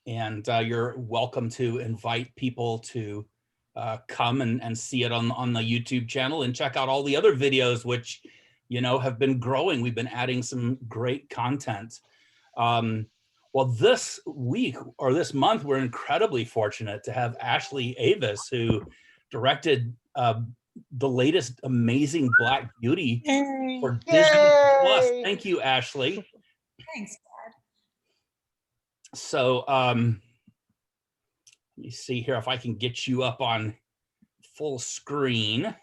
and you're welcome to invite people to come and see it on the YouTube channel, and check out all the other videos, which, you know, have been growing. We've been adding some great content. Well, this week or this month, we're incredibly fortunate to have Ashley Avis, who directed the latest amazing Black Beauty for Disney Plus. Thank you, Ashley. Thanks. So let me see here if I can get you up on full screen.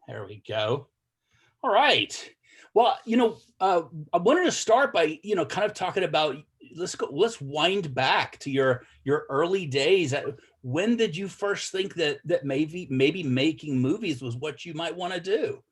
There we go. All right. Well, you know, I wanted to start by, you know, kind of talking about, let's wind back to your early days. When did you first think that maybe making movies was what you might want to do?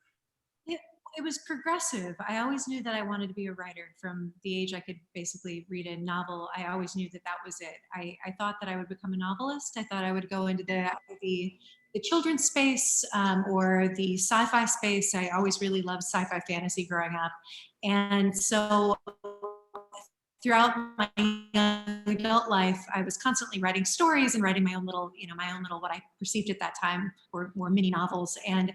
It was progressive. I always knew that I wanted to be a writer. From the age I could basically read a novel, I always knew that that was it. I thought that I would become a novelist. I thought I would go into the children's space or the sci-fi space. I always really loved sci-fi fantasy growing up. And so throughout my young adult life, I was constantly writing stories and writing my own little, what I perceived at that time were mini novels. And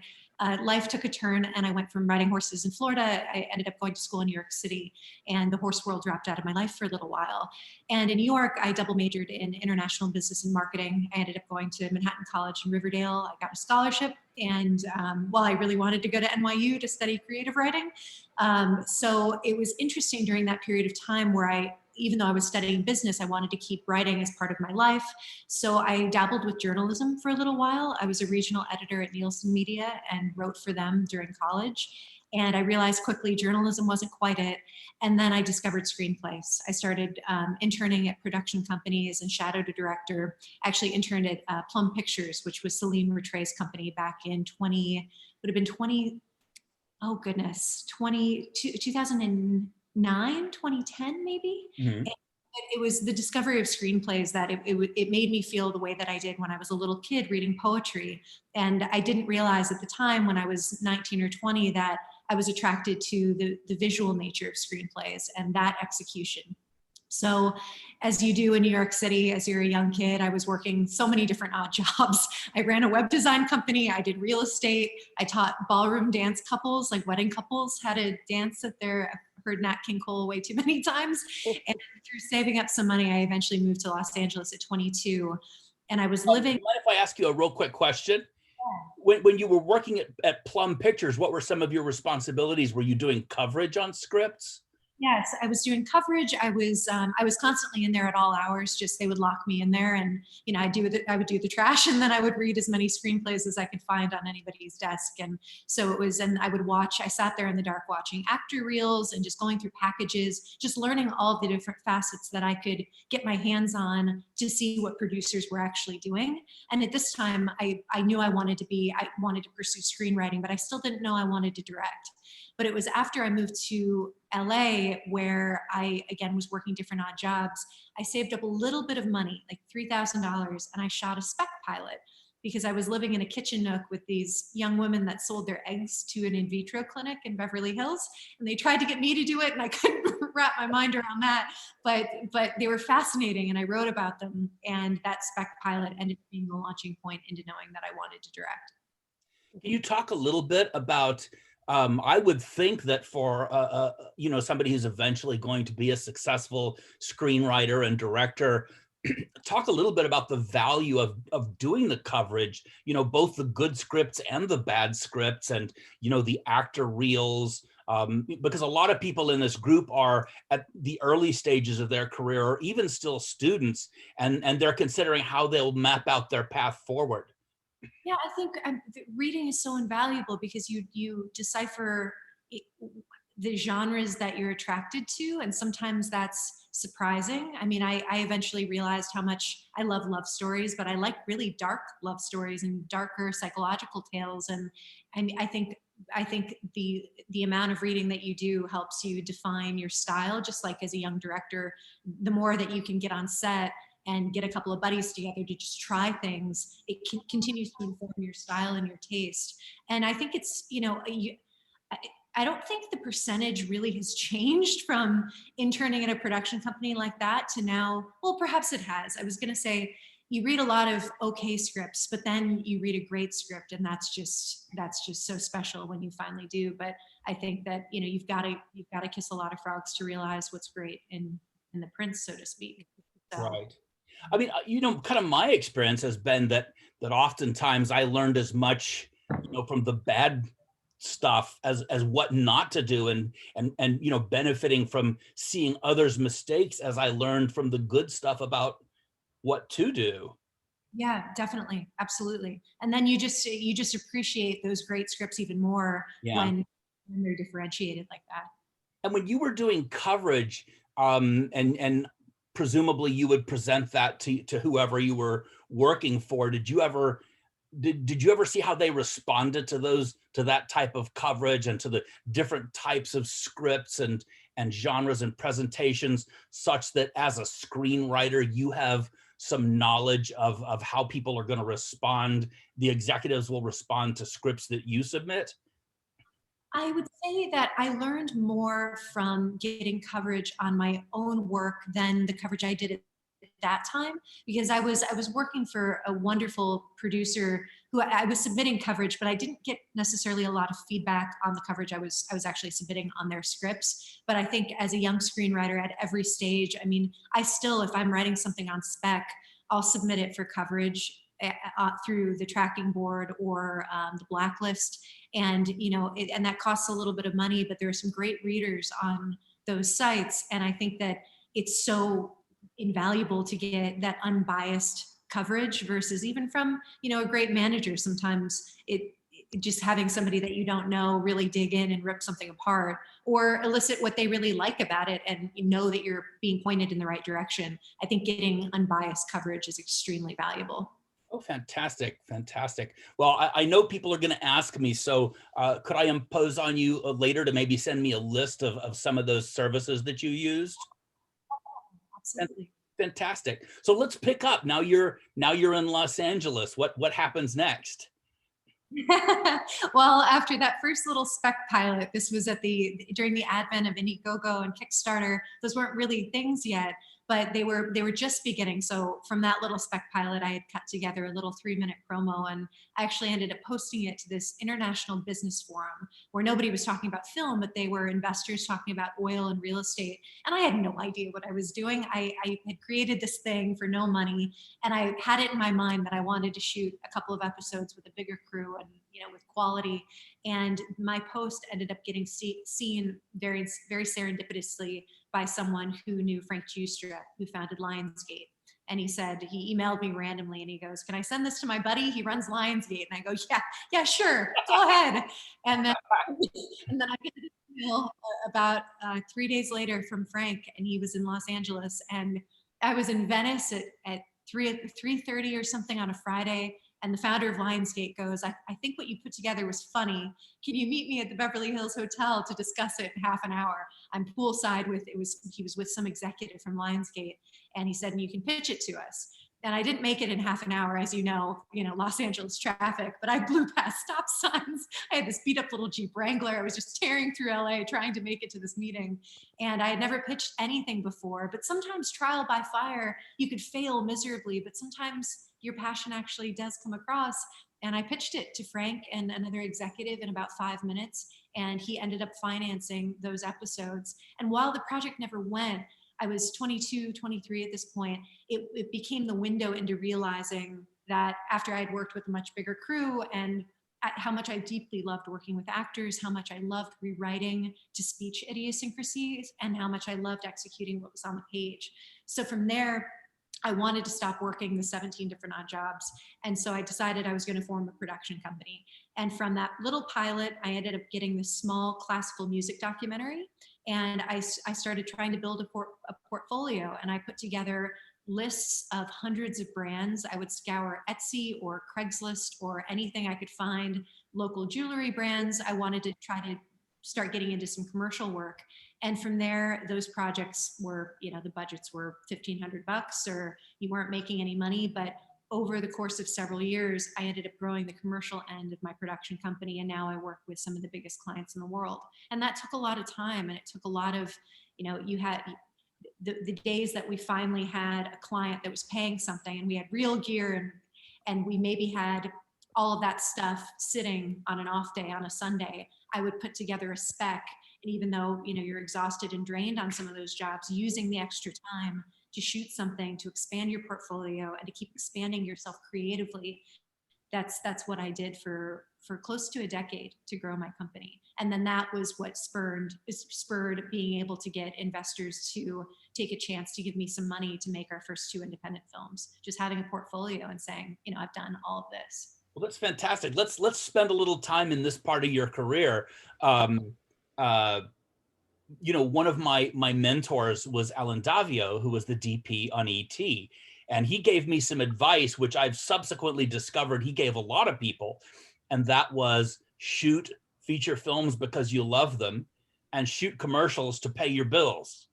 life took a turn, and I went from riding horses in Florida. I ended up going to school in New York City, and the horse world dropped out of my life for a little while. And in New York, I double majored in international business and marketing. I ended up going to Manhattan College in Riverdale. I got a scholarship, and while I really wanted to go to NYU to study creative writing. So it was interesting during that period of time where even though I was studying business, I wanted to keep writing as part of my life. So I dabbled with journalism for a little while. I was a regional editor at Nielsen Media and wrote for them during college. And I realized quickly journalism wasn't quite it. And then I discovered screenplays. I started interning at production companies and shadowed a director. I actually interned at Plum Pictures, which was Celine Rattray's company back in 2009, 2010 maybe. Mm-hmm. It was the discovery of screenplays that it made me feel the way that I did when I was a little kid reading poetry. And I didn't realize at the time when I was 19 or 20 that I was attracted to the visual nature of screenplays and that execution. So as you do in New York City, as you're a young kid, I was working so many different odd jobs. I ran a web design company. I did real estate. I taught ballroom dance couples, like wedding couples, how to dance at their, I've heard Nat King Cole way too many times. And through saving up some money, I eventually moved to Los Angeles at 22. And I was living. Mind if I ask you a real quick question? Yeah. When you were working at Plum Pictures, what were some of your responsibilities? Were you doing coverage on scripts? Yes, I was doing coverage. I was constantly in there at all hours. Just they would lock me in there, and I would do the trash, and then I would read as many screenplays as I could find on anybody's desk. And so it was, and I would watch. I sat there in the dark watching actor reels and just going through packages, just learning all the different facets that I could get my hands on to see what producers were actually doing. And at this time, I knew I wanted to pursue screenwriting, but I still didn't know I wanted to direct. But it was after I moved to LA where I, again, was working different odd jobs. I saved up a little bit of money, like $3,000, and I shot a spec pilot because I was living in a kitchen nook with these young women that sold their eggs to an in vitro clinic in Beverly Hills. And they tried to get me to do it, and I couldn't wrap my mind around that. But they were fascinating, and I wrote about them. And that spec pilot ended up being the launching point into knowing that I wanted to direct. Can you talk a little bit about, I would think that for somebody who's eventually going to be a successful screenwriter and director, talk a little bit about the value of doing the coverage, both the good scripts and the bad scripts, and the actor reels, because a lot of people in this group are at the early stages of their career, or even still students, and they're considering how they'll map out their path forward. Yeah, I think reading is so invaluable because you decipher the genres that you're attracted to, and sometimes that's surprising. I mean, I eventually realized how much I love stories, but I like really dark love stories and darker psychological tales. And I think the amount of reading that you do helps you define your style. Just like as a young director, the more that you can get on set and get a couple of buddies together to just try things, it continues to inform your style and your taste. And I think it's, I don't think the percentage really has changed from interning at a production company like that to now. Well, perhaps it has. I was going to say you read a lot of okay scripts, but then you read a great script, and that's just so special when you finally do. But I think that you've got to kiss a lot of frogs to realize what's great in the prince, so to speak. So Right. I mean, kind of my experience has been that oftentimes I learned as much, from the bad stuff as what not to do, and benefiting from seeing others' mistakes as I learned from the good stuff about what to do. yeah, definitely, absolutely. And then you just appreciate those great scripts even more Yeah. when they're differentiated like that. And when you were doing coverage, and presumably you would present that to whoever you were working for, did you ever see how they responded to that type of coverage and to the different types of scripts and genres and presentations, such that as a screenwriter you have some knowledge of how people are going to respond, the executives will respond to scripts that you submit? I would say that I learned more from getting coverage on my own work than the coverage I did at that time, because I was working for a wonderful producer who I was submitting coverage, but I didn't get necessarily a lot of feedback on the coverage I was actually submitting on their scripts. But I think as a young screenwriter at every stage, I mean, I still, if I'm writing something on spec, I'll submit it for coverage through the tracking board or the blacklist, and and that costs a little bit of money, but there are some great readers on those sites, and I think that it's so invaluable to get that unbiased coverage versus even from a great manager. Sometimes just having somebody that you don't know really dig in and rip something apart or elicit what they really like about it, and you know that you're being pointed in the right direction. I think getting unbiased coverage is extremely valuable. Oh, fantastic, fantastic. Well, I know people are going to ask me, so could I impose on you later to maybe send me a list of some of those services that you used? Fan- Absolutely. Fantastic. So let's pick up. Now you're in Los Angeles. What happens next? Well, after that first little spec pilot, this was during the advent of Indiegogo and Kickstarter. Those weren't really things yet, but they were just beginning. So from that little spec pilot, I had cut together a little 3-minute promo, and I actually ended up posting it to this international business forum where nobody was talking about film, but they were investors talking about oil and real estate. And I had no idea what I was doing. I had created this thing for no money, and I had it in my mind that I wanted to shoot a couple of episodes with a bigger crew and with quality. And my post ended up getting seen very very serendipitously by someone who knew Frank Giustra, who founded Lionsgate. And he emailed me randomly and he goes, "Can I send this to my buddy? He runs Lionsgate." And I go, "Yeah, yeah, sure, go ahead." And then and then I get an email about 3 days later from Frank, and he was in Los Angeles, and I was in Venice at 3:30 or something on a Friday. And the founder of Lionsgate goes, I think what you put together was funny. Can you meet me at the Beverly Hills Hotel to discuss it in half an hour? I'm poolside he was with some executive from Lionsgate, and he said, and you can pitch it to us. And I didn't make it in half an hour, as Los Angeles traffic, but I blew past stop signs. I had this beat up little Jeep Wrangler. I was just tearing through LA trying to make it to this meeting. And I had never pitched anything before, but sometimes trial by fire, you could fail miserably, but sometimes your passion actually does come across. And I pitched it to Frank and another executive in about 5 minutes, and he ended up financing those episodes. And while the project never went, I was 22, 23 at this point. It became the window into realizing that after I'd worked with a much bigger crew, and how much I deeply loved working with actors, how much I loved rewriting to speech idiosyncrasies, and how much I loved executing what was on the page. So from there, I wanted to stop working the 17 different odd jobs. And so I decided I was going to form a production company. And from that little pilot, I ended up getting this small classical music documentary. And I started trying to build a portfolio. And I put together lists of hundreds of brands. I would scour Etsy or Craigslist or anything I could find, local jewelry brands. I wanted to try to start getting into some commercial work. And from there, those projects were, the budgets were $1,500, or you weren't making any money, but over the course of several years, I ended up growing the commercial end of my production company. And now I work with some of the biggest clients in the world. And that took a lot of time, and it took a lot of, you had the days that we finally had a client that was paying something and we had real gear, and we maybe had all of that stuff sitting on an off day on a Sunday, I would put together a spec. And even though, you're exhausted and drained on some of those jobs, using the extra time to shoot something, to expand your portfolio and to keep expanding yourself creatively, that's what I did for close to a decade to grow my company. And then that was what spurred being able to get investors to take a chance to give me some money to make our first 2 independent films. Just having a portfolio and saying, I've done all of this. Well, that's fantastic. Let's spend a little time in this part of your career. Uh, One of my mentors was Alan Davio, who was the DP on ET. And he gave me some advice, which I've subsequently discovered he gave a lot of people. And that was shoot feature films because you love them, and shoot commercials to pay your bills.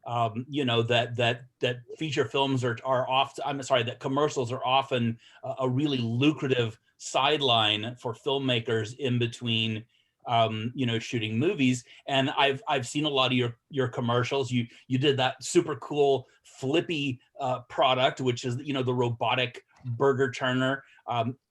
That feature films are often, I'm sorry, that commercials are often a really lucrative sideline for filmmakers in between shooting movies. And I've seen a lot of your commercials. You did that super cool Flippy product, which is the robotic burger turner.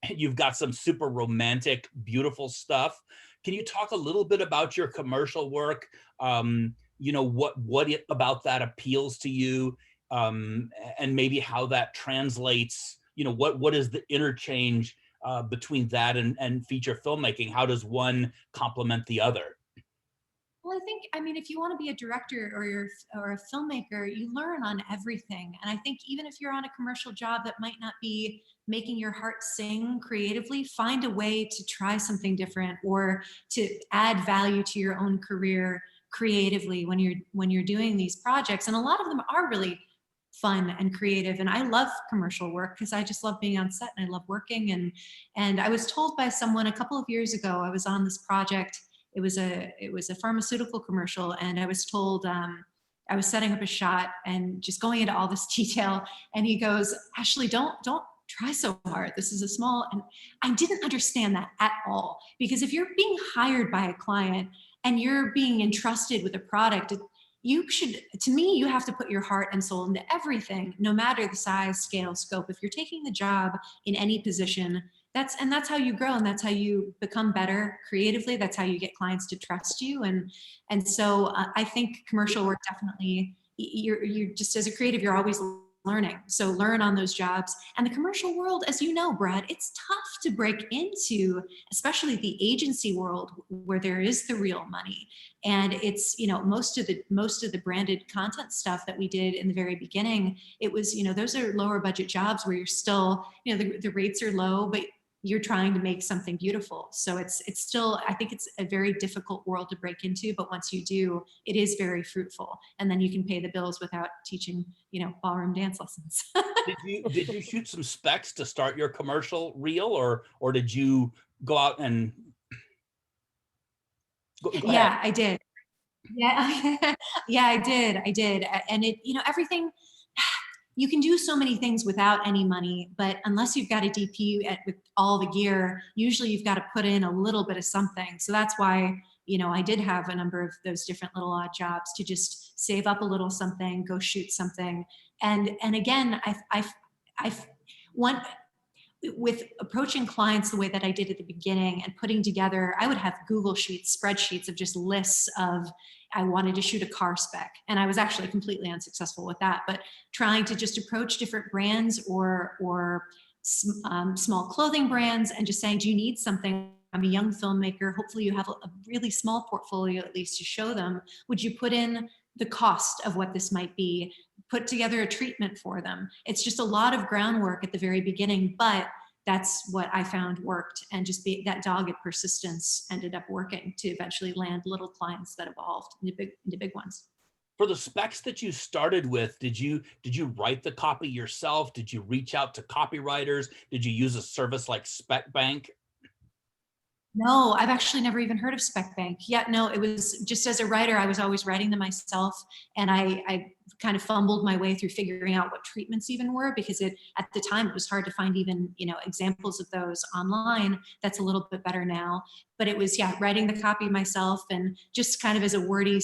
You've got some super romantic, beautiful stuff. Can you talk a little bit about your commercial work? What about that appeals to you, and maybe how that translates. What is the interchange between that and feature filmmaking? How does one complement the other? Well, I think, if you want to be a director or a filmmaker, you learn on everything. And I think even if you're on a commercial job that might not be making your heart sing creatively, find a way to try something different or to add value to your own career creatively when you're doing these projects. And a lot of them are really fun and creative. And I love commercial work because I just love being on set and I love working. And I was told by someone a couple of years ago, I was on this project. It was a pharmaceutical commercial, and I was told I was setting up a shot and just going into all this detail. And he goes, "Ashley, don't try so hard. This is a small." And I didn't understand that at all, because if you're being hired by a client and you're being entrusted with a product, to me, you have to put your heart and soul into everything, no matter the size, scale, scope. If you're taking the job in any position, that's how you grow, and that's how you become better creatively. That's how you get clients to trust you. And so I think commercial work definitely, you're just, as a creative, you're always learning. So learn on those jobs. And the commercial world, as you know, Brad, it's tough to break into, especially the agency world where there is the real money. And it's, most of the branded content stuff that we did in the very beginning, it was, those are lower budget jobs where you're still, the rates are low, but you're trying to make something beautiful. So it's still, I think it's a very difficult world to break into, but once you do, it is very fruitful. And then you can pay the bills without teaching, ballroom dance lessons. Did you shoot some specs to start your commercial reel, or did you go out and go ahead? I did. Yeah. Yeah, I did. And it, everything, you can do so many things without any money, but unless you've got a DP with all the gear, usually you've got to put in a little bit of something. So that's why, I did have a number of those different little odd jobs to just save up a little something, go shoot something. And again, I want, with approaching clients the way that I did at the beginning and putting together, I would have Google Sheets, spreadsheets of just lists of, I wanted to shoot a car spec. And I was actually completely unsuccessful with that, but trying to just approach different brands or small clothing brands and just saying, do you need something? I'm a young filmmaker. Hopefully you have a really small portfolio, at least, to show them. Would you put in the cost of what this might be? Put together a treatment for them. It's just a lot of groundwork at the very beginning, but that's what I found worked. And just that dogged persistence ended up working to eventually land little clients that evolved into big ones. For the specs that you started with, did you write the copy yourself? Did you reach out to copywriters? Did you use a service like Spec Bank? No, I've actually never even heard of Spec Bank. Yeah, no, it was just as a writer, I was always writing them myself. And I kind of fumbled my way through figuring out what treatments even were, because at the time it was hard to find even, examples of those online. That's a little bit better now. But it was, yeah, writing the copy myself, and just kind of as a wordy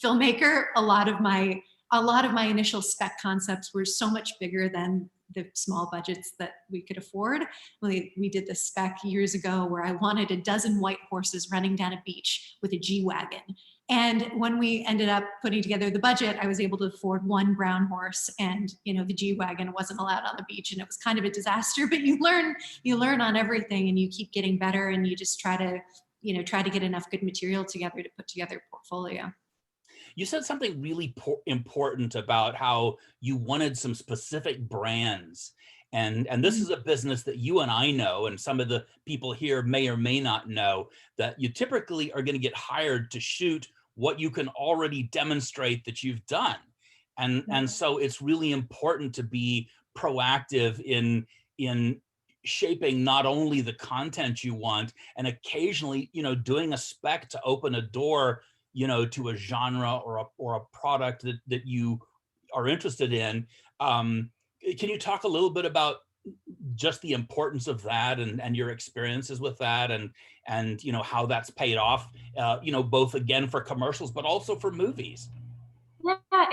filmmaker, a lot of my initial spec concepts were so much bigger than the small budgets that we could afford. We did the spec years ago where I wanted a dozen white horses running down a beach with a G-Wagon. And when we ended up putting together the budget, I was able to afford one brown horse, and the G-Wagon wasn't allowed on the beach, and it was kind of a disaster. But you learn on everything, and you keep getting better, and you just try to get enough good material together to put together a portfolio. You said something really important about how you wanted some specific brands. And this Mhm. is a business that you and I know, and some of the people here may or may not know, that you typically are going to get hired to shoot what you can already demonstrate that you've done. And Yeah. so it's really important to be proactive in shaping not only the content you want, and occasionally, doing a spec to open a door, to a genre or a product that you are interested in. Can you talk a little bit about just the importance of that, and your experiences with that, and how that's paid off, both again for commercials, but also for movies? Yeah,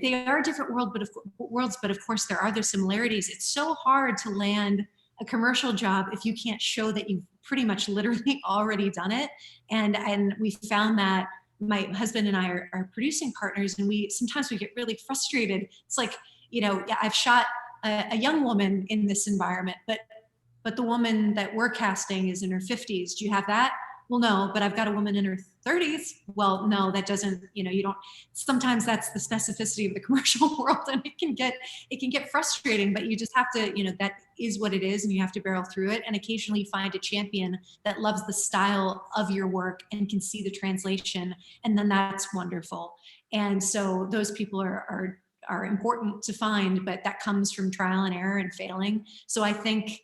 they are different worlds, but of course there are their similarities. It's so hard to land a commercial job if you can't show that you've pretty much literally already done it. And we found that my husband and I are producing partners, and we get really frustrated. It's like, yeah, I've shot a young woman in this environment, but the woman that we're casting is in her 50s. Do you have that? Well, no, but I've got a woman in her 30s. Well, no, that doesn't, you don't. Sometimes that's the specificity of the commercial world, and it can get frustrating, but you just have to, that is what it is, and you have to barrel through it. And occasionally find a champion that loves the style of your work and can see the translation, and then that's wonderful. And so those people are important to find, but that comes from trial and error and failing. So I think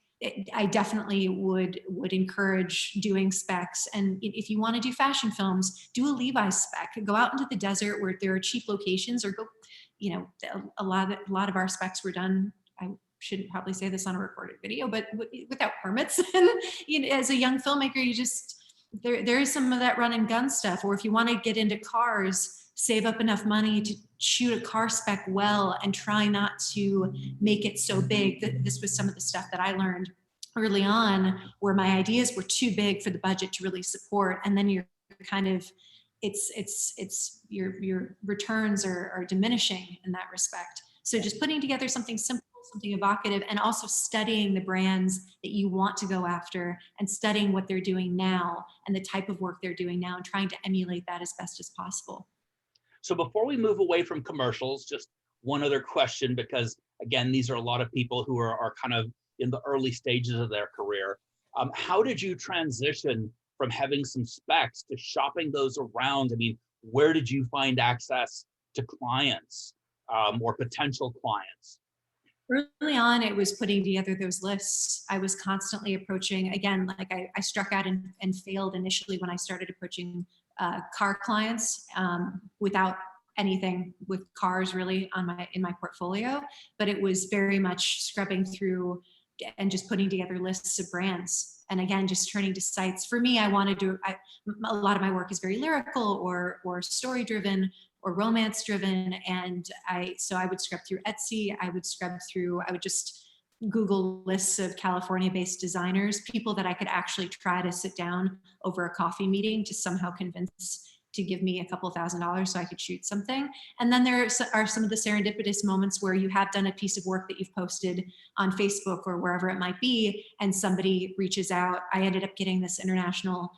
I definitely would encourage doing specs. And if you want to do fashion films, do a Levi's spec. Go out into the desert where there are cheap locations, or go. A lot of our specs were done. I shouldn't probably say this on a recorded video, but without permits. And as a young filmmaker, you just there is some of that run and gun stuff. Or if you want to get into cars, save up enough money to shoot a car spec well, and try not to make it so big. This was some of the stuff that I learned early on, where my ideas were too big for the budget to really support. And then you're kind of, it's your returns are diminishing in that respect. So just putting together something simple, something evocative, and also studying the brands that you want to go after, and studying what they're doing now and the type of work they're doing now, and trying to emulate that as best as possible. So before we move away from commercials, just one other question, because again, these are a lot of people who are kind of in the early stages of their career. How did you transition from having some specs to shopping those around? I mean, where did you find access to clients, or potential clients? Early on, it was putting together those lists. I was constantly approaching, again, like I struck out and failed initially when I started approaching car clients, without anything with cars really in my portfolio. But it was very much scrubbing through and just putting together lists of brands. And again, just turning to sites. For me, a lot of my work is very lyrical, or story driven, or romance driven. And I would scrub through Etsy. I would just Google lists of California based designers, people that I could actually try to sit down over a coffee meeting to somehow convince to give me a couple $1,000 so I could shoot something. And then there are some of the serendipitous moments where you have done a piece of work that you've posted on Facebook or wherever it might be, and somebody reaches out. I ended up getting this international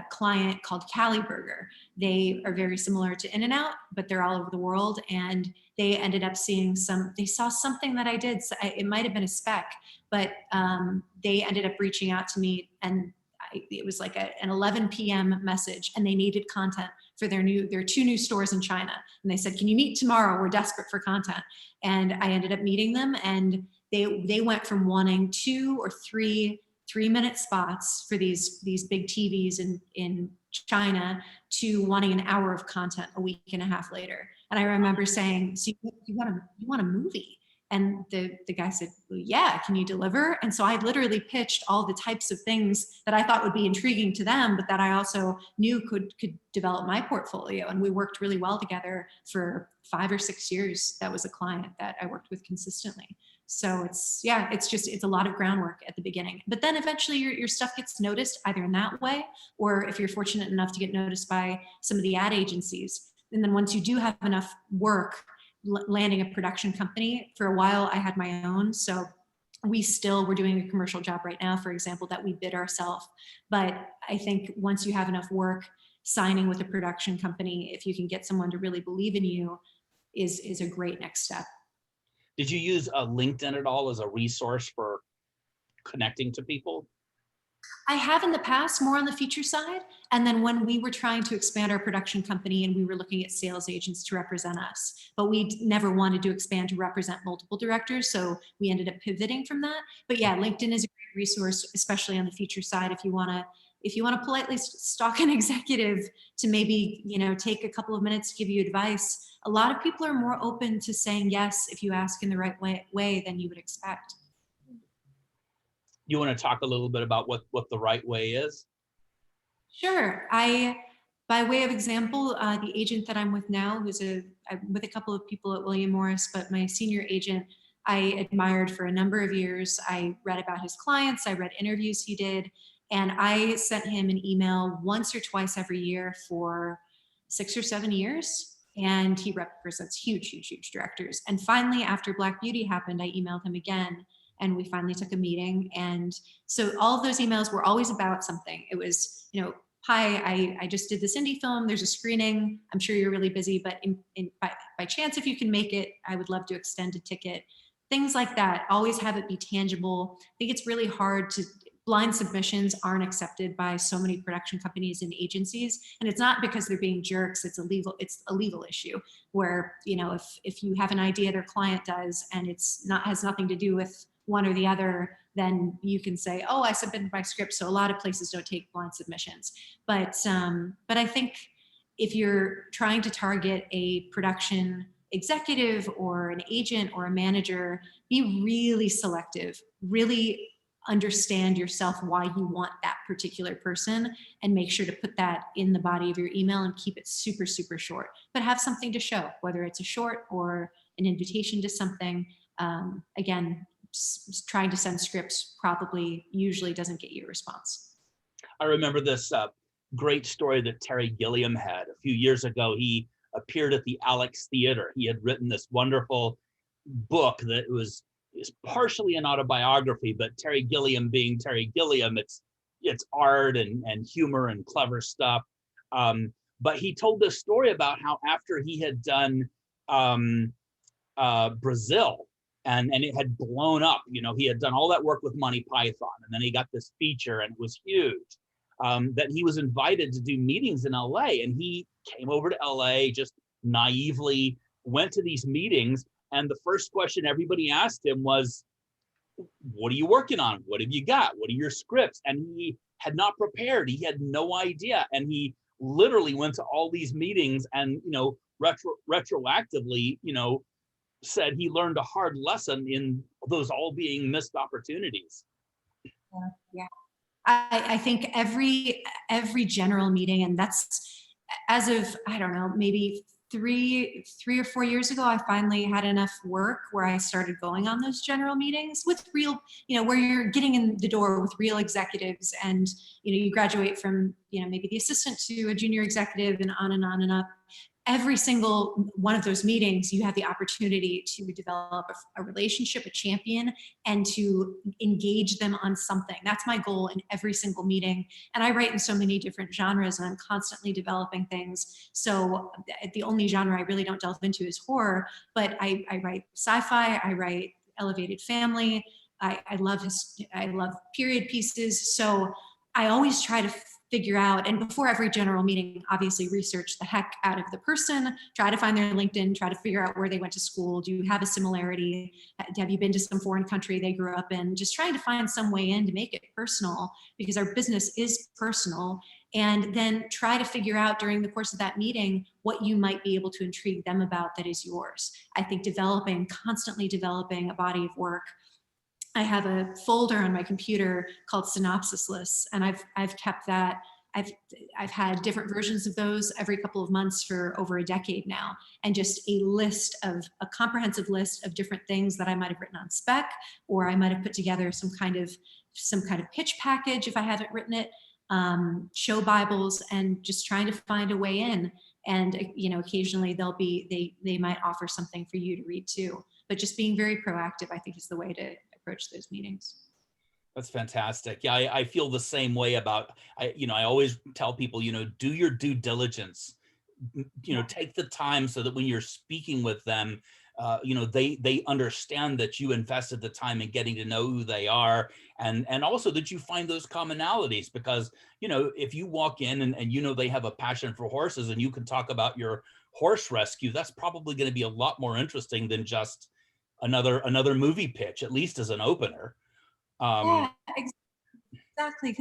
client called Cali Burger. They are very similar to In-N-Out, but they're all over the world. And they ended up they saw something that I did. So it might have been a spec, but they ended up reaching out to me, and it was like an 11 p.m. message, and they needed content for their 2 new stores in China. And they said, "Can you meet tomorrow? We're desperate for content." And I ended up meeting them, and they went from wanting 2 or 3 3-minute spots for these big TVs in China to wanting an hour of content a week and a half later. And I remember saying, so you want a movie? And the guy said, well, yeah, can you deliver? And so I literally pitched all the types of things that I thought would be intriguing to them, but that I also knew could develop my portfolio. And we worked really well together for 5 or 6 years. That was a client that I worked with consistently. So it's a lot of groundwork at the beginning, but then eventually your stuff gets noticed either in that way, or if you're fortunate enough to get noticed by some of the ad agencies. And then once you do have enough work, landing a production company. For a while I had my own, so we're doing a commercial job right now, for example, that we bid ourselves. But I think once you have enough work, signing with a production company, if you can get someone to really believe in you, is a great next step. Did you use LinkedIn at all as a resource for connecting to people? I have in the past, more on the feature side. And then when we were trying to expand our production company and we were looking at sales agents to represent us, but we never wanted to expand to represent multiple directors. So we ended up pivoting from that. But yeah, LinkedIn is a great resource, especially on the feature side. If you want to politely stalk an executive to maybe, take a couple of minutes to give you advice, a lot of people are more open to saying yes if you ask in the right way than you would expect. You want to talk a little bit about what the right way is? Sure. By way of example, the agent that I'm with now, I'm with a couple of people at William Morris, but my senior agent, I admired for a number of years. I read about his clients, I read interviews he did, and I sent him an email once or twice every year for 6 or 7 years. And he represents huge directors. And finally, after Black Beauty happened, I emailed him again, and we finally took a meeting. And so all of those emails were always about something. It was, hi, I just did this indie film. There's a screening. I'm sure you're really busy, but by chance, if you can make it, I would love to extend a ticket. Things like that. Always have it be tangible. I think it's really hard blind submissions aren't accepted by so many production companies and agencies. And it's not because they're being jerks. It's a legal issue where, if you have an idea their client does and has nothing to do with one or the other, then you can say, oh, I submitted my script. So a lot of places don't take blind submissions. But I think if you're trying to target a production executive or an agent or a manager, be really selective, really understand yourself why you want that particular person, and make sure to put that in the body of your email and keep it super, super short, but have something to show, whether it's a short or an invitation to something. Again, trying to send scripts usually doesn't get you a response. I remember this great story that Terry Gilliam had a few years ago. He appeared at the Alex Theater. He had written this wonderful book that is partially an autobiography, but Terry Gilliam being Terry Gilliam, it's art and humor and clever stuff. But he told this story about how after he had done Brazil, and it had blown up. He had done all that work with Monty Python, and then he got this feature, and it was huge. That he was invited to do meetings in LA, and he came over to LA, just naively went to these meetings, and the first question everybody asked him was, what are you working on? What have you got? What are your scripts? And he had not prepared. He had no idea, and he literally went to all these meetings and retroactively said he learned a hard lesson in those all being missed opportunities. Yeah. I think every general meeting, and that's as of, I don't know, maybe three or 4 years ago, I finally had enough work where I started going on those general meetings with real, where you're getting in the door with real executives, and, you graduate from, maybe the assistant to a junior executive and on and on and up. Every single one of those meetings, you have the opportunity to develop a relationship, a champion, and to engage them on something. That's my goal in every single meeting. And I write in so many different genres, and I'm constantly developing things. So the only genre I really don't delve into is horror, but I write sci-fi, I write elevated family. I love period pieces. So I always try to figure out, and before every general meeting, obviously research the heck out of the person, try to find their LinkedIn, try to figure out where they went to school. Do you have a similarity? Have you been to some foreign country they grew up in? Just trying to find some way in to make it personal, because our business is personal. And then try to figure out during the course of that meeting what you might be able to intrigue them about that is yours. I think constantly developing a body of work. I have a folder on my computer called synopsis lists, and I've kept that. I've had different versions of those every couple of months for over a decade now, and just a comprehensive list of different things that I might have written on spec, or I might have put together some kind of pitch package if I haven't written it, show Bibles, and just trying to find a way in. And occasionally they might offer something for you to read too. But just being very proactive, I think, is the way to approach those meetings. That's fantastic. Yeah, I feel the same way about, I always tell people, do your due diligence, take the time so that when you're speaking with them, they understand that you invested the time in getting to know who they are, and also that you find those commonalities, because, if you walk in and they have a passion for horses and you can talk about your horse rescue, that's probably going to be a lot more interesting than just another movie pitch, at least as an opener. Yeah, exactly.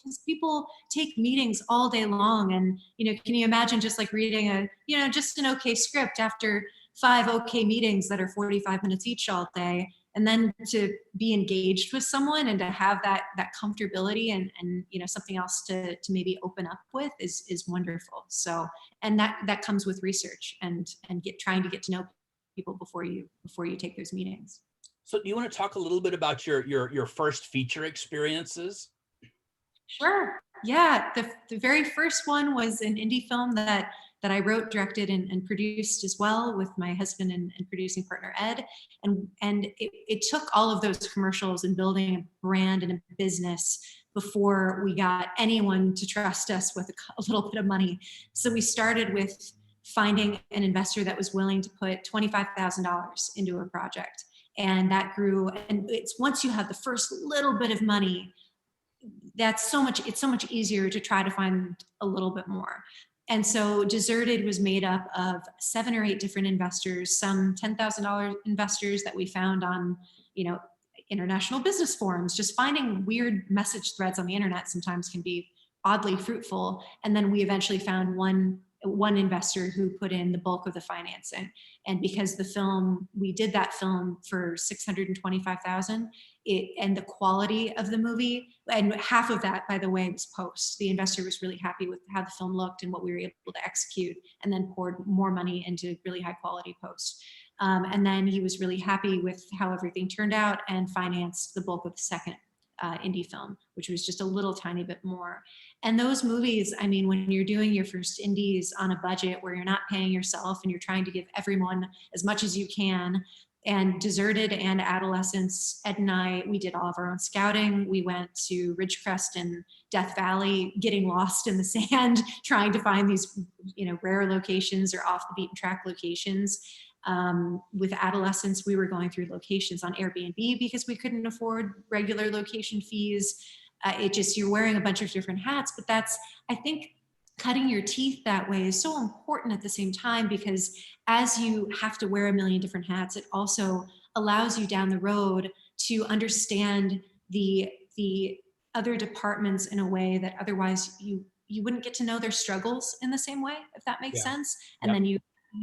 Because people take meetings all day long, and can you imagine just like reading just an okay script after 5 okay meetings that are 45 minutes each all day, and then to be engaged with someone and to have that comfortability and something else to maybe open up with is wonderful. So, and that comes with research and trying to get to know people before you take those meetings. So do you want to talk a little bit about your first feature experiences? Sure. Yeah. The very first one was an indie film that I wrote, directed, and produced as well with my husband and producing partner, Ed. And it took all of those commercials and building a brand and a business before we got anyone to trust us with a little bit of money. So we started with finding an investor that was willing to put $25,000 into a project. And that grew. And it's once you have the first little bit of money, it's so much easier to try to find a little bit more. And so Deserted was made up of 7 or 8 different investors, some $10,000 investors that we found on, international business forums. Just finding weird message threads on the internet sometimes can be oddly fruitful. And then we eventually found one investor who put in the bulk of the financing. And because we did that film for $625,000, and the quality of the movie, and half of that, by the way, was post. The investor was really happy with how the film looked and what we were able to execute, and then poured more money into really high quality post. And then he was really happy with how everything turned out and financed the bulk of the second indie film, which was just a little tiny bit more. And those movies, I mean, when you're doing your first indies on a budget where you're not paying yourself and you're trying to give everyone as much as you can, and Deserted and Adolescence, Ed and I, we did all of our own scouting. We went to Ridgecrest and Death Valley, getting lost in the sand, trying to find these, rare locations or off the beaten track locations. With Adolescence, we were going through locations on Airbnb because we couldn't afford regular location fees. You're wearing a bunch of different hats, but I think cutting your teeth that way is so important at the same time, because as you have to wear a million different hats, it also allows you down the road to understand the other departments in a way that otherwise you wouldn't get to know their struggles in the same way, if that makes sense. And then you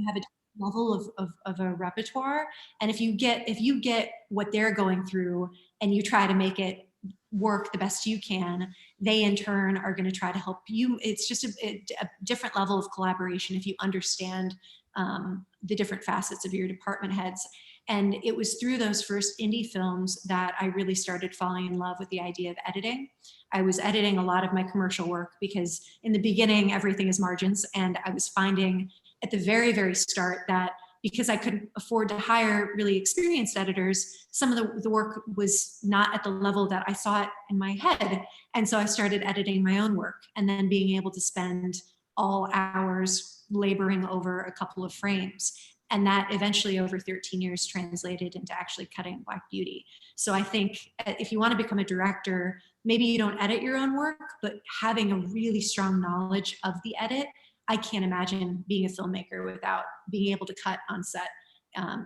have a level of a repertoire. And if you get what they're going through and you try to make it work the best you can, they in turn are going to try to help you. It's just a different level of collaboration if you understand the different facets of your department heads. And it was through those first indie films that I really started falling in love with the idea of editing. I was editing a lot of my commercial work because in the beginning, everything is margins. And I was finding at the very, very start that because I couldn't afford to hire really experienced editors, some of the work was not at the level that I saw it in my head. And so I started editing my own work, and then being able to spend all hours laboring over a couple of frames. And that eventually over 13 years translated into actually cutting Black Beauty. So I think if you want to become a director, maybe you don't edit your own work, but having a really strong knowledge of the edit, I can't imagine being a filmmaker without being able to cut on set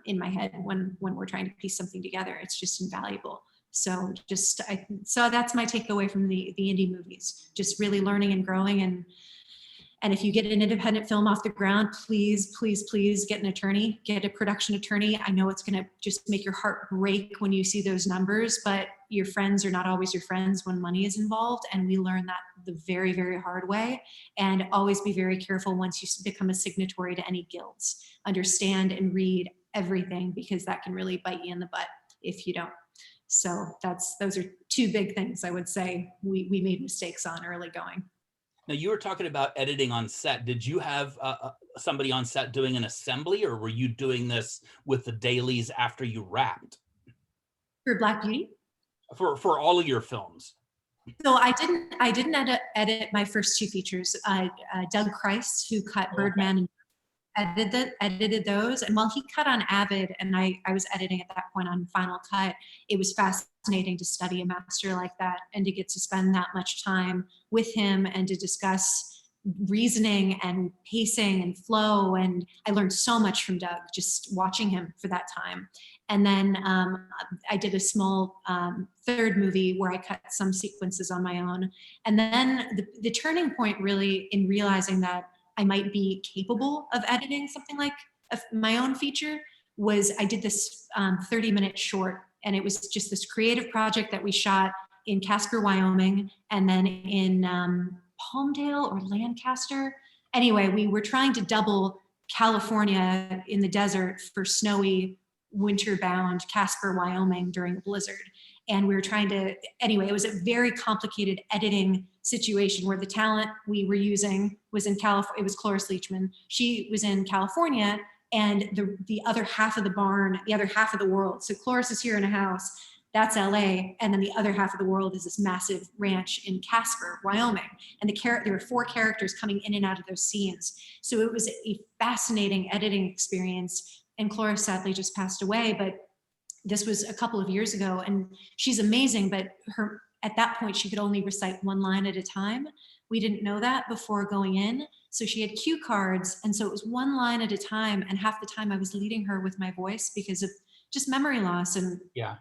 in my head when we're trying to piece something together. It's just invaluable. So so that's my takeaway from the indie movies, just really learning and growing. And if you get an independent film off the ground, please, please, please get an attorney, get a production attorney. I know it's going to just make your heart break when you see those numbers, but your friends are not always your friends when money is involved. And we learn that the very, very hard way. And always be very careful once you become a signatory to any guilds. Understand and read everything, because that can really bite you in the butt if you don't. So those are two big things I would say we made mistakes on early going. Now, you were talking about editing on set. Did you have somebody on set doing an assembly, or were you doing this with the dailies after you wrapped? For Black Beauty? For all of your films? So I didn't edit my first two features. Doug Christ, who cut Birdman, and edited those. And while he cut on Avid and I was editing at that point on Final Cut, it was fascinating to study a master like that and to get to spend that much time with him and to discuss reasoning and pacing and flow. And I learned so much from Doug just watching him for that time. And then I did a small third movie where I cut some sequences on my own. And then the turning point really in realizing that I might be capable of editing something like my own feature was I did this 30-minute short, and it was just this creative project that we shot in Casper, Wyoming, and then in Palmdale or Lancaster. Anyway, we were trying to double California in the desert for snowy, winter-bound Casper, Wyoming during a blizzard. And we were trying to, anyway, it was a very complicated editing situation where the talent we were using was in California. It was Cloris Leachman. She was in California, and the other half of the barn, the other half of the world. So Cloris is here in a house, that's LA. And then the other half of the world is this massive ranch in Casper, Wyoming. And there were 4 characters coming in and out of those scenes. So it was a fascinating editing experience. And Cloris sadly just passed away, but this was a couple of years ago, and she's amazing, but at that point, she could only recite one line at a time. We didn't know that before going in. So she had cue cards, and so it was one line at a time, and half the time I was leading her with my voice because of just memory loss. And yeah.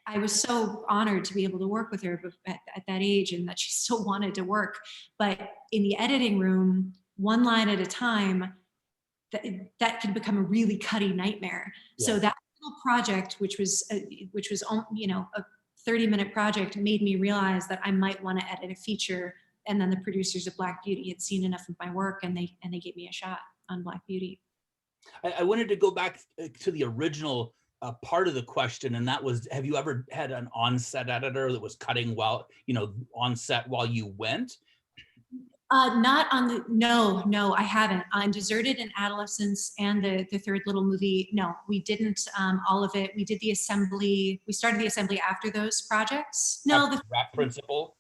I was so honored to be able to work with her at that age, and that she still wanted to work. But in the editing room, one line at a time, that can become a really cutty nightmare. Yeah. So that little project, which was a 30-minute project, made me realize that I might want to edit a feature. And then the producers of Black Beauty had seen enough of my work, and they gave me a shot on Black Beauty. I wanted to go back to the original part of the question, and that was, have you ever had an on-set editor that was cutting while, on set while you went? No, I haven't. On Deserted and Adolescence and the third little movie, no, we didn't, all of it. We did the assembly. We started the assembly after those projects. No, after you wrap principal.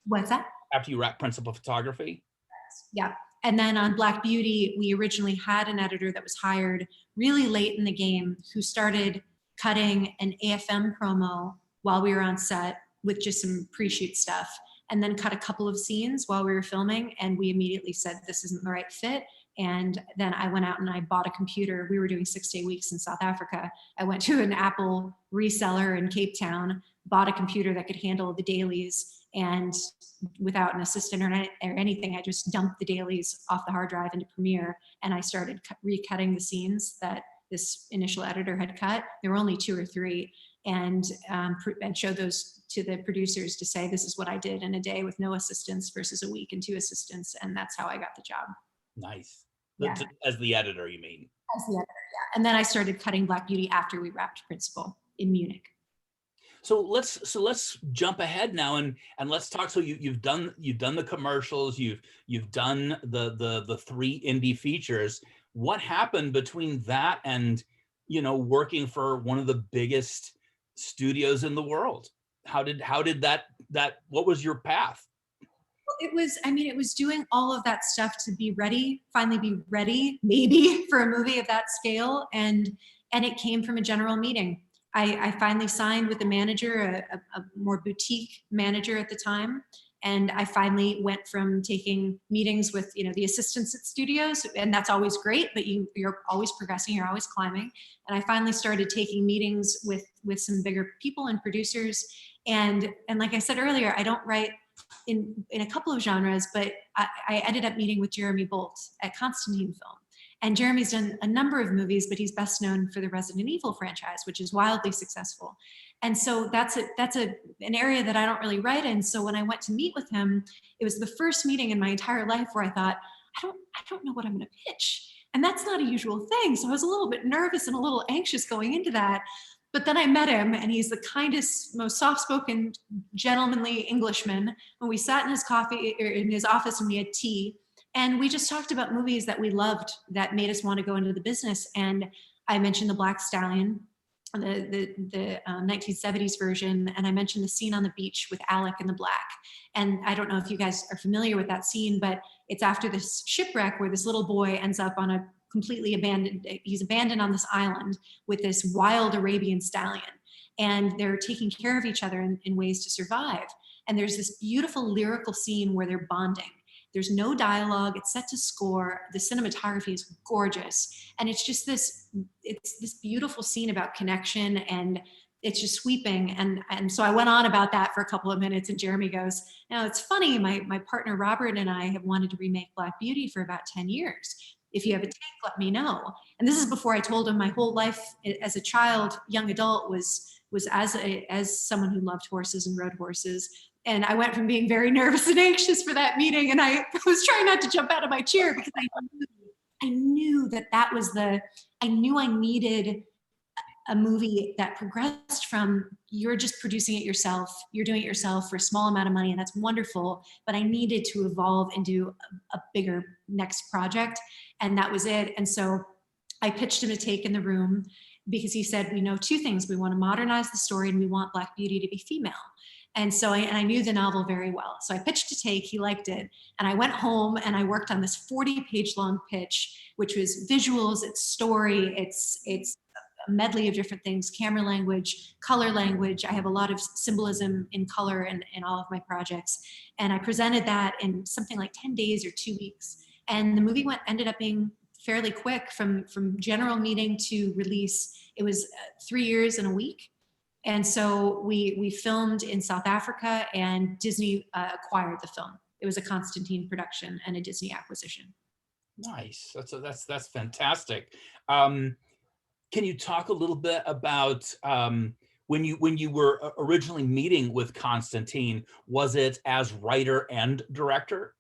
What's that? After you wrap principal photography? Yeah. And then on Black Beauty, we originally had an editor that was hired really late in the game who started cutting an AFM promo while we were on set with just some pre-shoot stuff, and then cut a couple of scenes while we were filming. And we immediately said, this isn't the right fit. And then I went out and I bought a computer. We were doing 6-day weeks in South Africa. I went to an Apple reseller in Cape Town, bought a computer that could handle the dailies, and without an assistant or anything, I just dumped the dailies off the hard drive into Premiere, and I started recutting the scenes that this initial editor had cut. There were only 2 or 3, and showed those to the producers to say, this is what I did in a day with no assistants versus a week and 2 assistants, and that's how I got the job. Nice. Yeah. As the editor, you mean? As the editor, yeah. And then I started cutting Black Beauty after we wrapped principal in Munich. So let's jump ahead now and let's talk. So you've done the commercials, you've done the 3 indie features. What happened between that and working for one of the biggest studios in the world? How did that what was your path? It was, I mean, it was doing all of that stuff to be ready, finally be ready, maybe for a movie of that scale. And it came from a general meeting. I finally signed with a manager, a more boutique manager at the time. And I finally went from taking meetings with, the assistants at studios, and that's always great, but you're always progressing, you're always climbing. And I finally started taking meetings with some bigger people and producers. And like I said earlier, I don't write in a couple of genres, but I ended up meeting with Jeremy Bolt at Constantine Film. And Jeremy's done a number of movies, but he's best known for the Resident Evil franchise, which is wildly successful. And so that's an area that I don't really write in. So when I went to meet with him, it was the first meeting in my entire life where I thought, I don't know what I'm going to pitch. And that's not a usual thing. So I was a little bit nervous and a little anxious going into that. But then I met him, and he's the kindest, most soft-spoken, gentlemanly Englishman. When we sat in his coffee or in his office and we had tea, and we just talked about movies that we loved that made us want to go into the business. And I mentioned The Black Stallion, the 1970s version, and I mentioned the scene on the beach with Alec in the black. And I don't know if you guys are familiar with that scene, but it's after this shipwreck where this little boy ends up on a completely abandoned, he's abandoned on this island with this wild Arabian stallion. And they're taking care of each other in ways to survive. And there's this beautiful lyrical scene where they're bonding. There's no dialogue, it's set to score, the cinematography is gorgeous. And it's just this beautiful scene about connection, and it's just sweeping. And so I went on about that for a couple of minutes, and Jeremy goes, now it's funny, my partner Robert and I have wanted to remake Black Beauty for about 10 years. If you have a take, let me know. And this is before I told him my whole life as a child, young adult, was as someone who loved horses and rode horses. And I went from being very nervous and anxious for that meeting, and I was trying not to jump out of my chair because I knew that was I knew I needed a movie that progressed from you're just producing it yourself, you're doing it yourself for a small amount of money, and that's wonderful, but I needed to evolve into a bigger next project, and that was it. And so I pitched him a take in the room because he said, we know two things. We want to modernize the story, and we want Black Beauty to be female. And so I knew the novel very well. So I pitched a take, he liked it. And I went home and I worked on this 40-page long pitch, which was visuals, it's story, it's a medley of different things, camera language, color language. I have a lot of symbolism in color in all of my projects. And I presented that in something like 10 days or 2 weeks. And the movie ended up being fairly quick from general meeting to release. It was 3 years and a week. And so we filmed in South Africa, and Disney acquired the film. It was a Constantine production and a Disney acquisition. Nice. That's fantastic. Can you talk a little bit about when you were originally meeting with Constantine? Was it as writer and director?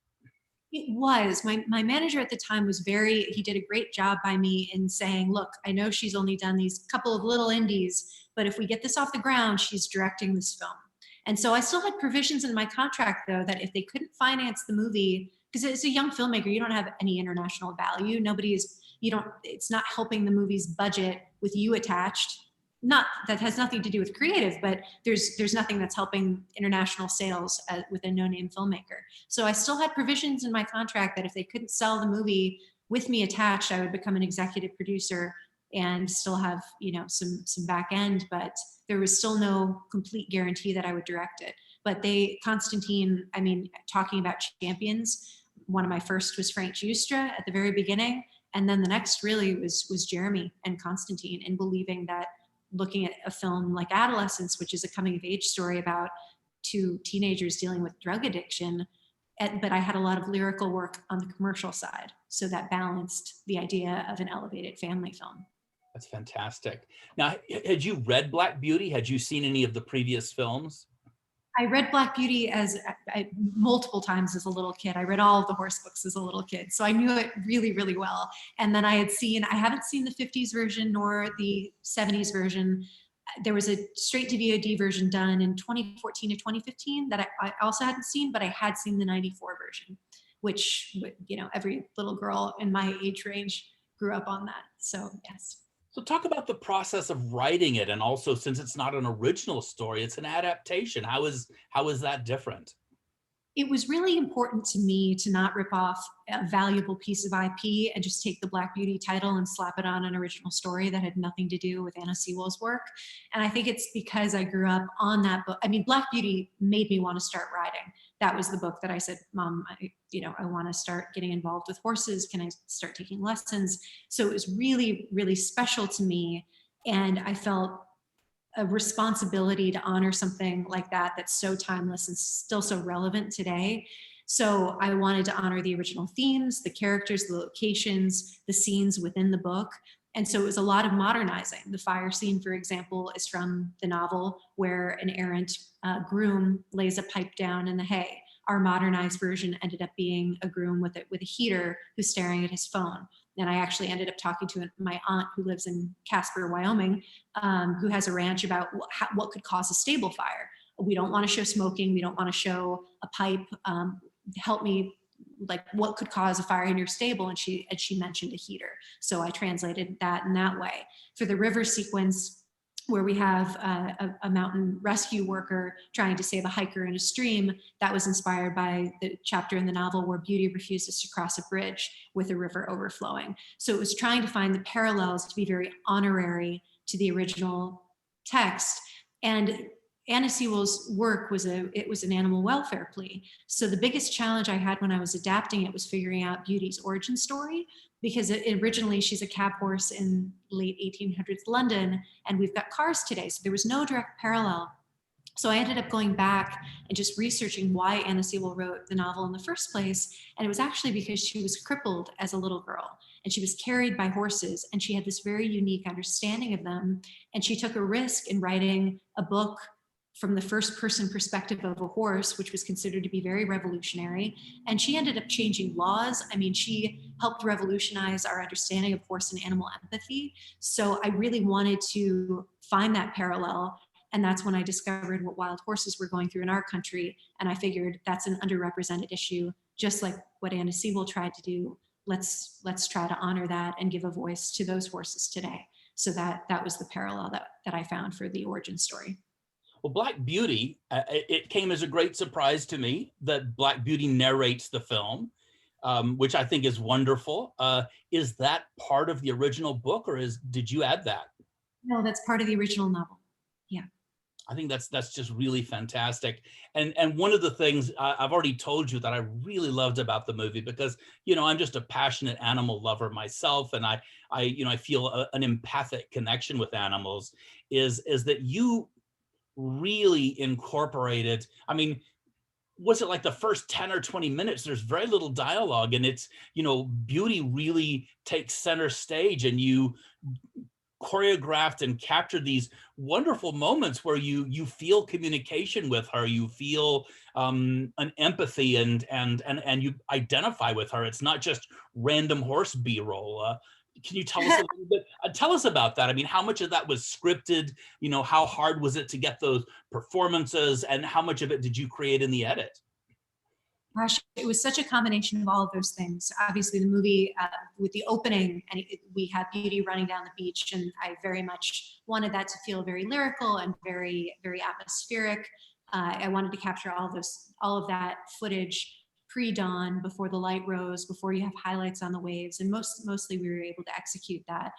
It was. My manager at the time was he did a great job by me in saying, look, I know she's only done these couple of little indies, but if we get this off the ground, she's directing this film. And so I still had provisions in my contract, though, that if they couldn't finance the movie, because as a young filmmaker, you don't have any international value. It's not helping the movie's budget with you attached. That has nothing to do with creative, but there's nothing that's helping international sales with a no-name filmmaker. So I still had provisions in my contract that if they couldn't sell the movie with me attached, I would become an executive producer and still have some back end, but there was still no complete guarantee that I would direct it. But Constantine, I mean, talking about champions, one of my first was Frank Giustra at the very beginning, and then the next really was Jeremy and Constantine, and believing that looking at a film like Adolescence, which is a coming of age story about two teenagers dealing with drug addiction, but I had a lot of lyrical work on the commercial side. So that balanced the idea of an elevated family film. That's fantastic. Now, had you read Black Beauty? Had you seen any of the previous films? I read Black Beauty multiple times as a little kid. I read all of the horse books as a little kid, so I knew it really, really well. And then I haven't seen the 50s version nor the 70s version. There was a straight to VOD version done in 2014 or 2015 that I also hadn't seen, but I had seen the 94 version, which, every little girl in my age range grew up on that. So yes. So talk about the process of writing it, and also, since it's not an original story, it's an adaptation. How is that different? it was really important to me to not rip off a valuable piece of IP and just take the Black Beauty title and slap it on an original story that had nothing to do with Anna Sewell's work. And I think it's because I grew up on that book. I mean, Black Beauty made me want to start writing. That was the book that I said, Mom, I want to start getting involved with horses. Can I start taking lessons? So it was really, really special to me. And I felt a responsibility to honor something like that that's so timeless and still so relevant today. So I wanted to honor the original themes, the characters, the locations, the scenes within the book. And so it was a lot of modernizing. The fire scene, for example, is from the novel where an errant groom lays a pipe down in the hay. Our modernized version ended up being a groom with a heater who's staring at his phone. And I actually ended up talking to my aunt who lives in Casper, Wyoming, who has a ranch, about what could cause a stable fire. We don't want to show smoking. We don't want to show a pipe. Help me, like, what could cause a fire in your stable? And she mentioned a heater. So I translated that in that way. For the river sequence, where we have a mountain rescue worker trying to save a hiker in a stream, that was inspired by the chapter in the novel where Beauty refuses to cross a bridge with a river overflowing. So it was trying to find the parallels to be very honorary to the original text. And Anna Sewell's work was an animal welfare plea. So the biggest challenge I had when I was adapting it was figuring out Beauty's origin story, because originally she's a cab horse in late 1800s London, and we've got cars today. So there was no direct parallel. So I ended up going back and just researching why Anna Sewell wrote the novel in the first place. And it was actually because she was crippled as a little girl and she was carried by horses, and she had this very unique understanding of them. And she took a risk in writing a book from the first person perspective of a horse, which was considered to be very revolutionary. And she ended up changing laws. I mean, she helped revolutionize our understanding of horse and animal empathy. So I really wanted to find that parallel. And that's when I discovered what wild horses were going through in our country. And I figured that's an underrepresented issue, just like what Anna Sewell tried to do. Let's try to honor that and give a voice to those horses today. So that was the parallel that I found for the origin story. Well, Black Beauty, it came as a great surprise to me that Black Beauty narrates the film, which I think is wonderful. Is that part of the original book, or did you add that? No, that's part of the original novel. Yeah. I think that's just really fantastic. And one of the things I've already told you that I really loved about the movie, because, I'm just a passionate animal lover myself, and I feel an empathic connection with animals, is that you really incorporated, I mean, was it like the first 10 or 20 minutes, there's very little dialogue, and it's, Beauty really takes center stage, and you choreographed and captured these wonderful moments where you feel communication with her, you feel an empathy, and you identify with her. It's not just random horse b-roll. Can you tell us a little bit? Tell us about that. I mean, how much of that was scripted? How hard was it to get those performances, and how much of it did you create in the edit? Gosh, it was such a combination of all of those things. Obviously, the movie with the opening, and we had Beauty running down the beach, and I very much wanted that to feel very lyrical and very, very atmospheric. I wanted to capture all of that footage pre-dawn, before the light rose, before you have highlights on the waves, and mostly we were able to execute that.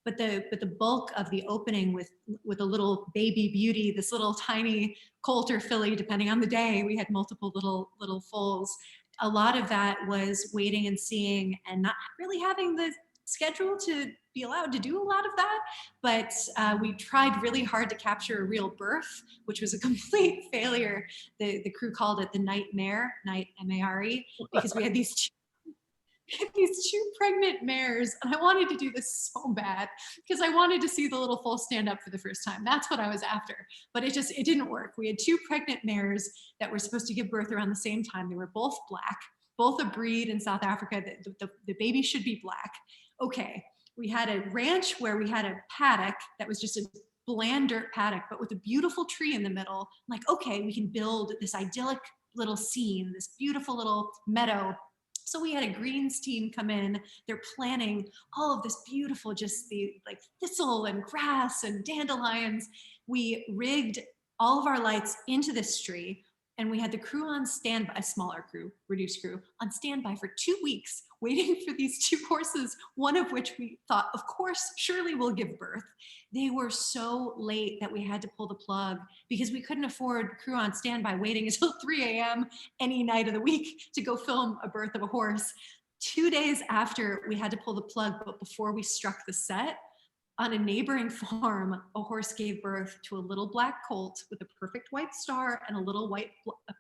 But the bulk of the opening with a little baby Beauty, this little tiny colt or filly, depending on the day, we had multiple little foals. A lot of that was waiting and seeing, and not really having the schedule to be allowed to do a lot of that. But we tried really hard to capture a real birth, which was a complete failure. The crew called it the nightmare, night M-A-R-E, because we had these two pregnant mares, and I wanted to do this so bad because I wanted to see the little foal stand up for the first time. That's what I was after, but it didn't work. We had two pregnant mares that were supposed to give birth around the same time. They were both black, both a breed in South Africa. The baby should be black. Okay, we had a ranch where we had a paddock that was just a bland dirt paddock, but with a beautiful tree in the middle. I'm like, okay, we can build this idyllic little scene, this beautiful little meadow. So we had a greens team come in. They're planting all of this beautiful, just the like thistle and grass and dandelions. We rigged all of our lights into this tree. And we had the crew on standby, a smaller crew, reduced crew, on standby for 2 weeks, waiting for these two horses, one of which we thought, of course, surely will give birth. They were so late that we had to pull the plug because we couldn't afford crew on standby waiting until 3 a.m. any night of the week to go film a birth of a horse. 2 days after we had to pull the plug, but before we struck the set, on a neighboring farm, a horse gave birth to a little black colt with a perfect white star and a little white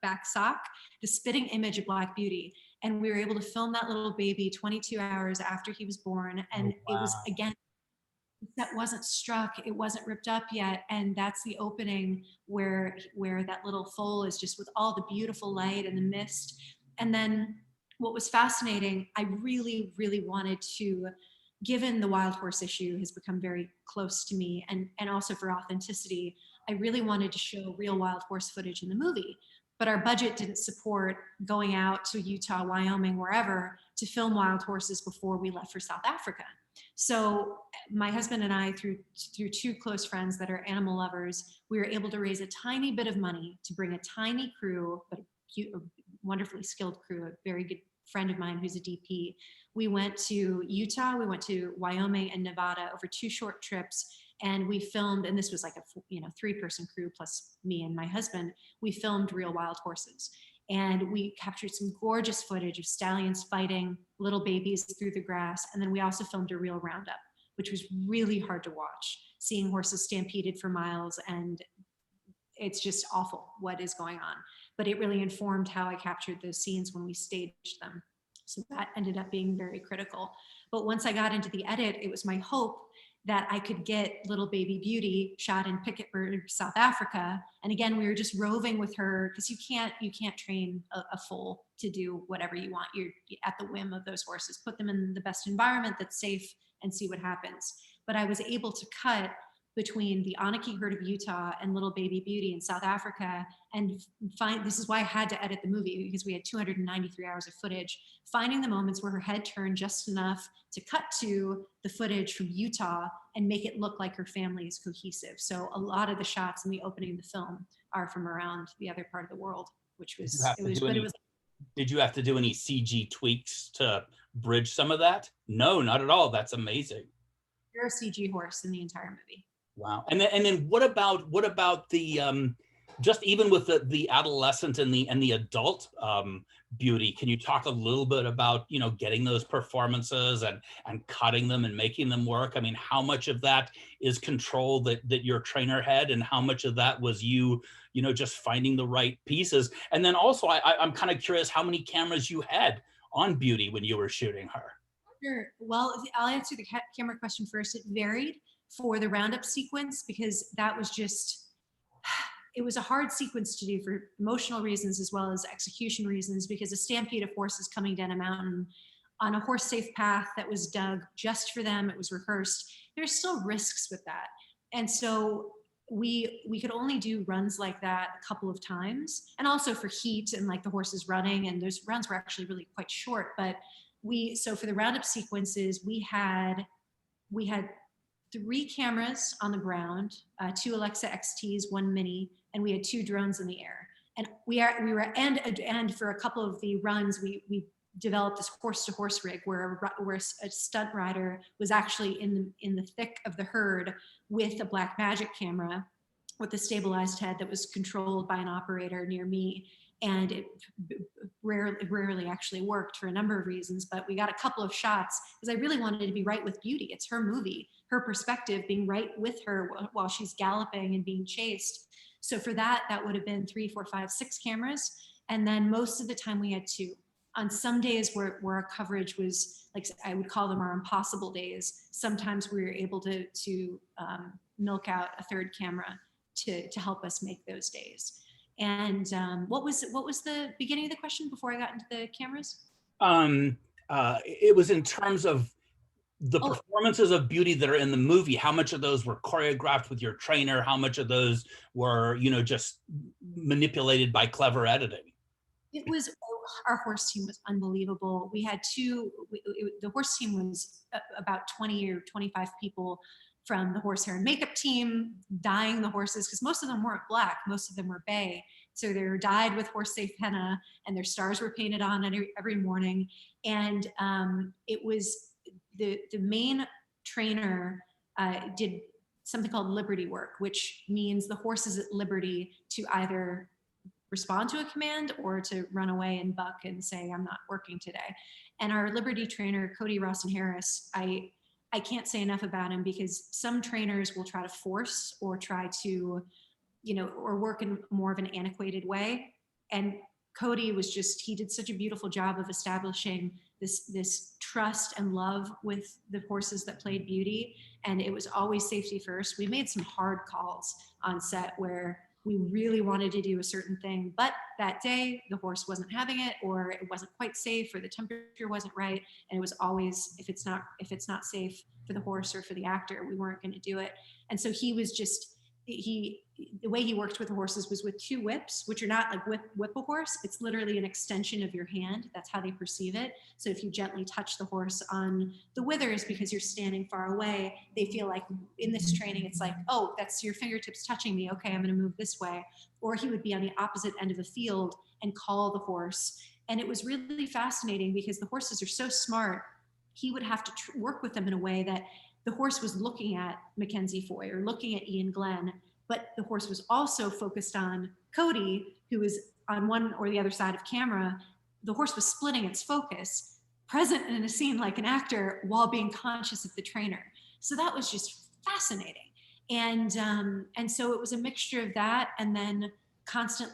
back sock, the spitting image of Black Beauty. And we were able to film that little baby 22 hours after he was born. And Oh, it was, wow. again, that wasn't struck, it wasn't ripped up yet. And that's the opening where that little foal is just with all the beautiful light and the mist. And then what was fascinating, I really, really wanted to, given the wild horse issue has become very close to me, and also for authenticity, I really wanted to show real wild horse footage in the movie. But our budget didn't support going out to Utah, Wyoming, wherever to film wild horses before we left for South Africa. So my husband and I, through two close friends that are animal lovers, we were able to raise a tiny bit of money to bring a tiny crew, but a wonderfully skilled crew, a very good friend of mine who's a DP. We went to Utah, we went to Wyoming and Nevada over 2 short trips, and we filmed, and this was like a 3-person crew plus me and my husband. We filmed real wild horses, and we captured some gorgeous footage of stallions fighting little babies through the grass. And then we also filmed a real roundup, which was really hard to watch, seeing horses stampeded for miles, and it's just awful what is going on. But it really informed how I captured those scenes when we staged them. So that ended up being very critical. But once I got into the edit, it was my hope that I could get little baby Beauty shot in Piketberg, South Africa. And again, we were just roving with her because you can't train a foal to do whatever you want. You're at the whim of those horses. Put them in the best environment that's safe and see what happens. But I was able to cut between the Aniki herd of Utah and little baby Beauty in South Africa, and this is why I had to edit the movie, because we had 293 hours of footage, finding the moments where her head turned just enough to cut to the footage from Utah and make it look like her family is cohesive. So a lot of the shots in the opening of the film are from around the other part of the world, which Did you was, have it to was, do but it any, was did you have to do any CG tweaks to bridge some of that? No, not at all. That's amazing. a CG horse in the entire movie. Wow. And then what about the just even with the adolescent and the adult Beauty? Can you talk a little bit about getting those performances and cutting them and making them work? I mean, how much of that is control that your trainer had, and how much of that was you just finding the right pieces? And then also I'm kind of curious how many cameras you had on Beauty when you were shooting her. Sure. Well, I'll answer the camera question first. It varied for the roundup sequence because that was just, it was a hard sequence to do for emotional reasons as well as execution reasons, because a stampede of horses coming down a mountain on a horse safe path that was dug just for them, it was rehearsed. There's still risks with that. And so we could only do runs like that a couple of times, and also for heat and like the horses running, and those runs were actually really quite short. But so for the roundup sequences, we had 3 cameras on the ground, 2 Alexa XTs, 1 Mini, and we had 2 drones in the air. And and for a couple of the runs, we developed this horse-to-horse rig where a stunt rider was actually in the thick of the herd with a black magic camera with a stabilized head that was controlled by an operator near me. And it rarely actually worked for a number of reasons, but we got a couple of shots because I really wanted to be right with Beauty. It's her movie, her perspective, being right with her while she's galloping and being chased. So for that would have been 3, 4, 5, 6 cameras. And then most of the time we had 2. On some days where our coverage was, like I would call them our impossible days, sometimes we were able to milk out a 3rd camera to help us make those days. And what was the beginning of the question before I got into the cameras? It was in terms of the performances of Beauty that are in the movie. How much of those were choreographed with your trainer? How much of those were, just manipulated by clever editing? It was, our horse team was unbelievable. We had the horse team was about 20 or 25 people from the horse hair and makeup team, dyeing the horses, because most of them weren't black, most of them were bay. So they were dyed with horse safe henna, and their stars were painted on every morning. And it was the main trainer did something called liberty work, which means the horse is at liberty to either respond to a command or to run away and buck and say, I'm not working today. And our liberty trainer, Cody Rawson Harris, I can't say enough about him, because some trainers will try to force or try to, or work in more of an antiquated way. And Cody was just, he did such a beautiful job of establishing this trust and love with the horses that played Beauty. And it was always safety first. We made some hard calls on set where we really wanted to do a certain thing, but that day the horse wasn't having it, or it wasn't quite safe, or the temperature wasn't right. And it was always, if it's not safe for the horse or for the actor, we weren't going to do it. And so he was just, the way he worked with the horses was with two whips, which are not like whip a horse. It's literally an extension of your hand. That's how they perceive it. So if you gently touch the horse on the withers because you're standing far away, they feel like, in this training, it's like, oh, that's your fingertips touching me. Okay, I'm going to move this way. Or he would be on the opposite end of the field and call the horse. And it was really fascinating because the horses are so smart. He would have to work with them in a way that the horse was looking at Mackenzie Foy or looking at Ian Glenn, but the horse was also focused on Cody, who was on one or the other side of camera. The horse was splitting its focus, present in a scene like an actor while being conscious of the trainer. So that was just fascinating. And so it was a mixture of that, and then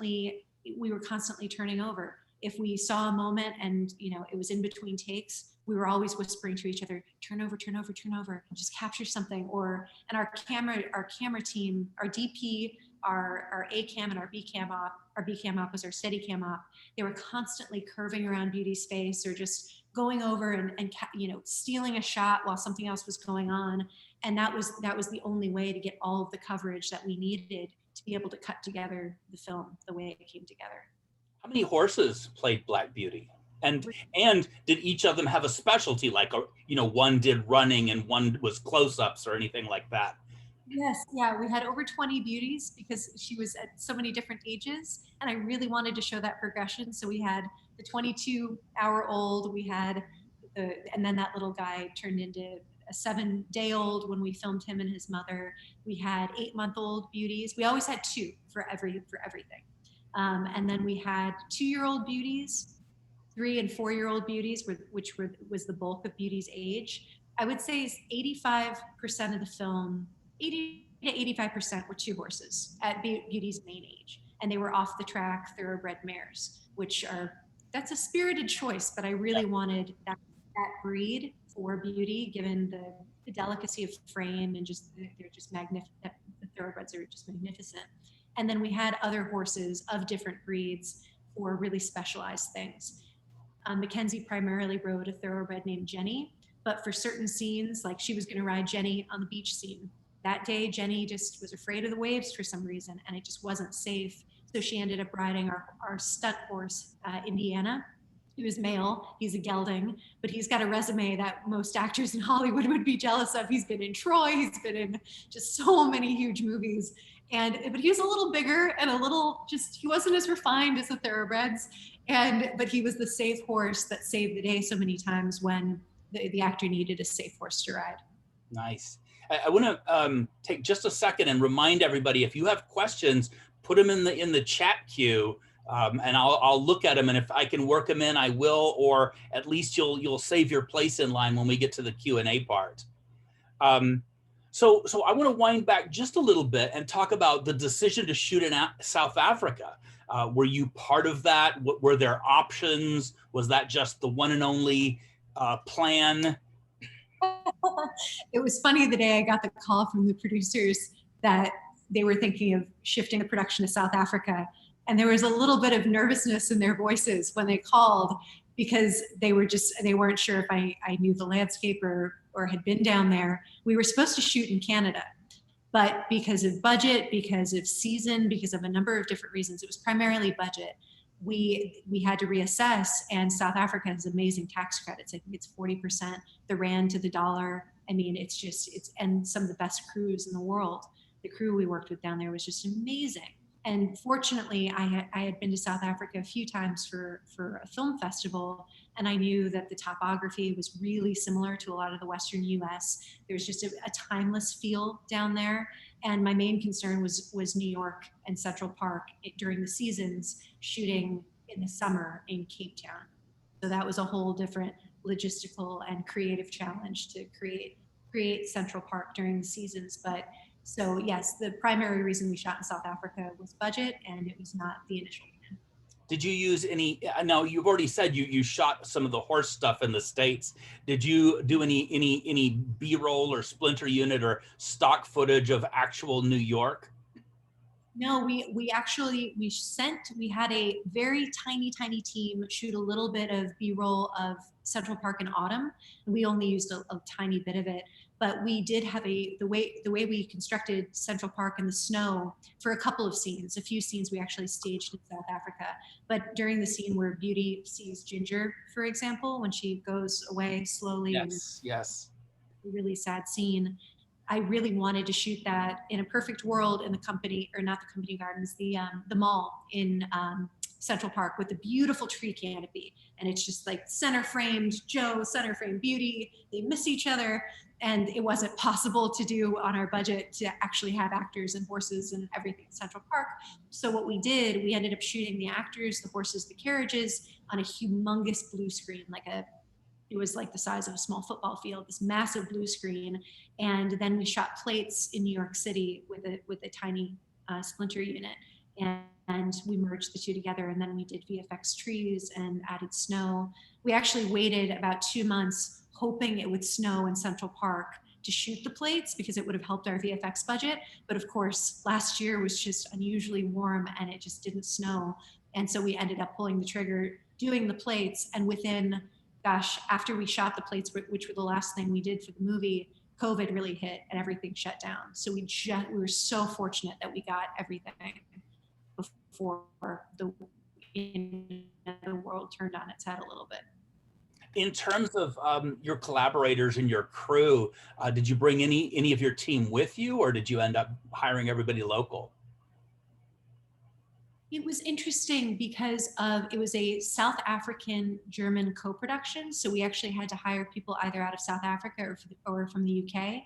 we were constantly turning over. If we saw a moment and it was in between takes, we were always whispering to each other, turn over, just capture something. And our camera team, our DP, our A cam and our B cam op was our steady cam op. They were constantly curving around Beauty's face, or just going over and stealing a shot while something else was going on. And that was the only way to get all of the coverage that we needed to be able to cut together the film the way it came together. How many horses played Black Beauty? And did each of them have a specialty, like one did running and one was close-ups or anything like that? Yes, yeah, we had over 20 beauties because she was at so many different ages, and I really wanted to show that progression. So we had the 22-hour-old, we had and then that little guy turned into a 7-day-old when we filmed him and his mother. We had 8-month-old beauties. We always had 2 for everything. And then we had 2-year-old beauties, 3- and 4-year-old beauties, which was the bulk of Beauty's age. I would say 85% of the film, 80 to 85% were 2 horses at Beauty's main age. And they were off the track thoroughbred mares, that's a spirited choice, but I really wanted that breed for Beauty, given the delicacy of frame and they're just magnificent. The thoroughbreds are just magnificent. And then we had other horses of different breeds for really specialized things. Mackenzie primarily rode a thoroughbred named Jenny, but for certain scenes, like she was going to ride Jenny on the beach scene. That day, Jenny just was afraid of the waves for some reason, and it just wasn't safe. So she ended up riding our stunt horse, Indiana. He was male, he's a gelding, but he's got a resume that most actors in Hollywood would be jealous of. He's been in Troy, he's been in just so many huge movies. But he was a little bigger and he wasn't as refined as the thoroughbreds. But he was the safe horse that saved the day so many times when the actor needed a safe horse to ride. Nice. I want to take just a second and remind everybody, if you have questions, put them in the chat queue, and I'll look at them, and if I can work them in, I will, or at least you'll save your place in line when we get to the Q&A part. So I want to wind back just a little bit and talk about the decision to shoot in South Africa. Were you part of that? Were there options? Was that just the one and only plan? It was funny the day I got the call from the producers that they were thinking of shifting the production to South Africa. And there was a little bit of nervousness in their voices when they called, because they weren't sure if I knew the landscape or had been down there. We were supposed to shoot in Canada, but because of budget, because of season, because of a number of different reasons, it was primarily budget. We had to reassess, and South Africa has amazing tax credits. I think it's 40%, the rand to the dollar. I mean, and some of the best crews in the world. The crew we worked with down there was just amazing. And fortunately, I had been to South Africa a few times for a film festival, and I knew that the topography was really similar to a lot of the Western US. There's just a timeless feel down there. And my main concern was New York and Central Park during the seasons, shooting in the summer in Cape Town. So that was a whole different logistical and creative challenge to create Central Park during the seasons. But so yes, the primary reason we shot in South Africa was budget, and it was not the initial plan. Did you use any, now you've already said you shot some of the horse stuff in the States. Did you do any B-roll or splinter unit or stock footage of actual New York? No, we had a very tiny team shoot a little bit of B-roll of Central Park in autumn. And we only used a tiny bit of it, but we did have the way we constructed Central Park in the snow for a couple of scenes. A few scenes we actually staged in South Africa, but during the scene where Beauty sees Ginger, for example, when she goes away slowly, Yes, yes. a really sad scene. I really wanted to shoot that in a perfect world in the company, or not the company gardens, the mall in Central Park with a beautiful tree canopy. And it's just like center framed Joe, center framed Beauty. They miss each other. And it wasn't possible to do on our budget to actually have actors and horses and everything in Central Park. So what we did, we ended up shooting the actors, the horses, the carriages on a humongous blue screen, it was like the size of a small football field, this massive blue screen. And then we shot plates in New York City with a tiny splinter unit. And we merged the two together. And then we did VFX trees and added snow. We actually waited about 2 months hoping it would snow in Central Park to shoot the plates because it would have helped our VFX budget. But of course, last year was just unusually warm and it just didn't snow. And so we ended up pulling the trigger, doing the plates, and within, gosh, after we shot the plates, which were the last thing we did for the movie, COVID really hit and everything shut down. So we were so fortunate that we got everything before the world turned on its head a little bit. In terms of your collaborators and your crew, did you bring any of your team with you, or did you end up hiring everybody local? It was interesting because it was a South African German co-production. So we actually had to hire people either out of South Africa or from the UK.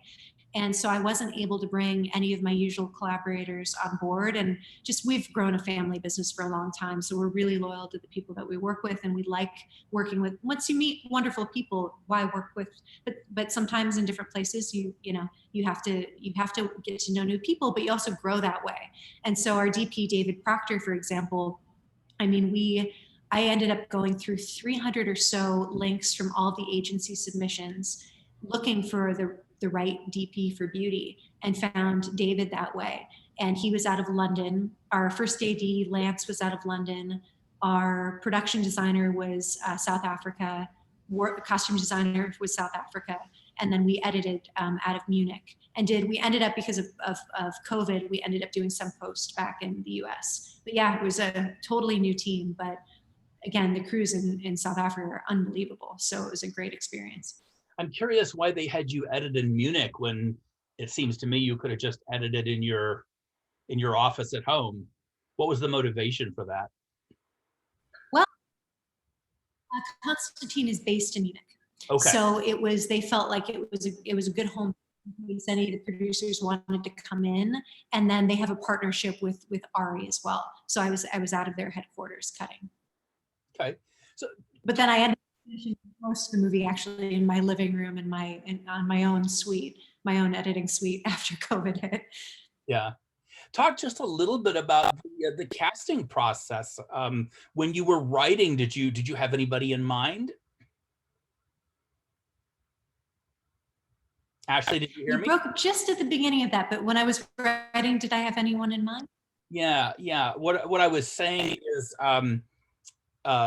And so I wasn't able to bring any of my usual collaborators on board. And just, we've grown a family business for a long time. So we're really loyal to the people that we work with, and we like working with. Once you meet wonderful people, why work with, but sometimes in different places, you have to get to know new people, but you also grow that way. And so our DP, David Proctor, for example, I ended up going through 300 or so links from all the agency submissions, looking for the right DP for Beauty, and found David that way. And he was out of London. Our first AD, Lance, was out of London. Our production designer was South Africa. Costume designer was South Africa. And then we edited out of Munich. And we ended up, because of COVID, we ended up doing some post back in the US. But yeah, it was a totally new team. But again, the crews in South Africa are unbelievable. So it was a great experience. I'm curious why they had you edit in Munich when it seems to me you could have just edited in your office at home. What was the motivation for that? Well, Constantine is based in Munich. Okay. So they felt like it was a good home. Any of the producers wanted to come in, and then they have a partnership with Ari as well. So I was out of their headquarters cutting. Okay. So, but then I ended up finishing most of the movie actually in my living room on my own suite, my own editing suite after COVID hit. Yeah. Talk just a little bit about the casting process. When you were writing, did you have anybody in mind? Ashley, did you hear me? You broke just at the beginning of that, but when I was writing, did I have anyone in mind? Yeah. What I was saying is,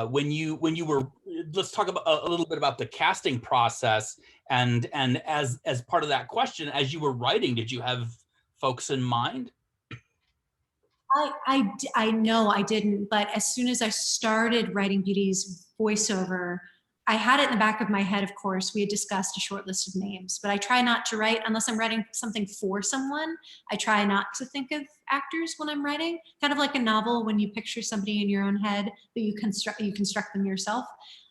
when you were, let's talk about a little bit about the casting process, and as part of that question, as you were writing, did you have folks in mind? I know I didn't, but as soon as I started writing Beauty's voiceover, I had it in the back of my head, of course. We had discussed a short list of names, but I try not to write unless I'm writing something for someone. I try not to think of actors when I'm writing, kind of like a novel when you picture somebody in your own head, but you construct them yourself.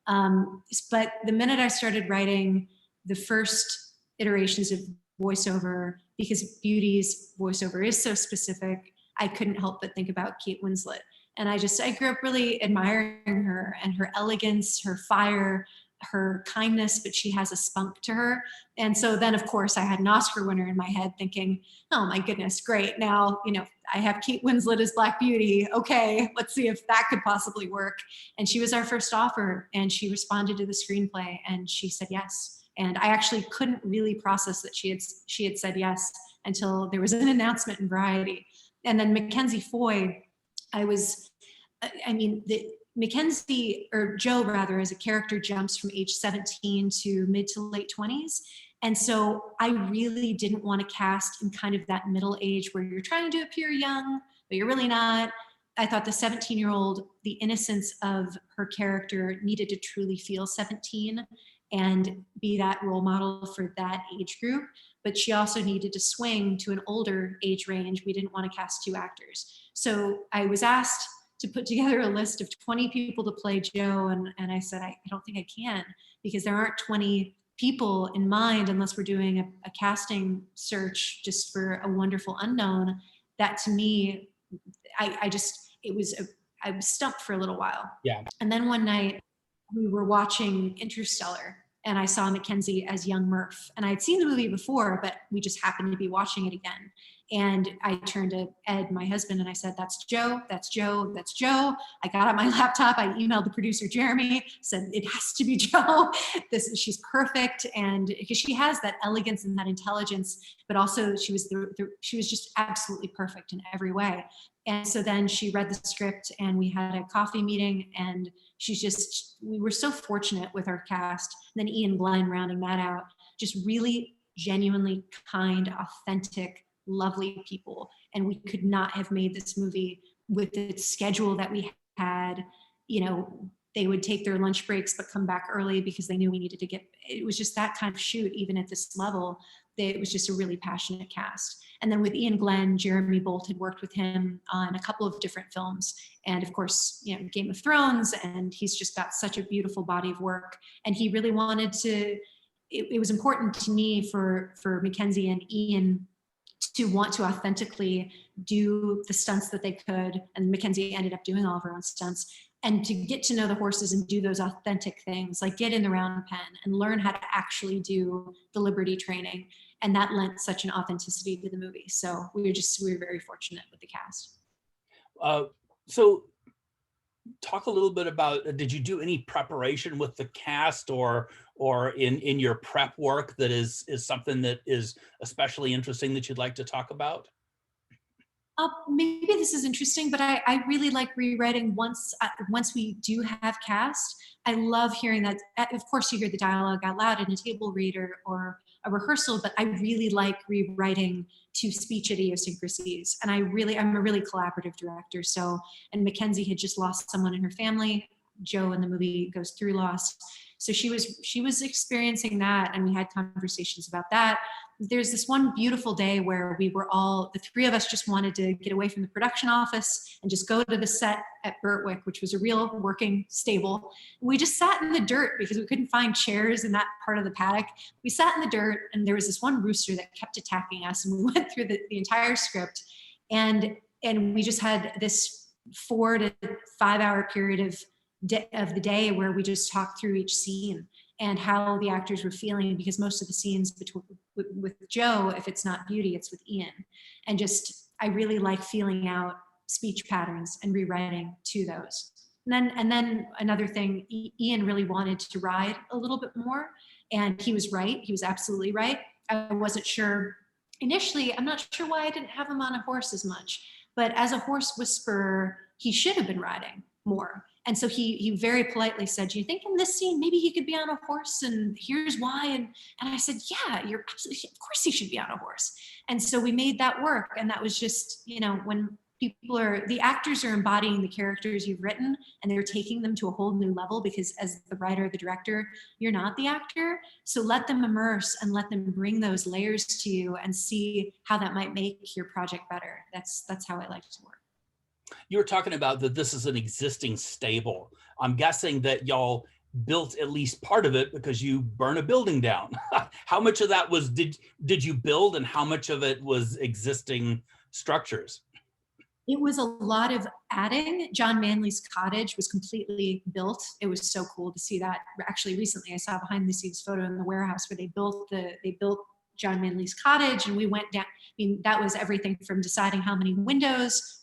But the minute I started writing the first iterations of voiceover, because Beauty's voiceover is so specific, I couldn't help but think about Kate Winslet. And I grew up really admiring her and her elegance, her fire, her kindness, but she has a spunk to her. And so then, of course, I had an Oscar winner in my head thinking, oh my goodness, great. Now, I have Kate Winslet as Black Beauty. Okay, let's see if that could possibly work. And she was our first offer, and she responded to the screenplay and she said yes. And I actually couldn't really process that she had said yes until there was an announcement in Variety. And then Mackenzie Foy, Mackenzie, or Joe rather, as a character jumps from age 17 to mid to late 20s. And so I really didn't want to cast in kind of that middle age where you're trying to appear young, but you're really not. I thought the 17-year-old, the innocence of her character needed to truly feel 17 and be that role model for that age group. But she also needed to swing to an older age range. We didn't want to cast two actors. So I was asked to put together a list of 20 people to play Joe. And I said, I don't think I can, because there aren't 20 people in mind unless we're doing a casting search just for a wonderful unknown. That to me, I was stumped for a little while. Yeah. And then one night we were watching Interstellar, and I saw Mackenzie as young Murph. And I'd seen the movie before, but we just happened to be watching it again. And I turned to Ed, my husband, and I said, that's Joe, that's Joe, that's Joe. I got out my laptop, I emailed the producer, Jeremy, said, it has to be Joe. She's perfect. And because she has that elegance and that intelligence, but also she was just absolutely perfect in every way. And so then she read the script and we had a coffee meeting, and we were so fortunate with our cast. And then Ian Glenn rounding that out, just really genuinely kind, authentic, lovely people. And we could not have made this movie with the schedule that we had. They would take their lunch breaks but come back early because they knew we needed to it was just that kind of shoot. Even at this level, it was just a really passionate cast. And then with Ian Glenn, Jeremy Bolt had worked with him on a couple of different films, and of course, Game of Thrones, and he's just got such a beautiful body of work. And he really wanted to, it was important to me for Mackenzie and Ian to want to authentically do the stunts that they could. And Mackenzie ended up doing all of her own stunts, and to get to know the horses and do those authentic things, like get in the round pen and learn how to actually do the Liberty training. And that lent such an authenticity to the movie. So we were very fortunate with the cast. So talk a little bit about, did you do any preparation with the cast or in your prep work that is something that is especially interesting that you'd like to talk about? Maybe this is interesting, but I really like rewriting once we do have cast. I love hearing that. Of course, you hear the dialogue out loud in a table read or a rehearsal, but I really like rewriting to speech idiosyncrasies. And I'm a really collaborative director. And Mackenzie had just lost someone in her family. Joe in the movie goes through loss. So she was experiencing that, and we had conversations about that. There's this one beautiful day where the three of us just wanted to get away from the production office and just go to the set at Birtwick, which was a real working stable. We just sat in the dirt because we couldn't find chairs in that part of the paddock. We sat in the dirt, and there was this one rooster that kept attacking us, and we went through the entire script, and we just had this 4 to 5 hour period of the day where we just talked through each scene and how the actors were feeling, because most of the scenes with Joe, if it's not Beauty, it's with Ian. And I really like feeling out speech patterns and rewriting to those. And then another thing, Ian really wanted to ride a little bit more, and he was right. He was absolutely right. I wasn't sure initially. I'm not sure why I didn't have him on a horse as much, but as a horse whisperer, he should have been riding more. And so he very politely said, do you think in this scene, maybe he could be on a horse? And here's why. And I said, yeah, of course he should be on a horse. And so we made that work. And that was just, when the actors are embodying the characters you've written, and they're taking them to a whole new level, because as the writer, the director, you're not the actor. So let them immerse and let them bring those layers to you and see how that might make your project better. That's how I like to work. You were talking about that this is an existing stable. I'm guessing that y'all built at least part of it because you burn a building down. How much of that was did you build, and how much of it was existing structures? It was a lot of adding. John Manley's cottage was completely built. It was so cool to see that. Actually, recently I saw a behind the scenes photo in the warehouse where they built John Manley's cottage, and we went down. I mean, that was everything from deciding how many windows,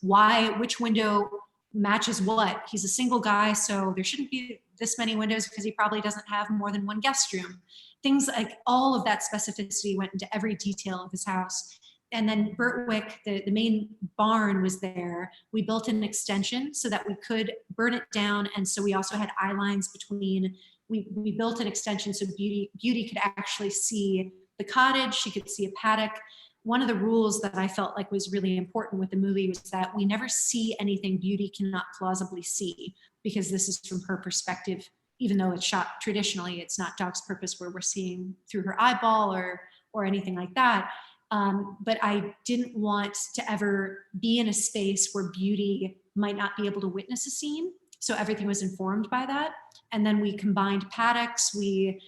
which window matches what. He's a single guy, so there shouldn't be this many windows because he probably doesn't have more than one guest room. Things like all of that specificity went into every detail of his house. And then Birtwick, the main barn was there. We built an extension so that we could burn it down. And so we also had eye lines between, we built an extension so Beauty could actually see the cottage, she could see a paddock. One of the rules that I felt like was really important with the movie was that we never see anything Beauty cannot plausibly see, because this is from her perspective. Even though it's shot traditionally, it's not Dog's Purpose where we're seeing through her eyeball or anything like that. But I didn't want to ever be in a space where Beauty might not be able to witness a scene. So everything was informed by that. And then we combined paddocks, the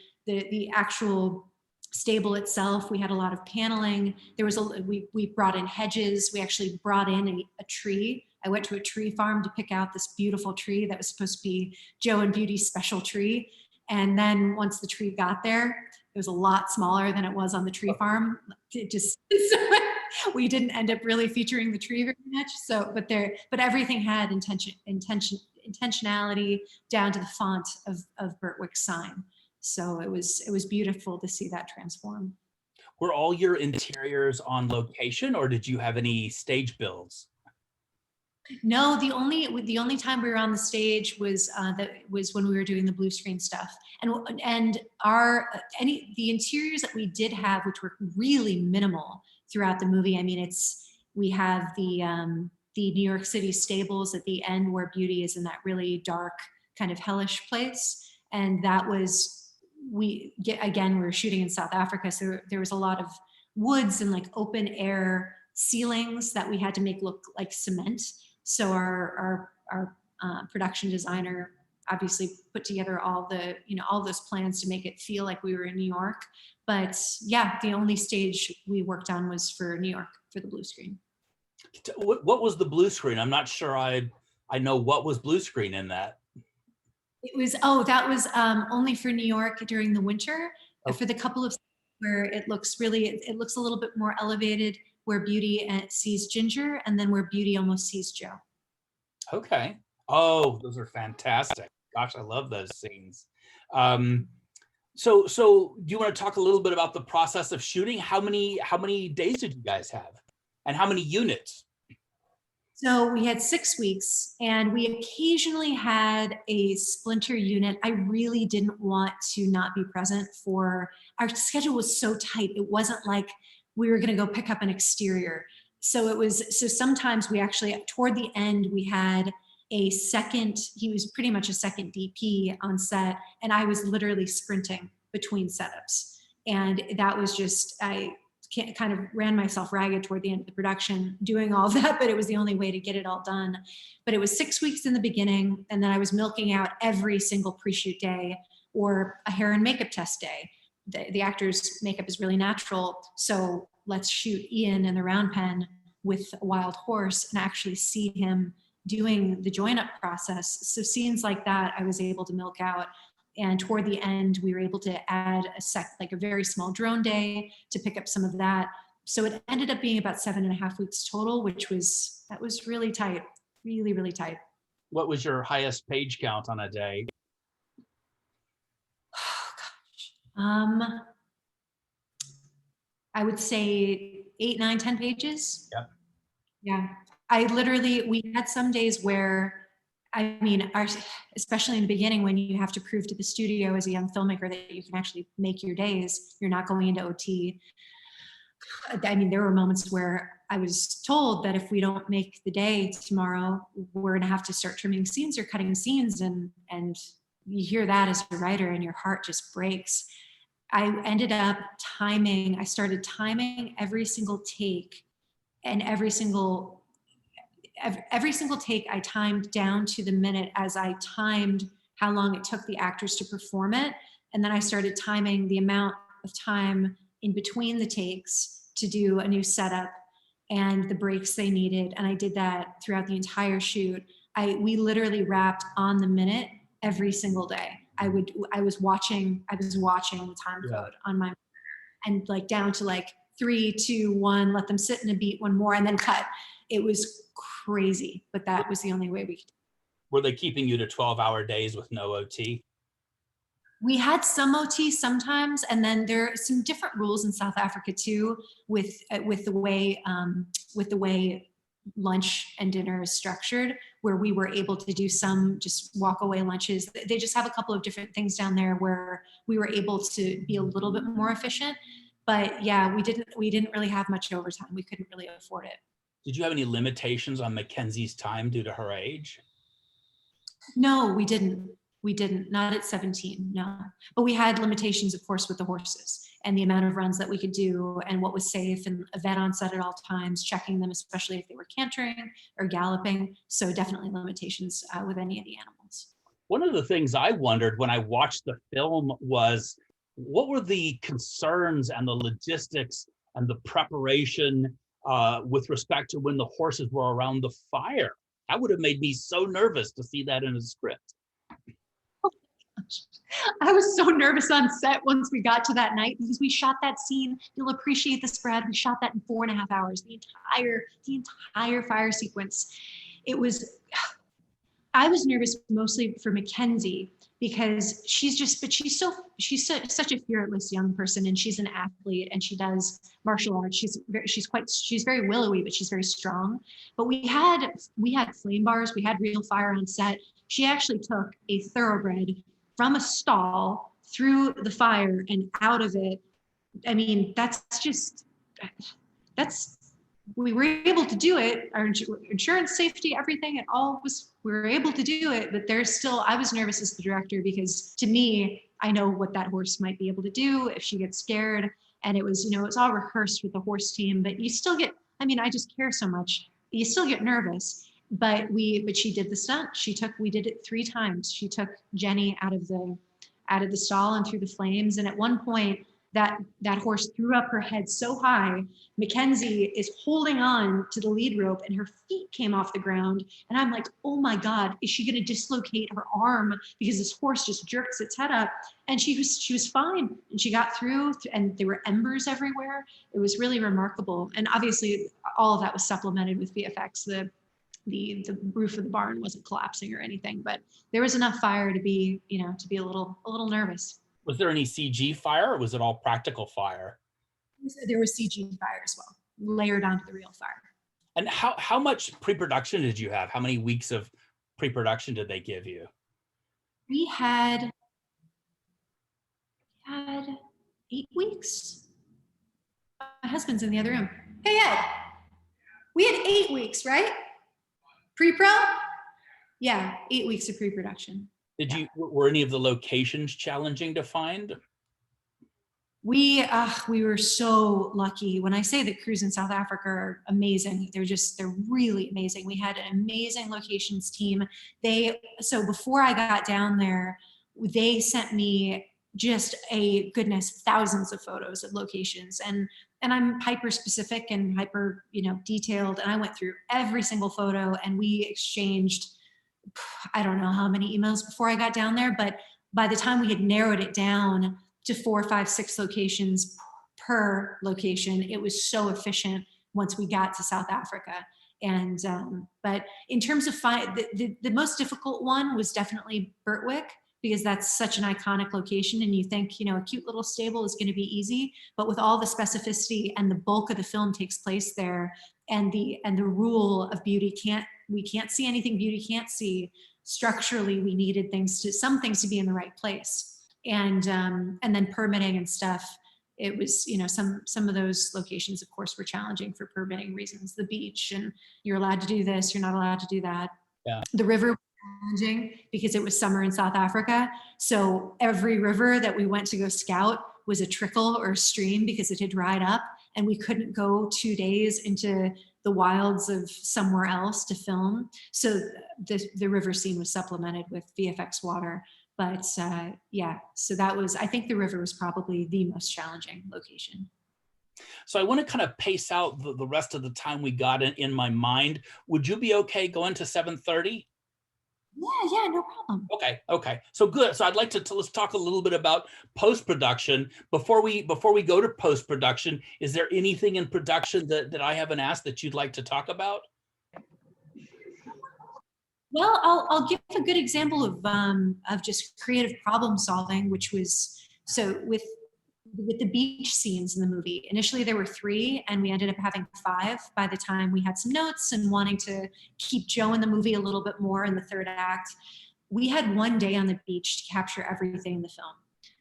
actual stable itself, we had a lot of paneling. We brought in hedges. We actually brought in a tree. I went to a tree farm to pick out this beautiful tree that was supposed to be Joe and Beauty's special tree. And then once the tree got there, it was a lot smaller than it was on the tree farm. We didn't end up really featuring the tree very much. So, but everything had intentionality down to the font of Birtwick's sign. So it was beautiful to see that transform. Were all your interiors on location, or did you have any stage builds? No, the only time we were on the stage was when we were doing the blue screen stuff, and the interiors that we did have, which were really minimal throughout the movie. I mean, we have the New York City stables at the end where Beauty is in that really dark kind of hellish place, and that was we were shooting in South Africa, so there was a lot of woods and like open air ceilings that we had to make look like cement. So our production designer obviously put together all those plans to make it feel like we were in New York. But yeah, the only stage we worked on was for New York for the blue screen. What was the blue screen? I'm not sure I know what was blue screen in that. That was only for New York during the winter. Oh. For the couple of where it looks a little bit more elevated, where Beauty sees Ginger, and then where Beauty almost sees Joe. Okay. Oh, those are fantastic. Gosh, I love those scenes. So do you want to talk a little bit about the process of shooting? How many days did you guys have? And how many units? So we had 6 weeks, and we occasionally had a splinter unit. I really didn't want to not be present for, our schedule was so tight. It wasn't like we were going to go pick up an exterior. So sometimes we actually, toward the end, we had he was pretty much a second DP on set, and I was literally sprinting between setups. And that was just, I kind of ran myself ragged toward the end of the production doing all of that, but it was the only way to get it all done. But it was 6 weeks in the beginning, and then I was milking out every single pre-shoot day or a hair and makeup test day. The actor's makeup is really natural, so let's shoot Ian in the round pen with a wild horse and actually see him doing the join-up process. So scenes like that I was able to milk out. And toward the end, we were able to add a very small drone day to pick up some of that. So it ended up being about 7.5 weeks total, that was really tight, really, really tight. What was your highest page count on a day? Oh, gosh. I would say 8, 9, 10 pages. Yep. Yeah. We had some days where, especially in the beginning when you have to prove to the studio as a young filmmaker that you can actually make your days, you're not going into OT. There were moments where I was told that if we don't make the day tomorrow, we're going to have to start trimming scenes or cutting scenes. And you hear that as a writer and your heart just breaks. I ended up I started timing every single take, and every single take I timed down to the minute as I timed how long it took the actors to perform it. And then I started timing the amount of time in between the takes to do a new setup and the breaks they needed. And I did that throughout the entire shoot. We literally wrapped on the minute every single day. I was watching the time code on my, and like down to like 3, 2, 1, let them sit in a beat, one more, and then cut. It was crazy, but that was the only way we could. Were they keeping you to 12-hour days with no OT? We had some OT sometimes, and then there are some different rules in South Africa too, with the way lunch and dinner is structured, where we were able to do some just walk away lunches. They just have a couple of different things down there where we were able to be a little bit more efficient. But yeah, we didn't really have much overtime. We couldn't really afford it. Did you have any limitations on Mackenzie's time due to her age? No, we didn't. We didn't, not at 17, no. But we had limitations, of course, with the horses and the amount of runs that we could do and what was safe, and a vet on set at all times, checking them, especially if they were cantering or galloping. So definitely limitations with any of the animals. One of the things I wondered when I watched the film was, what were the concerns and the logistics and the preparation with respect to when the horses were around the fire? That would have made me so nervous to see that in a script. I was so nervous on set once we got to that night, because we shot that scene. You'll appreciate this, Brad. We shot that in 4.5 hours, the entire fire sequence. I was nervous mostly for Mackenzie, because she's such a fearless young person, and she's an athlete, and she does martial arts. She's very willowy, but she's very strong. But we had flame bars, we had real fire on set. She actually took a thoroughbred from a stall through the fire and out of it. I mean, we were able to do it. Our insurance, safety, everything, we were able to do it, but I was nervous as the director, because to me, I know what that horse might be able to do if she gets scared. And it was all rehearsed with the horse team, but you still get, I just care so much. You still get nervous. But she did the stunt. We did it 3 times. She took Jenny out of the stall and through the flames. And at one point, that horse threw up her head so high, Mackenzie is holding on to the lead rope and her feet came off the ground. And I'm like, oh my God, is she going to dislocate her arm because this horse just jerks its head up? And she was fine. And she got through, and there were embers everywhere. It was really remarkable. And obviously all of that was supplemented with VFX. The roof of the barn wasn't collapsing or anything, but there was enough fire to be a little nervous. Was there any CG fire, or was it all practical fire? There was CG fire as well, layered onto the real fire. And how much pre-production did you have? How many weeks of pre-production did they give you? We had 8 weeks. My husband's in the other room. Hey, Ed, we had 8 weeks, right? Pre-pro? Yeah, 8 weeks of pre-production. Were any of the locations challenging to find? We were so lucky. When I say the crews in South Africa are amazing, they're really amazing. We had an amazing locations team. So before I got down there, they sent me just thousands of photos of locations, and I'm hyper specific and hyper detailed, and I went through every single photo, and we exchanged I don't know how many emails before I got down there, but by the time we had narrowed it down to 4, 5, 6 locations per location, it was so efficient once we got to South Africa. And but in terms of the most difficult one was definitely Birtwick, because that's such an iconic location, and you think a cute little stable is going to be easy, but with all the specificity and the bulk of the film takes place there, and the rule of we can't see anything beauty can't see. Structurally, we needed some things to be in the right place, and then permitting and stuff. it was, you know, some of those locations, of course, were challenging for permitting reasons. The beach, and you're allowed to do this, you're not allowed to do that. Yeah. The river was challenging because it was summer in South Africa. So every river that we went to go scout was a trickle or a stream because it had dried up, and we couldn't go 2 days into the wilds of somewhere else to film. So the river scene was supplemented with VFX water. But yeah, so that was, I think the river was probably the most challenging location. So I want to kind of pace out the rest of the time we got in my mind. Would you be okay going to 7:30? Yeah, no problem. Okay. So good. So I'd like to let's talk a little bit about post-production. Before we go to post-production, is there anything in production that I haven't asked that you'd like to talk about? Well, I'll give a good example of just creative problem solving, which was, so with the beach scenes in the movie. Initially there were 3, and we ended up having 5 by the time we had some notes and wanting to keep Joe in the movie a little bit more in the 3rd act. We had 1 day on the beach to capture everything in the film.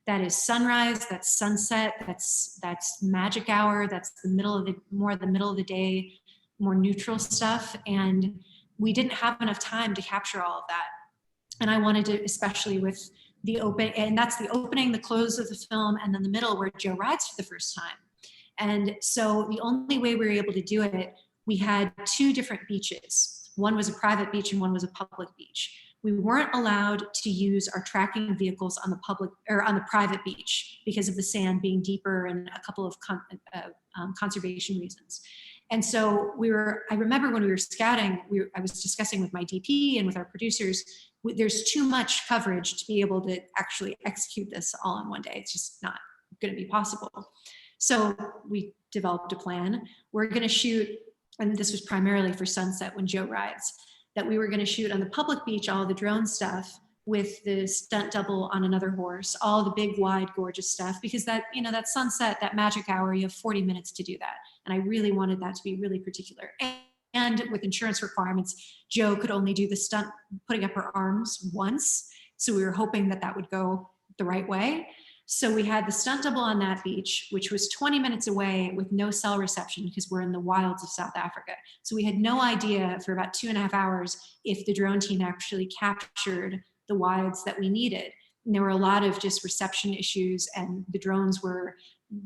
That is sunrise, that's sunset, that's magic hour, that's the middle of the day, more neutral stuff. And we didn't have enough time to capture all of that. And I wanted to, especially with the open, and that's the opening, the close of the film, and then the middle where Joe rides for the first time. And so the only way we were able to do it, we had 2 different beaches. One was a private beach and one was a public beach. We weren't allowed to use our tracking vehicles on the public or on the private beach because of the sand being deeper and a couple of conservation reasons. And so I remember when we were scouting, I was discussing with my DP and with our producers, there's too much coverage to be able to actually execute this all in 1 day. It's just not going to be possible. So we developed a plan. We're going to shoot, and this was primarily for sunset when Joe rides, that we were going to shoot on the public beach all the drone stuff with the stunt double on another horse, all the big, wide, gorgeous stuff, because that, you know, that sunset, that magic hour, you have 40 minutes to do that. And I really wanted that to be really particular. And with insurance requirements, Joe could only do the stunt putting up her arms once. So we were hoping that that would go the right way. So we had the stunt double on that beach, which was 20 minutes away with no cell reception because we're in the wilds of South Africa. So we had no idea for about 2.5 hours if the drone team actually captured the wides that we needed. And there were a lot of just reception issues, and the drones were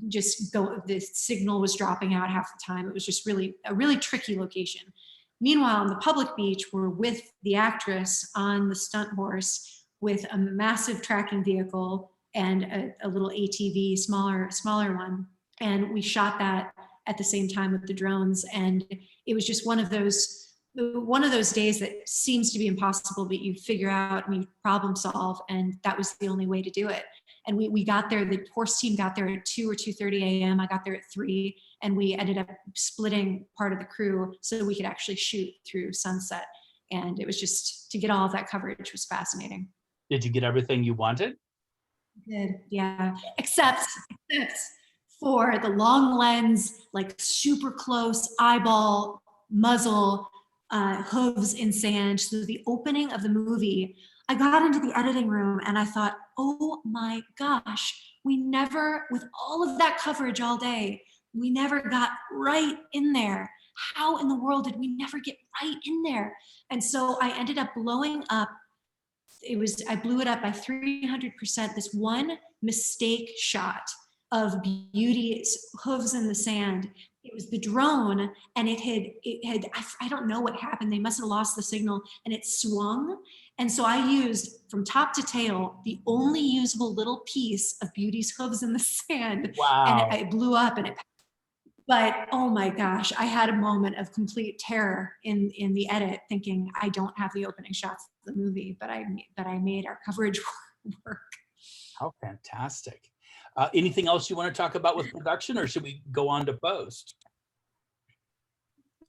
the signal was dropping out half the time. It was just a really tricky location. Meanwhile, on the public beach, we're with the actress on the stunt horse with a massive tracking vehicle and a little ATV, smaller one. And we shot that at the same time with the drones. And it was just one of those days that seems to be impossible, but you figure out and you problem solve. And that was the only way to do it. And we got there, the horse team got there at 2 or 2:30 a.m. I got there at 3, and we ended up splitting part of the crew so we could actually shoot through sunset. And it was just, to get all of that coverage was fascinating. Did you get everything you wanted? Did, yeah, except for the long lens, like super close eyeball, muzzle, hooves in sand. So the opening of the movie, I got into the editing room and I thought, oh my gosh, we never, with all of that coverage all day, we never got right in there. How in the world did we never get right in there? And so I ended up blowing up. I blew it up by 300%. This one mistake shot of Beauty's hooves in the sand. It was the drone, and it had, I don't know what happened. They must have lost the signal, and it swung. And so I used, from top to tail, the only usable little piece of Beauty's hooves in the sand. Wow. And it blew up, and but oh my gosh, I had a moment of complete terror in the edit, thinking I don't have the opening shots of the movie, but I made our coverage work. How fantastic. Anything else you want to talk about with production, or should we go on to post?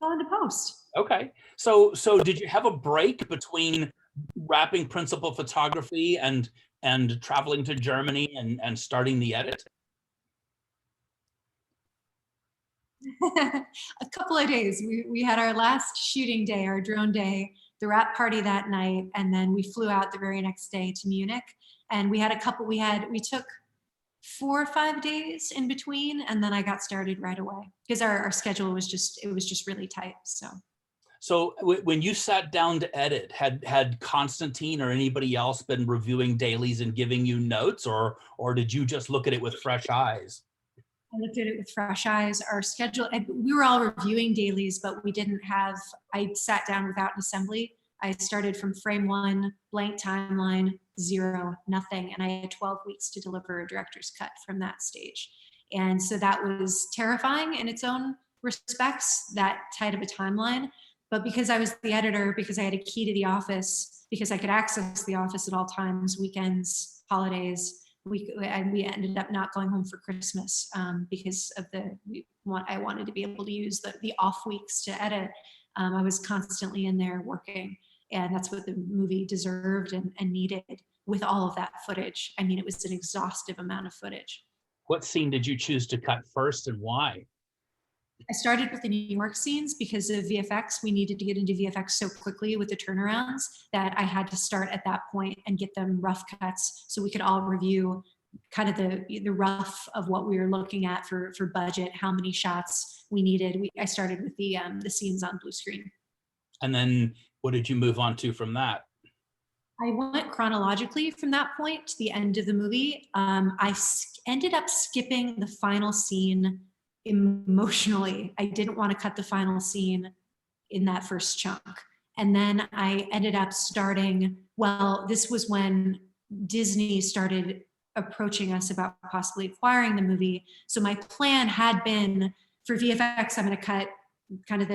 Go on to post. Okay. So did you have a break between wrapping principal photography and traveling to Germany and starting the edit? A couple of days. We had our last shooting day, our drone day, the wrap party that night, and then we flew out the very next day to Munich. And we took 4 or 5 days in between, and then I got started right away because our schedule was just really tight. So So when you sat down to edit, had Constantine or anybody else been reviewing dailies and giving you notes, or did you just look at it with fresh eyes? I looked at it with fresh eyes. Our schedule, we were all reviewing dailies, but we didn't have, I sat down without an assembly. I started from frame one, blank timeline, zero, nothing. And I had 12 weeks to deliver a director's cut from that stage. And so that was terrifying in its own respects, that tight of a timeline. But because I was the editor, because I had a key to the office, because I could access the office at all times, weekends, holidays, we ended up not going home for Christmas because of I wanted to be able to use the off weeks to edit. I was constantly in there working, and that's what the movie deserved and needed with all of that footage. I mean, it was an exhaustive amount of footage. What scene did you choose to cut first and why? I started with the New York scenes because of VFX. We needed to get into VFX so quickly with the turnarounds that I had to start at that point and get them rough cuts so we could all review kind of the rough of what we were looking at for budget, how many shots we needed. I started with the scenes on blue screen. And then what did you move on to from that? I went chronologically from that point to the end of the movie. I ended up skipping the final scene emotionally. I didn't want to cut the final scene in that first chunk. And then I ended up starting, well, this was when Disney started approaching us about possibly acquiring the movie. So my plan had been for VFX, I'm going to cut kind of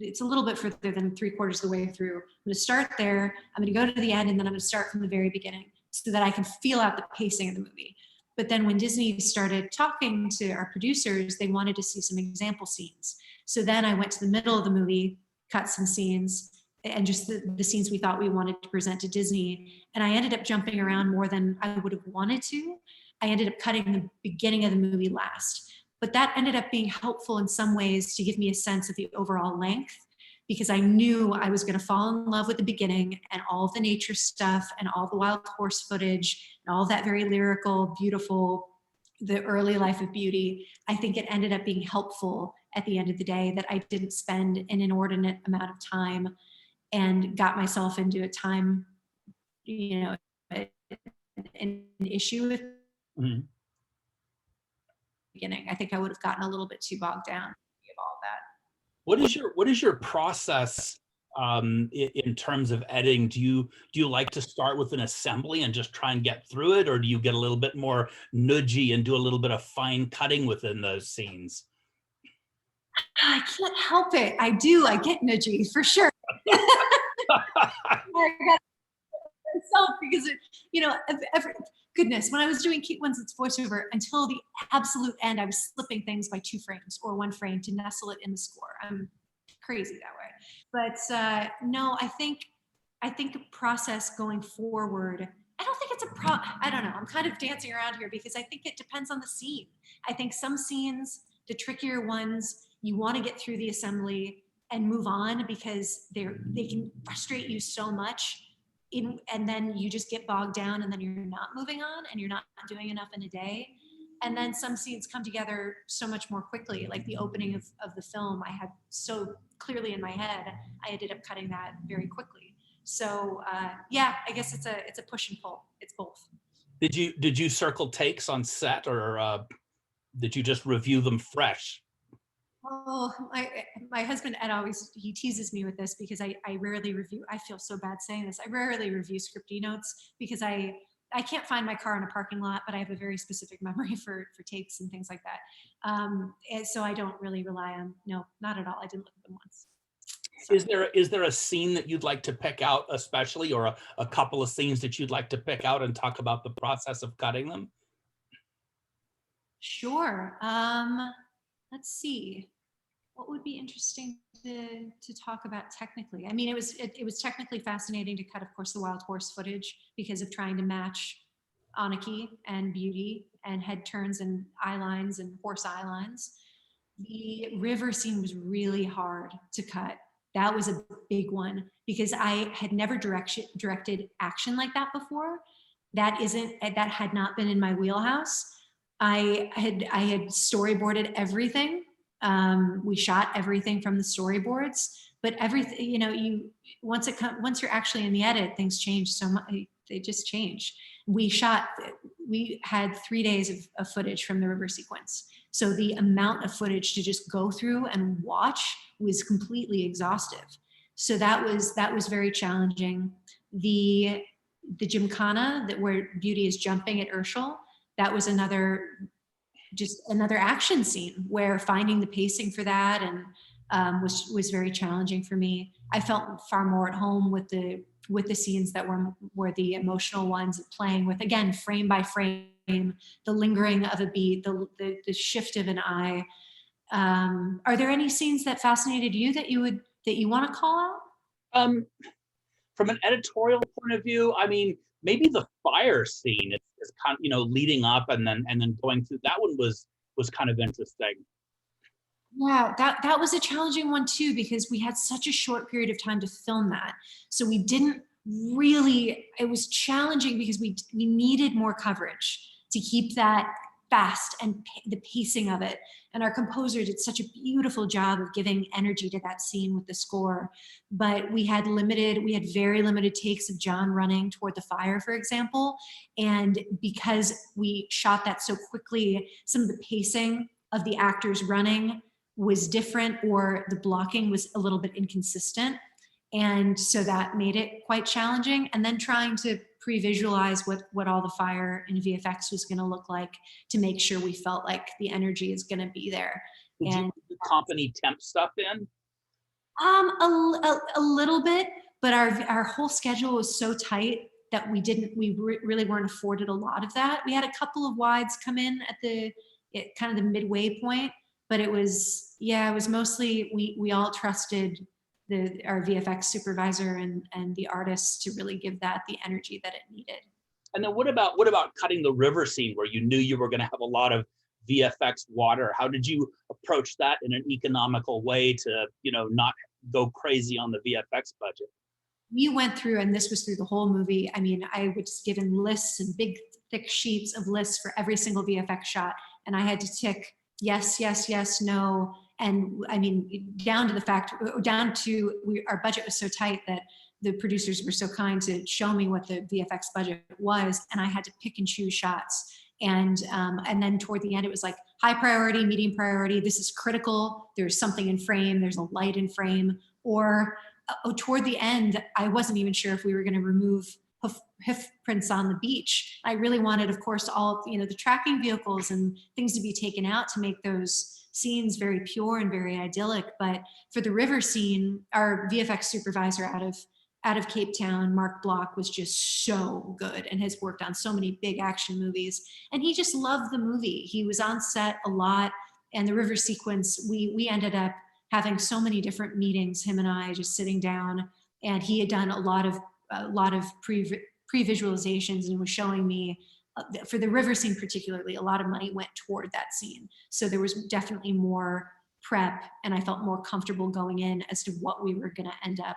it's a little bit further than 3/4 of the way through. I'm going to start there. I'm going to go to the end, and then I'm going to start from the very beginning so that I can feel out the pacing of the movie. But then when Disney started talking to our producers, they wanted to see some example scenes. So then I went to the middle of the movie, cut some scenes, and just the scenes we thought we wanted to present to Disney. And I ended up jumping around more than I would have wanted to. I ended up cutting the beginning of the movie last. But that ended up being helpful in some ways to give me a sense of the overall length, because I knew I was going to fall in love with the beginning and all of the nature stuff and all the wild horse footage and all of that very lyrical, beautiful, the early life of beauty. I think it ended up being helpful at the end of the day that I didn't spend an inordinate amount of time and got myself into a time, an issue with Mm-hmm. beginning. I think I would have gotten a little bit too bogged down of all that. What is your process in terms of editing? Do you like to start with an assembly and just try and get through it, or do you get a little bit more nudgy and do a little bit of fine cutting within those scenes? I can't help it. I do. I get nudgy for sure. Because goodness, when I was doing Kate Winslet's voiceover, until the absolute end, I was slipping things by 2 frames or 1 frame to nestle it in the score. I'm crazy that way. But no, I think a process going forward. I don't think it's I don't know. I'm kind of dancing around here because I think it depends on the scene. I think some scenes, the trickier ones, you want to get through the assembly and move on because they can frustrate you so much. And then you just get bogged down and then you're not moving on and you're not doing enough in a day. And then some scenes come together so much more quickly, like the opening of the film I had so clearly in my head. I ended up cutting that very quickly. So yeah, I guess it's a push and pull. It's both. Did you circle takes on set, or did you just review them fresh? Oh, my husband Ed he teases me with this because I rarely review. I feel so bad saying this. I rarely review scripty notes because I can't find my car in a parking lot, but I have a very specific memory for takes and things like that. And so I don't really rely on, no, not at all. I didn't look at them once. Is there a scene that you'd like to pick out especially, or a couple of scenes that you'd like to pick out and talk about the process of cutting them? Sure. Let's see. What would be interesting to talk about technically? I mean, it was technically fascinating to cut, of course, the wild horse footage because of trying to match Anarchy and beauty and head turns and eye lines and horse eye lines. The river scene was really hard to cut. That was a big one because I had never directed action like that before. That had not been in my wheelhouse. I had storyboarded everything. We shot everything from the storyboards, but everything, you know, once you're actually in the edit, things change so much. They just change. We had 3 days of footage from the river sequence. So the amount of footage to just go through and watch was completely exhaustive. So that was very challenging. The gymkhana where Beauty is jumping at Urshel, that was just another action scene where finding the pacing for that and was very challenging for me. I felt far more at home with the scenes that were the emotional ones, playing with, again, frame by frame, the lingering of a beat, the shift of an eye. Are there any scenes that fascinated you that you want to call out? Um, from an editorial point of view, I mean, maybe the fire scene is kind of, leading up and then going through that one was kind of interesting. Yeah, that was a challenging one too, because we had such a short period of time to film that. So we didn't really, it was challenging because we needed more coverage to keep that fast and the pacing of it. And our composer did such a beautiful job of giving energy to that scene with the score. But we had very limited takes of John running toward the fire, for example. And because we shot that so quickly, some of the pacing of the actors running was different, or the blocking was a little bit inconsistent. And so that made it quite challenging. And then trying to pre-visualize what all the fire and VFX was going to look like to make sure we felt like the energy is going to be there. Did And you put the company temp stuff in? a little bit, but our whole schedule was so tight that really weren't afforded a lot of that. We had a couple of wides come in at kind of the midway point, but it was mostly we all trusted our VFX supervisor and the artists to really give that the energy that it needed. And then what about cutting the river scene where you knew you were going to have a lot of VFX water? How did you approach that in an economical way to, not go crazy on the VFX budget? We went through, and this was through the whole movie. I mean, I was given lists and big, thick sheets of lists for every single VFX shot, and I had to tick yes, yes, yes, no. And I mean, down to our budget was so tight that the producers were so kind to show me what the VFX budget was, and I had to pick and choose shots. And then toward the end, it was like high priority, medium priority. This is critical. There's something in frame. There's a light in frame. Or toward the end, I wasn't even sure if we were going to remove hoof prints on the beach. I really wanted, of course, all the tracking vehicles and things to be taken out to make those scenes very pure and very idyllic. But for the river scene, our VFX supervisor out of Cape Town, Mark Block, was just so good and has worked on so many big action movies. And he just loved the movie. He was on set a lot. And the river sequence, we ended up having so many different meetings, him and I just sitting down. And he had done a lot of pre-visualizations and was showing me, for the river scene particularly, a lot of money went toward that scene. So there was definitely more prep, and I felt more comfortable going in as to what we were going to end up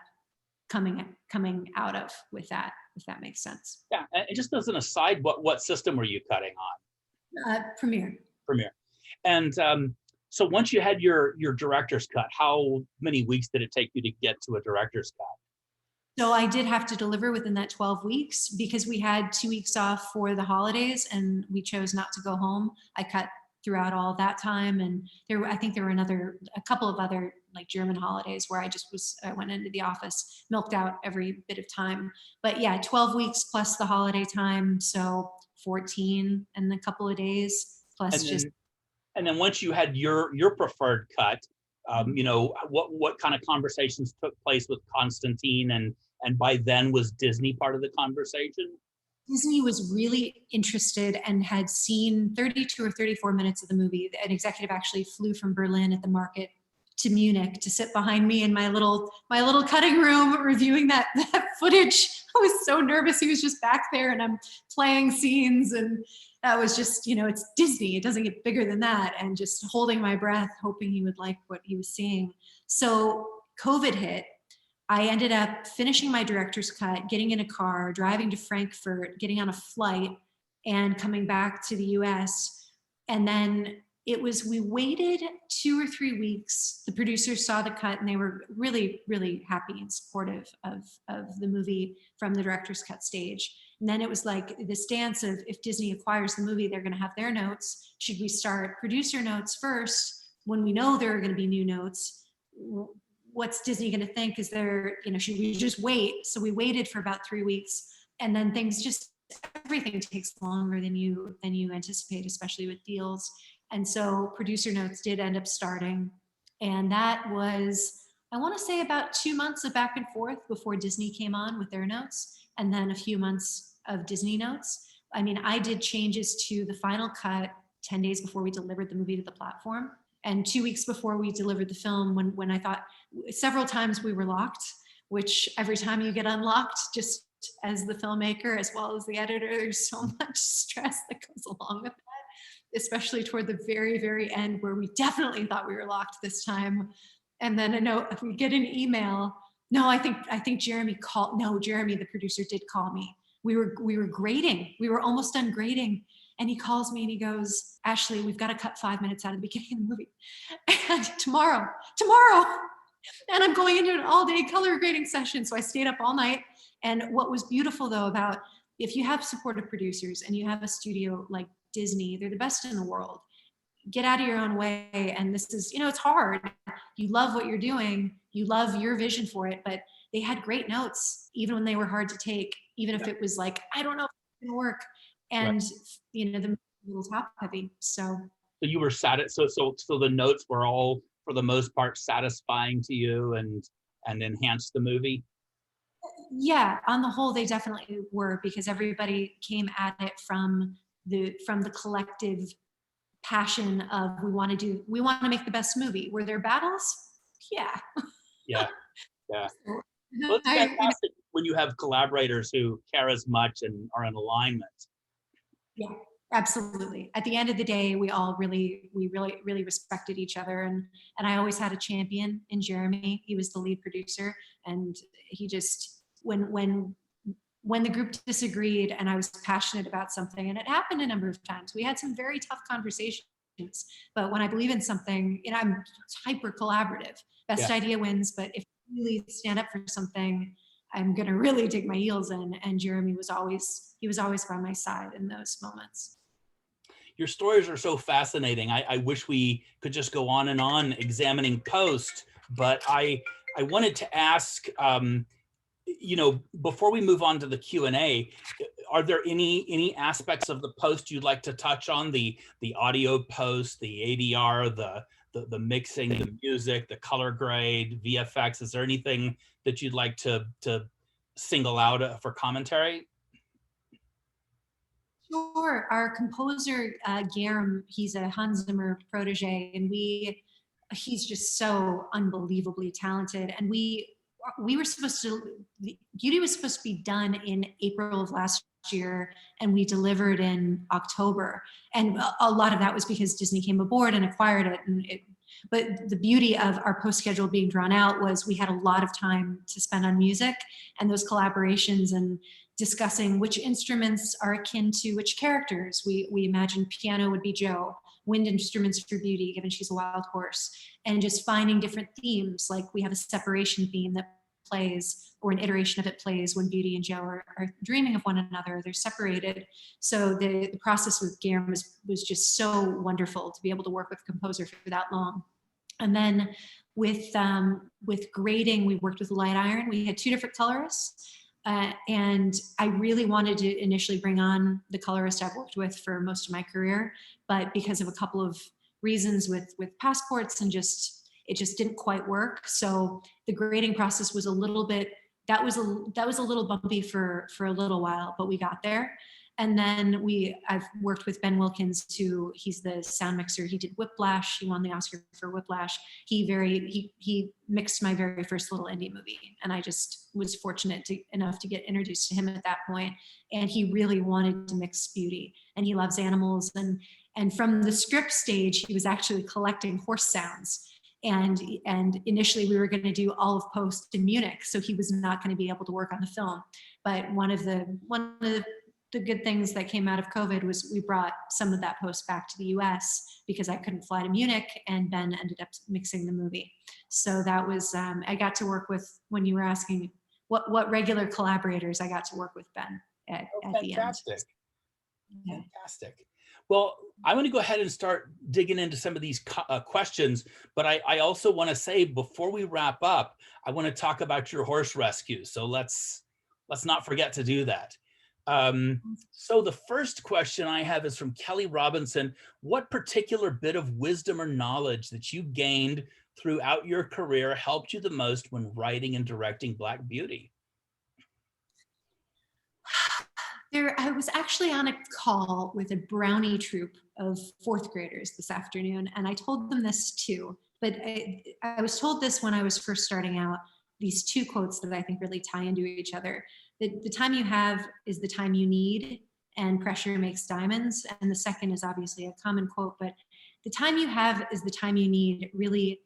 coming out of with that, if that makes sense. Yeah, and just as an aside, what system were you cutting on? Premiere. Premiere. And so once you had your director's cut, how many weeks did it take you to get to a director's cut? So I did have to deliver within that 12 weeks because we had 2 weeks off for the holidays and we chose not to go home. I cut throughout all that time, and I think there were a couple of other like German holidays where I went into the office, milked out every bit of time. But yeah, 12 weeks plus the holiday time, so 14 and a couple of days plus and then once you had your preferred cut, what kind of conversations took place with Constantine, and by then was Disney part of the conversation? Disney was really interested and had seen 32 or 34 minutes of the movie. An executive actually flew from Berlin at the market to Munich to sit behind me in my little cutting room reviewing that footage. I was so nervous. He was just back there and I'm playing scenes, and that was just, it's Disney. It doesn't get bigger than that. And just holding my breath, hoping he would like what he was seeing. So COVID hit. I ended up finishing my director's cut, getting in a car, driving to Frankfurt, getting on a flight, and coming back to the US. And then we waited 2 or 3 weeks. The producers saw the cut and they were really, really happy and supportive of the movie from the director's cut stage. And then it was like this dance of, if Disney acquires the movie, they're going to have their notes. Should we start producer notes first when we know there are going to be new notes? What's Disney going to think? Should we just wait? So we waited for about 3 weeks, and then everything takes longer than you anticipate, especially with deals. And so producer notes did end up starting, and that was, I want to say, about 2 months of back and forth before Disney came on with their notes, and then a few months of Disney notes. I mean, I did changes to the final cut 10 days before we delivered the movie to the platform, and 2 weeks before we delivered the film, when I thought, several times we were locked, which every time you get unlocked, just as the filmmaker as well as the editor, there's so much stress that goes along with that, especially toward the very, very end, where we definitely thought we were locked this time. And then if we get an email, no, I think Jeremy called. No, Jeremy, the producer, did call me. We were grading. We were almost done grading. And he calls me and he goes, Ashley, we've got to cut 5 minutes out of the beginning of the movie. And tomorrow. And I'm going into an all-day color grading session. So I stayed up all night. And what was beautiful, though, about, if you have supportive producers and you have a studio like Disney, they're the best in the world. Get out of your own way. And this is, it's hard. You love what you're doing. You love your vision for it. But they had great notes, even when they were hard to take, even if it was like, I don't know if it's going to work. And, the movie was a little top heavy. So you were satisfied. So the notes were all, for the most part, satisfying to you and enhanced the movie? Yeah, on the whole, they definitely were, because everybody came at it from the collective passion of, we want to make the best movie. Were there battles? Yeah. Yeah. Well, it's fantastic when you have collaborators who care as much and are in alignment. Yeah, absolutely. At the end of the day, we really respected each other, and I always had a champion in Jeremy. He was the lead producer, and he just, when the group disagreed and I was passionate about something, and it happened a number of times, we had some very tough conversations. But when I believe in something, I'm hyper collaborative. Best idea wins. But if you really stand up for something, I'm going to really dig my heels in. And Jeremy was always by my side in those moments. Your stories are so fascinating. I wish we could just go on and on examining post, but I wanted to ask, before we move on to the Q&A, are there any aspects of the post you'd like to touch on? The audio post, the ADR, the mixing, the music, the color grade, VFX. Is there anything that you'd like to single out for commentary? Sure. Our composer, Guillermo, he's a Hans Zimmer protege, and he's just so unbelievably talented. And we were supposed to, Beauty was supposed to be done in April of last year, and we delivered in October. And a lot of that was because Disney came aboard and acquired it. But the beauty of our post schedule being drawn out was we had a lot of time to spend on music and those collaborations, and discussing which instruments are akin to which characters. We imagined piano would be Joe, wind instruments for Beauty, given she's a wild horse, and just finding different themes. Like we have a separation theme that plays, or an iteration of it plays, when Beauty and Joe are dreaming of one another. They're separated. So the process with Guillermo was just so wonderful to be able to work with a composer for that long. And then with grading, we worked with Light Iron. We had 2 different colorists. And I really wanted to initially bring on the colorist I've worked with for most of my career, but because of a couple of reasons with passports and it just didn't quite work. So the grading process was a little bit, that was a little bumpy for a little while, but we got there. And then I've worked with Ben Wilkins, he's the sound mixer. He did Whiplash. He won the Oscar for Whiplash. He mixed my very first little indie movie. And I just was fortunate enough to get introduced to him at that point. And he really wanted to mix Beauty, and he loves animals. And from the script stage, he was actually collecting horse sounds. And initially we were going to do all of post in Munich, so he was not going to be able to work on the film. But one of the the good things that came out of COVID was we brought some of that post back to the US because I couldn't fly to Munich, and Ben ended up mixing the movie. So that was, I got to work with, when you were asking what regular collaborators, I got to work with Ben at the end. Fantastic. Yeah. Fantastic. Well, I'm going to go ahead and start digging into some of these questions, but I also want to say before we wrap up, I want to talk about your horse rescue. So let's not forget to do that. So the first question I have is from Kelly Robinson. What particular bit of wisdom or knowledge that you gained throughout your career helped you the most when writing and directing Black Beauty? I was actually on a call with a brownie troop of fourth graders this afternoon, and I told them this too. But I was told this when I was first starting out, these two quotes that I think really tie into each other. The time you have is the time you need, and pressure makes diamonds. And the second is obviously a common quote, but the time you have is the time you need really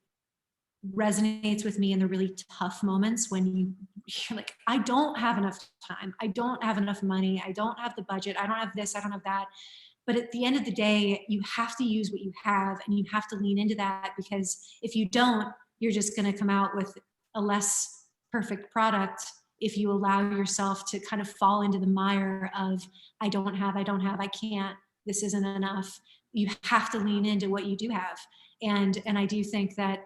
resonates with me in the really tough moments when you're like, I don't have enough time, I don't have enough money, I don't have the budget, I don't have this, I don't have that. But at the end of the day, you have to use what you have, and you have to lean into that, because if you don't, you're just going to come out with a less perfect product if you allow yourself to kind of fall into the mire of I don't have, I can't, this isn't enough. You have to lean into what you do have. And I do think that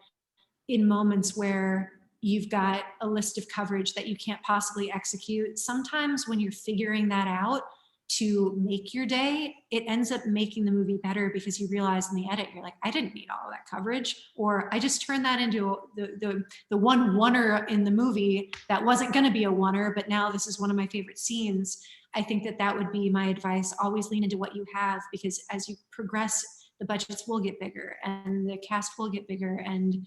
in moments where you've got a list of coverage that you can't possibly execute, sometimes when you're figuring that out to make your day, it ends up making the movie better, because you realize in the edit, you're like, I didn't need all of that coverage, or I just turned that into the one oneer in the movie that wasn't going to be a oneer, but now this is one of my favorite scenes. I think that would be my advice. Always lean into what you have, because as you progress, the budgets will get bigger and the cast will get bigger, and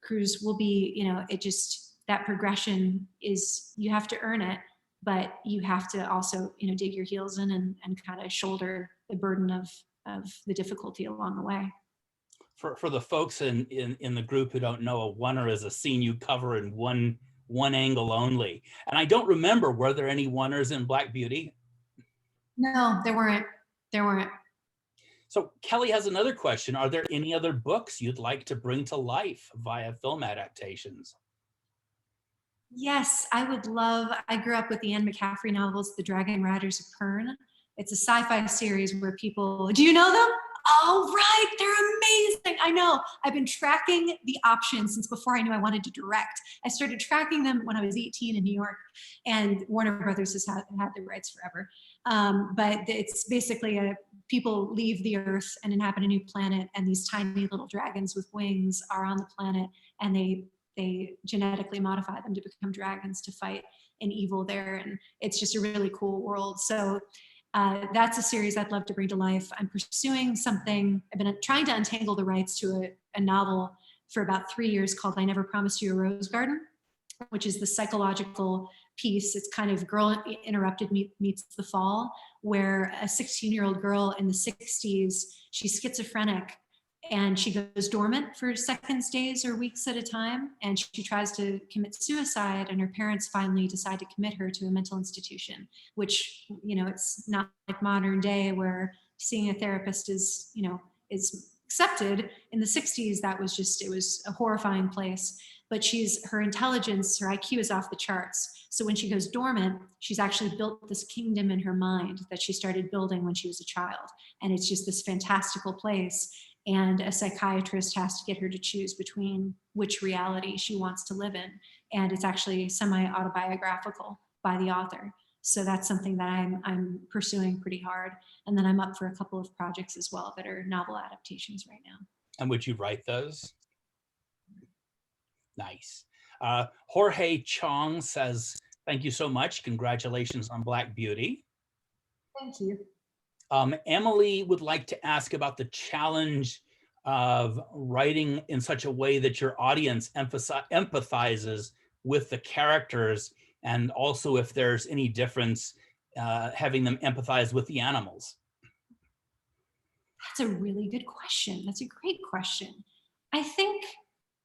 crews will be, it just, that progression is, you have to earn it, but you have to also, dig your heels in and kind of shoulder the burden of the difficulty along the way. For the folks in the group who don't know, a oneer is a scene you cover in one angle only. And I don't remember, were there any oneers in Black Beauty? No, there weren't. So Kelly has another question. Are there any other books you'd like to bring to life via film adaptations? Yes, I would love, I grew up with the Anne McCaffrey novels, The Dragon Riders of Pern. It's a sci-fi series where people, do you know them? Oh, right, they're amazing. I know. I've been tracking the options since before I knew I wanted to direct. I started tracking them when I was 18 in New York, and Warner Brothers has had the rights forever. But it's basically people leave the Earth and inhabit a new planet, and these tiny little dragons with wings are on the planet, and they genetically modify them to become dragons to fight an evil there. And it's just a really cool world. So that's a series I'd love to bring to life. I'm pursuing something. I've been trying to untangle the rights to a novel for about 3 years called I Never Promised You a Rose Garden, which is the psychological piece. It's kind of Girl Interrupted meets The Fall, where a 16-year-old girl in the 60s, she's schizophrenic, and she goes dormant for seconds, days, or weeks at a time, and she tries to commit suicide, and her parents finally decide to commit her to a mental institution, which, it's not like modern day where seeing a therapist is accepted. In the 60s, it was a horrifying place. But her intelligence, her IQ is off the charts. So when she goes dormant, she's actually built this kingdom in her mind that she started building when she was a child. And it's just this fantastical place. And a psychiatrist has to get her to choose between which reality she wants to live in. And it's actually semi-autobiographical by the author. So that's something that I'm pursuing pretty hard. And then I'm up for a couple of projects as well that are novel adaptations right now. And would you write those? Nice. Jorge Chong says, thank you so much. Congratulations on Black Beauty. Thank you. Emily would like to ask about the challenge of writing in such a way that your audience empathizes with the characters, and also if there's any difference having them empathize with the animals. That's a really good question. That's a great question. I think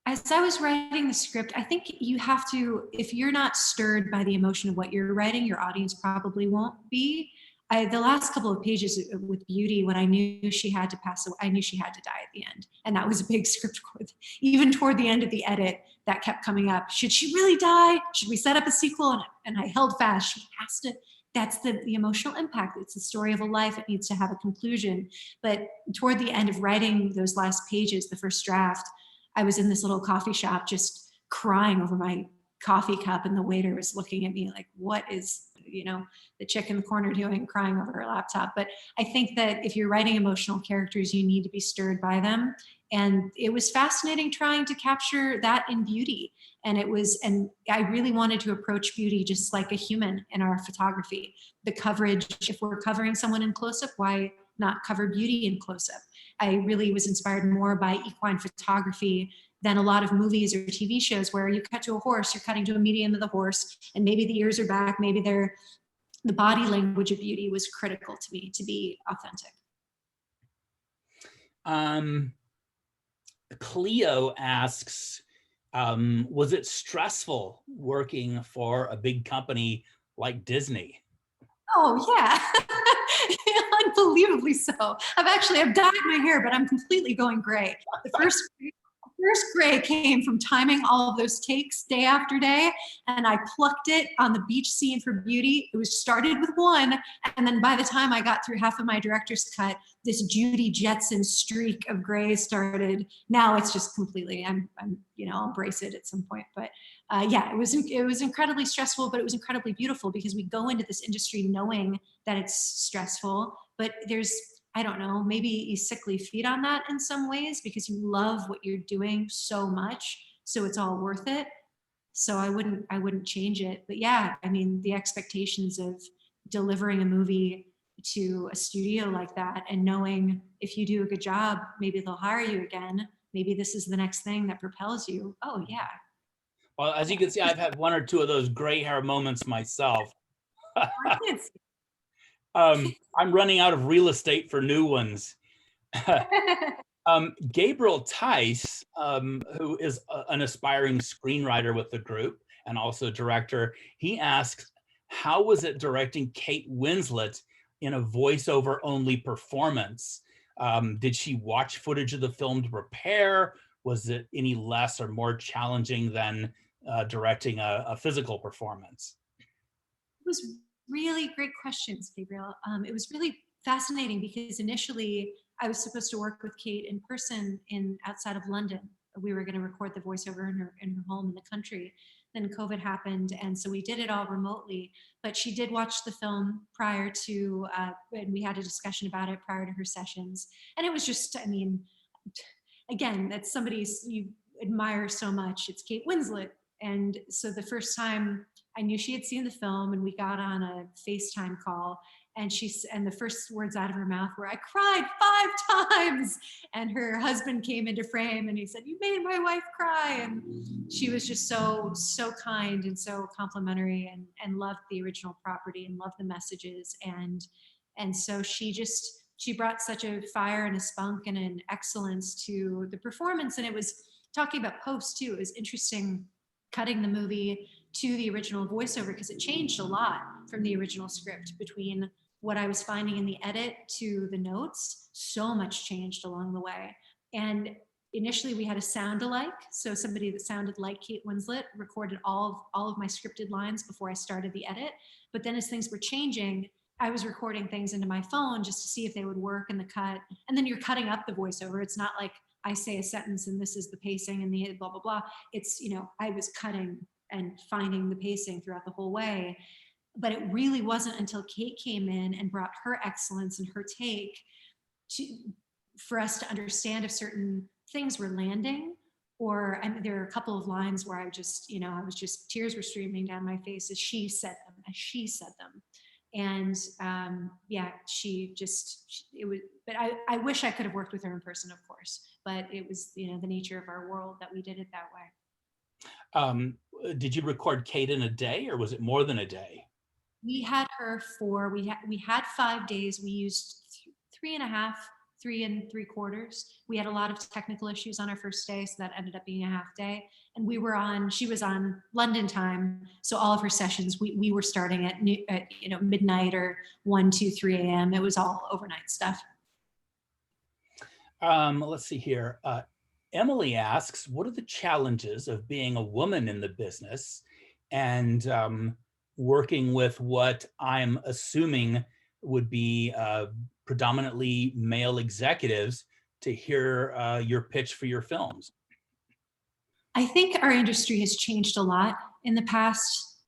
as I was writing the script, I think you have to, if you're not stirred by the emotion of what you're writing, your audience probably won't be. the last couple of pages with Beauty, when I knew she had to pass away, I knew she had to die at the end. And that was a big script. Even toward the end of the edit, that kept coming up. Should she really die? Should we set up a sequel? And I held fast. She has to. That's the emotional impact. It's the story of a life. It needs to have a conclusion. But toward the end of writing those last pages, the first draft, I was in this little coffee shop just crying over my coffee cup, and the waiter was looking at me like, what is, the chick in the corner doing, crying over her laptop. But I think that if you're writing emotional characters, you need to be stirred by them. And it was fascinating trying to capture that in Beauty. And I really wanted to approach Beauty just like a human in our photography. The coverage, if we're covering someone in close-up, why not cover Beauty in close-up? I really was inspired more by equine photography than a lot of movies or TV shows where you cut to a horse, you're cutting to a median of the horse, and maybe the ears are back, maybe the body language of Beauty was critical to me to be authentic. Cleo asks, was it stressful working for a big company like Disney? Oh yeah, unbelievably so. I've dyed my hair, but I'm completely going gray. The first gray came from timing all of those takes day after day, and I plucked it on the beach scene for Beauty. It was started with one, and then by the time I got through half of my director's cut, this Judy Jetson streak of gray started. Now it's just completely. I'll embrace it at some point, but yeah, it was incredibly stressful, but it was incredibly beautiful because we go into this industry knowing that it's stressful, but there's, I don't know, maybe you sickly feed on that in some ways because you love what you're doing so much. So it's all worth it. So I wouldn't change it. But yeah, I mean, the expectations of delivering a movie to a studio like that and knowing if you do a good job, maybe they'll hire you again. Maybe this is the next thing that propels you. Oh yeah. Well, as you can see, I've had one or two of those gray hair moments myself. I'm running out of real estate for new ones. Gabriel Tice, who is an aspiring screenwriter with the group and also director, he asks, how was it directing Kate Winslet in a voiceover only performance? Did she watch footage of the film to prepare? Was it any less or more challenging than directing a physical performance? It was really great questions, Gabriel. It was really fascinating because initially I was supposed to work with Kate in person outside of London. We were going to record the voiceover in her home in the country. Then COVID happened, and so we did it all remotely. But she did watch the film prior to, and we had a discussion about it prior to her sessions. And it was just, I mean, again, that's somebody you admire so much. It's Kate Winslet. And so the first time I knew she had seen the film, and we got on a FaceTime call, and the first words out of her mouth were, "I cried 5 times." And her husband came into frame and he said, "You made my wife cry." And she was just so kind and so complimentary, and loved the original property and loved the messages. And so she brought such a fire and a spunk and an excellence to the performance. And it was, talking about post too, it was interesting cutting the movie to the original voiceover because it changed a lot from the original script. Between what I was finding in the edit to the notes, so much changed along the way. And initially we had a sound alike, so somebody that sounded like Kate Winslet recorded all of my scripted lines before I started the edit. But then as things were changing, I was recording things into my phone just to see if they would work in the cut. And then you're cutting up the voiceover. It's not like I say a sentence and this is the pacing and the blah, blah, blah. It's, I was cutting and finding the pacing throughout the whole way. But it really wasn't until Kate came in and brought her excellence and her take for us to understand if certain things were landing. Or there are a couple of lines where I just, tears were streaming down my face as she said them. And yeah, but I wish I could have worked with her in person, of course, but it was, the nature of our world that we did it that way. Did you record Kate in a day, or was it more than a day? We had her we had 5 days. We used 3.5, 3 3/4. We had a lot of technical issues on our first day, so that ended up being a half day. and she was on London time. So all of her sessions, we were starting at, midnight or 1, 2, 3 a.m. It was all overnight stuff. Let's see here. Emily asks, what are the challenges of being a woman in the business and working with what I'm assuming would be predominantly male executives to hear your pitch for your films? I think our industry has changed a lot in the past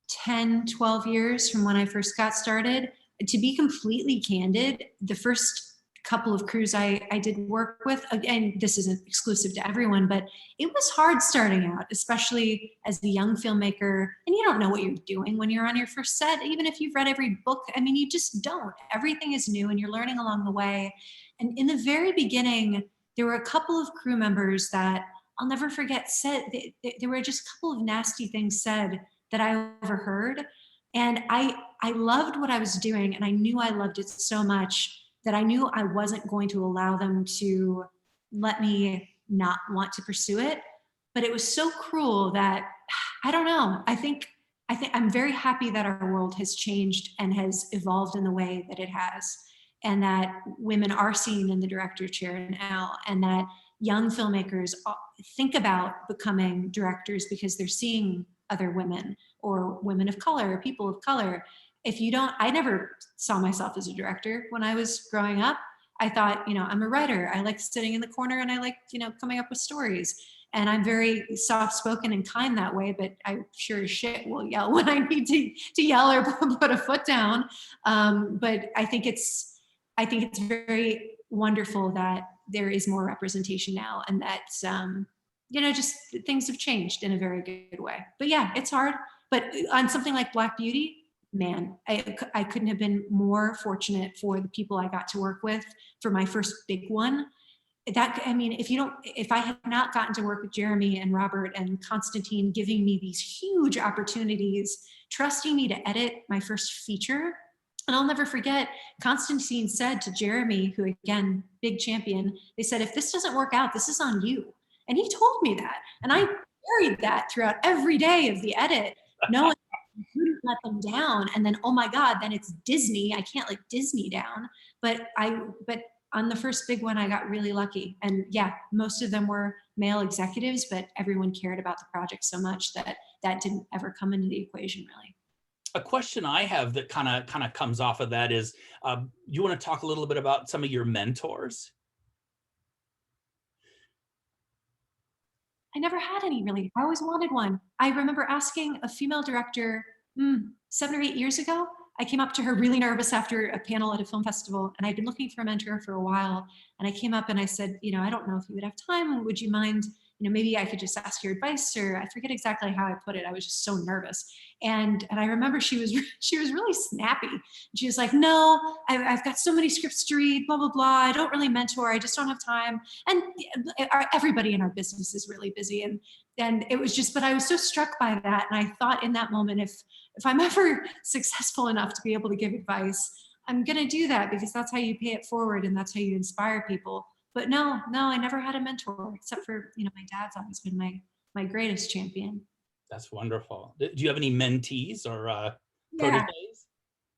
10, 12 years from when I first got started. To be completely candid, the first couple of crews I did work with, again, this isn't exclusive to everyone, but it was hard starting out, especially as a young filmmaker, and you don't know what you're doing when you're on your first set, even if you've read every book. I mean, you just don't. Everything is new and you're learning along the way. And in the very beginning, there were a couple of crew members that I'll never forget said, there were just a couple of nasty things said that I overheard. And I loved what I was doing, and I knew I loved it so much that I knew I wasn't going to allow them to let me not want to pursue it. But it was so cruel that I don't know. I think I'm very happy that our world has changed and has evolved in the way that it has, and that women are seen in the director chair now, and that young filmmakers think about becoming directors because they're seeing other women or women of color, people of color. If you don't, I never saw myself as a director when I was growing up. I thought, I'm a writer. I like sitting in the corner and I like, coming up with stories. And I'm very soft spoken and kind that way, but I sure as shit will yell when I need to yell or put a foot down. But I think it's very wonderful that there is more representation now, and that just things have changed in a very good way. But yeah, it's hard. But on something like Black Beauty, man, I couldn't have been more fortunate for the people I got to work with for my first big one. If I had not gotten to work with Jeremy and Robert and Constantine giving me these huge opportunities, trusting me to edit my first feature. And I'll never forget, Constantine said to Jeremy, who again, big champion, they said, if this doesn't work out, this is on you. And he told me that. And I carried that throughout every day of the edit, knowing I couldn't let them down. And then, oh my God, then it's Disney. I can't let Disney down. But on the first big one, I got really lucky. And yeah, most of them were male executives, but everyone cared about the project so much that didn't ever come into the equation, really. A question I have that kind of comes off of that is, you want to talk a little bit about some of your mentors? I never had any, really. I always wanted one. I remember asking a female director 7 or 8 years ago. I came up to her really nervous after a panel at a film festival, and I'd been looking for a mentor for a while. And I came up and I said, I don't know if you would have time. Would you mind, maybe I could just ask your advice, or I forget exactly how I put it. I was just so nervous. And I remember she was really snappy. She was like, no, I've got so many scripts to read, blah, blah, blah. I don't really mentor. I just don't have time. And everybody in our business is really busy. And it was just, but I was so struck by that. And I thought in that moment, if I'm ever successful enough to be able to give advice, I'm going to do that, because that's how you pay it forward and that's how you inspire people. But no, I never had a mentor, except for, my dad's always been my greatest champion. That's wonderful. Do you have any mentees or Yeah, proteges?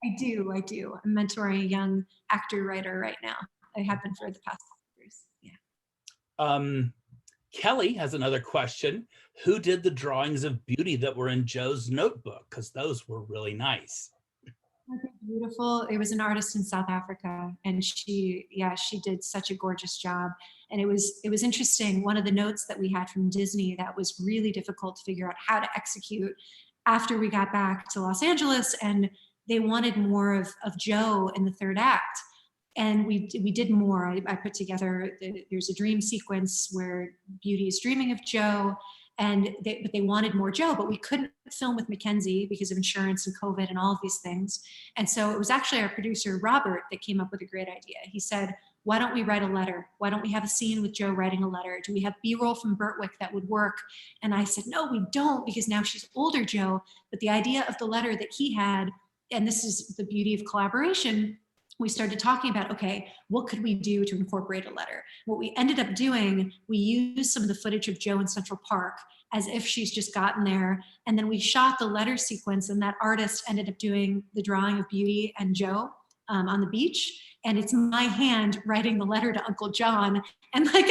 I do. I'm mentoring a young actor writer right now. I have been for the past couple years. Yeah. Kelly has another question. Who did the drawings of beauty that were in Joe's notebook? Because those were really nice. Beautiful. It was an artist in South Africa, and she did such a gorgeous job. And it was interesting. One of the notes that we had from Disney that was really difficult to figure out how to execute after we got back to Los Angeles, and they wanted more of Joe in the third act. And we did more. I put together, there's a dream sequence where Beauty is dreaming of Joe, but they wanted more Joe, but we couldn't film with Mackenzie because of insurance and COVID and all of these things. And so it was actually our producer, Robert, that came up with a great idea. He said, why don't we write a letter? Why don't we have a scene with Joe writing a letter? Do we have B-roll from Birtwick that would work? And I said, no, we don't, because now she's older Joe. But the idea of the letter that he had, and this is the beauty of collaboration, we started talking about, okay, what could we do to incorporate a letter? What we ended up doing, we used some of the footage of Jo in Central Park as if she's just gotten there. And then we shot the letter sequence, and that artist ended up doing the drawing of Beauty and Jo on the beach. And it's my hand writing the letter to Uncle John. And like,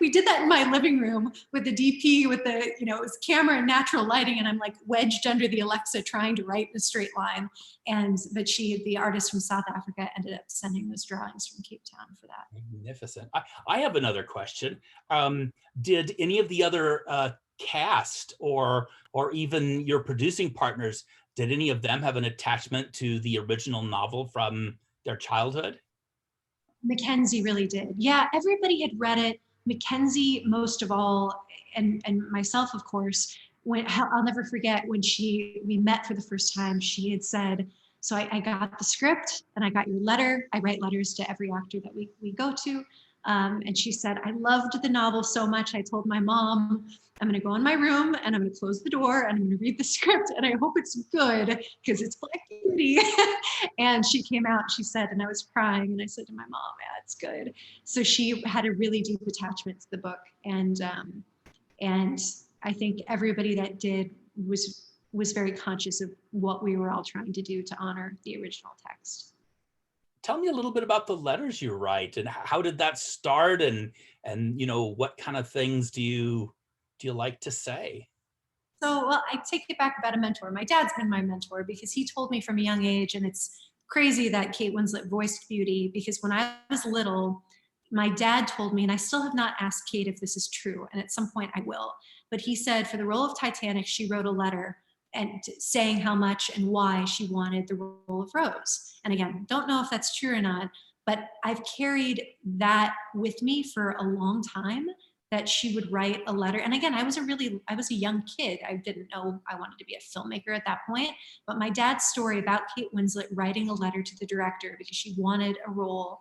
we did that in my living room with the DP, with the, it was camera and natural lighting. And I'm like wedged under the Alexa trying to write in a straight line. But the artist from South Africa, ended up sending those drawings from Cape Town for that. Magnificent. I have another question. Did any of the other cast or even your producing partners, did any of them have an attachment to the original novel from their childhood? Mackenzie really did. Yeah, everybody had read it. Mackenzie, most of all, and myself, of course. I'll never forget when we met for the first time, she had said, so I got the script and I got your letter. I write letters to every actor that we go to. And she said, I loved the novel so much. I told my mom, I'm going to go in my room and I'm going to close the door and I'm going to read the script and I hope it's good because it's Black Beauty. And she came out, she said, and I was crying and I said to my mom, yeah, it's good. So she had a really deep attachment to the book. And I think everybody that did was very conscious of what we were all trying to do to honor the original text. Tell me a little bit about the letters you write and how did that start, and what kind of things do you like to say? So, well, I take it back about a mentor. My dad's been my mentor because he told me from a young age, and it's crazy that Kate Winslet voiced Beauty, because when I was little, my dad told me, and I still have not asked Kate if this is true, and at some point I will, but he said for the role of Titanic, she wrote a letter and saying how much and why she wanted the role of Rose. And again, don't know if that's true or not, but I've carried that with me for a long time, that she would write a letter. And again, I was a young kid. I didn't know I wanted to be a filmmaker at that point, but my dad's story about Kate Winslet writing a letter to the director because she wanted a role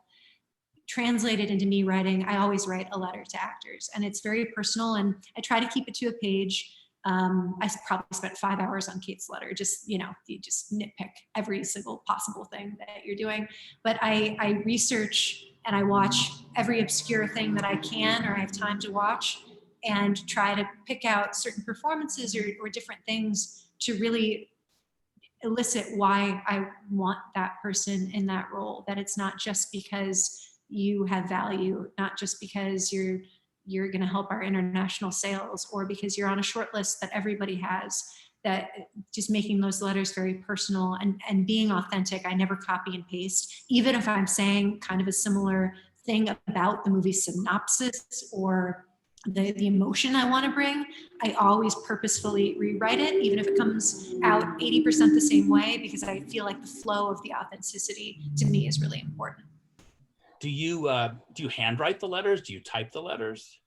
translated into me writing. I always write a letter to actors, and it's very personal, and I try to keep it to a page. I probably spent 5 hours on Kate's letter. You just nitpick every single possible thing that you're doing. But I research and I watch every obscure thing that I can or I have time to watch, and try to pick out certain performances or different things to really elicit why I want that person in that role. That it's not just because you have value, not just because you're going to help our international sales or because you're on a short list that everybody has. That just making those letters very personal and being authentic. I never copy and paste, even if I'm saying kind of a similar thing about the movie synopsis or the emotion I want to bring. I always purposefully rewrite it, even if it comes out 80% the same way, because I feel like the flow of the authenticity to me is really important. Do you handwrite the letters? Do you type the letters?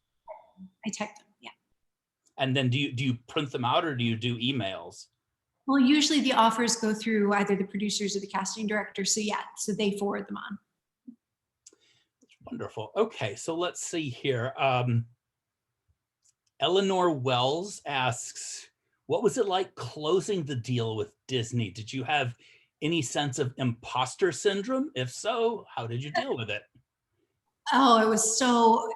I type them, yeah. And then do you print them out or do you do emails? Well, usually the offers go through either the producers or the casting director. So yeah, so they forward them on. Wonderful. Okay, so let's see here. Eleanor Wells asks, what was it like closing the deal with Disney? Did you have any sense of imposter syndrome? If so, how did you deal with it? Oh, it was so,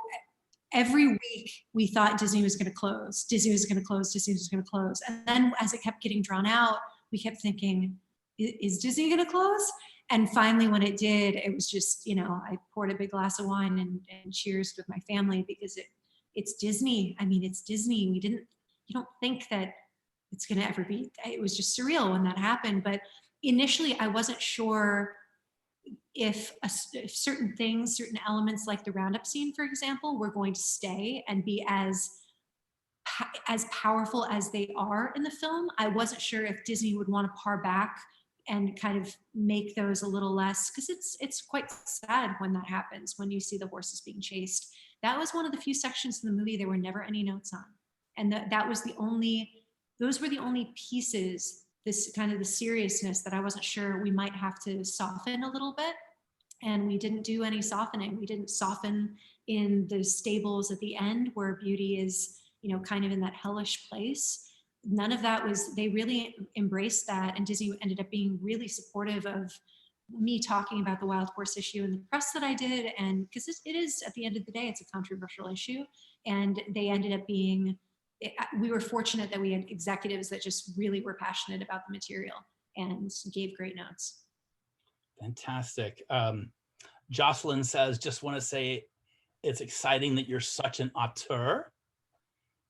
every week we thought Disney was going to close. Disney was going to close. Disney was going to close. And then as it kept getting drawn out, we kept thinking, is Disney going to close? And finally, when it did, it was just, I poured a big glass of wine and cheers with my family because it's Disney. I mean, it's Disney. You don't think that it's going to ever be. It was just surreal when that happened. But initially, I wasn't sure if certain things, certain elements like the roundup scene, for example, were going to stay and be as powerful as they are in the film. I wasn't sure if Disney would want to par back and kind of make those a little less, because it's quite sad when that happens, when you see the horses being chased. That was one of the few sections in the movie there were never any notes on. And those were the only pieces, this kind of the seriousness that I wasn't sure we might have to soften a little bit. And we didn't do any softening. We didn't soften in the stables at the end where Beauty is, kind of in that hellish place. None of that was, they really embraced that. And Disney ended up being really supportive of me talking about the wild horse issue in the press that I did, and because it is, at the end of the day, it's a controversial issue, and they ended up being, we were fortunate that we had executives that just really were passionate about the material and gave great notes. Fantastic. Jocelyn says, just want to say it's exciting that you're such an auteur.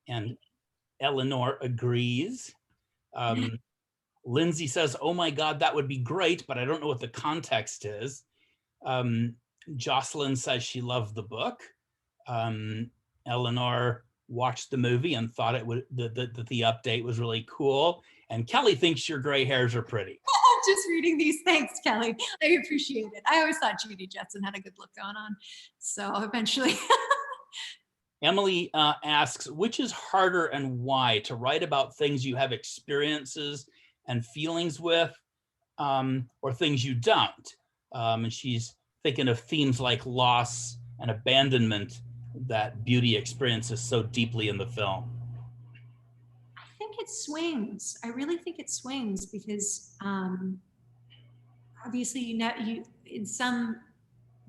And Eleanor agrees. Lindsay says, oh my God, that would be great, but I don't know what the context is. Jocelyn says she loved the book. Eleanor watched the movie and thought it would, the update was really cool. And Kelly thinks your gray hairs are pretty. Just reading these. Thanks, Kelly. I appreciate it. I always thought Judy Jetson had a good look going on. So eventually. Emily asks, which is harder and why, to write about things you have experiences and feelings with, or things you don't? And she's thinking of themes like loss and abandonment that Beauty experiences so deeply in the film. I think it swings. I really think it swings because obviously, you in some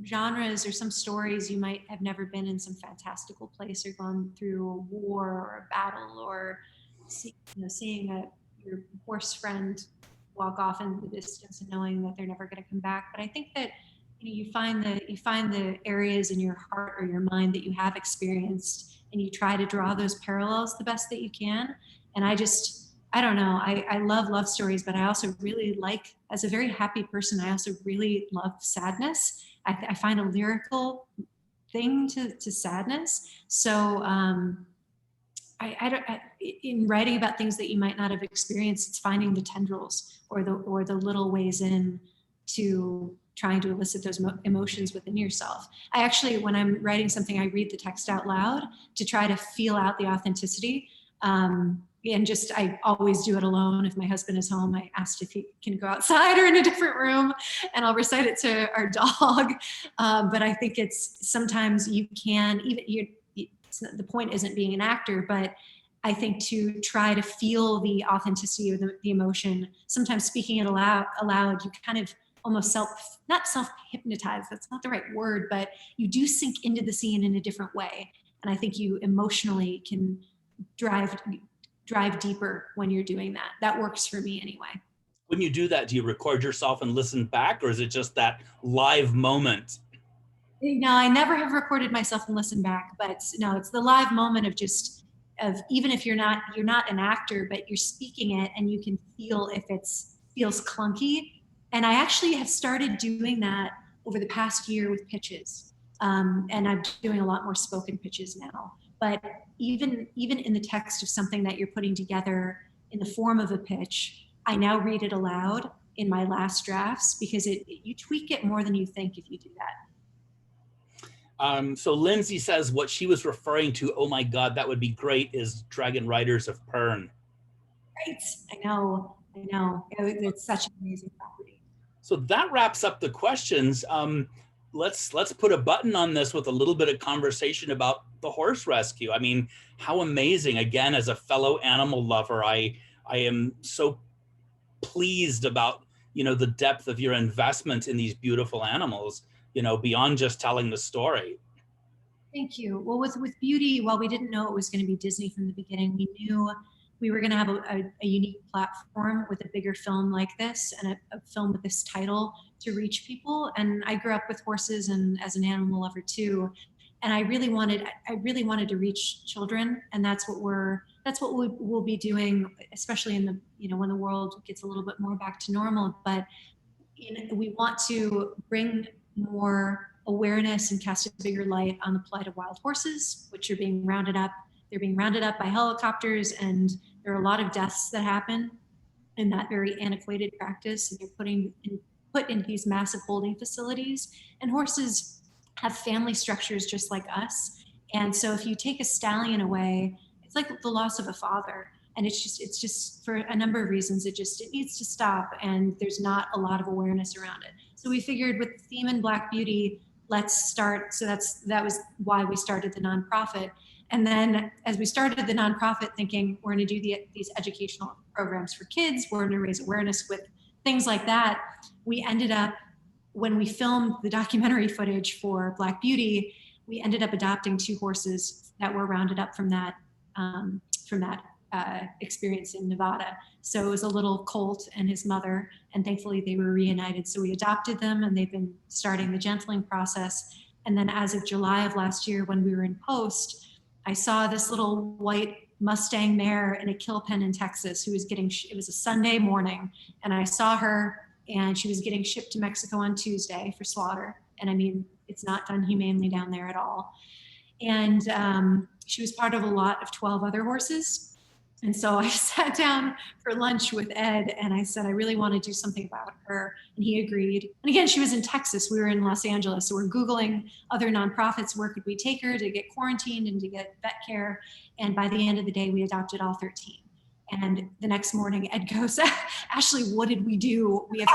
genres or some stories, you might have never been in some fantastical place or gone through a war or a battle, or seeing your horse friend walk off into the distance and knowing that they're never going to come back. But I think that you find the areas in your heart or your mind that you have experienced, and you try to draw those parallels the best that you can. And I don't know. I love stories, but I also really like, as a very happy person, I also really love sadness. I find a lyrical thing to sadness. So in writing about things that you might not have experienced, it's finding the tendrils or the little ways in to trying to elicit those emotions within yourself. I actually, when I'm writing something, I read the text out loud to try to feel out the authenticity. I always do it alone. If my husband is home, I asked if he can go outside or in a different room, and I'll recite it to our dog. But I think it's sometimes you can, the point isn't being an actor, but I think to try to feel the authenticity of the emotion, sometimes speaking it aloud, you kind of almost not self-hypnotize, that's not the right word, but you do sink into the scene in a different way. And I think you emotionally can drive deeper when you're doing that. That works for me anyway. When you do that, do you record yourself and listen back, or is it just that live moment? No, I never have recorded myself and listened back, but no, it's the live moment of even if you're not an actor, but you're speaking it and you can feel if feels clunky. And I actually have started doing that over the past year with pitches. And I'm doing a lot more spoken pitches now. But even in the text of something that you're putting together in the form of a pitch, I now read it aloud in my last drafts, because you tweak it more than you think if you do that. So Lindsay says what she was referring to, oh my God, that would be great, is Dragon Riders of Pern. Right, I know. It's such an amazing property. So that wraps up the questions. Let's put a button on this with a little bit of conversation about the horse rescue. I mean, how amazing. Again, as a fellow animal lover, I am so pleased about, the depth of your investment in these beautiful animals, beyond just telling the story. Thank you. Well, with Beauty, while we didn't know it was going to be Disney from the beginning, we knew we were going to have a unique platform with a bigger film like this, and a film with this title to reach people. And I grew up with horses and as an animal lover too. And I really wanted to reach children. And that's what we'll be doing, especially in the, when the world gets a little bit more back to normal. But we want to bring more awareness and cast a bigger light on the plight of wild horses, which are being rounded up. They're being rounded up by helicopters, and there are a lot of deaths that happen in that very antiquated practice. And they're put into these massive holding facilities. And horses have family structures just like us. And so if you take a stallion away, it's like the loss of a father. And it's just for a number of reasons, it needs to stop. And there's not a lot of awareness around it. So we figured with the theme in Black Beauty, let's start. So that was why we started the nonprofit. And then as we started the nonprofit, thinking we're going to do these educational programs for kids, we're going to raise awareness with things like that, we ended up when we filmed the documentary footage for Black Beauty, we ended up adopting 2 horses that were rounded up from that experience in Nevada. So it was a little colt and his mother, and thankfully they were reunited. So we adopted them, and they've been starting the gentling process. And then as of July of last year, when we were in post, I saw this little white Mustang mare in a kill pen in Texas who was getting, it was a Sunday morning, and I saw her, and she was getting shipped to Mexico on Tuesday for slaughter. And I mean, it's not done humanely down there at all. And she was part of a lot of 12 other horses. And so I sat down for lunch with Ed, and I said, I really want to do something about her. And he agreed. And again, she was in Texas. We were in Los Angeles. So we're Googling other nonprofits. Where could we take her to get quarantined and to get vet care? And by the end of the day, we adopted all 13. And the next morning, Ed goes, Ashley, what did we do? We have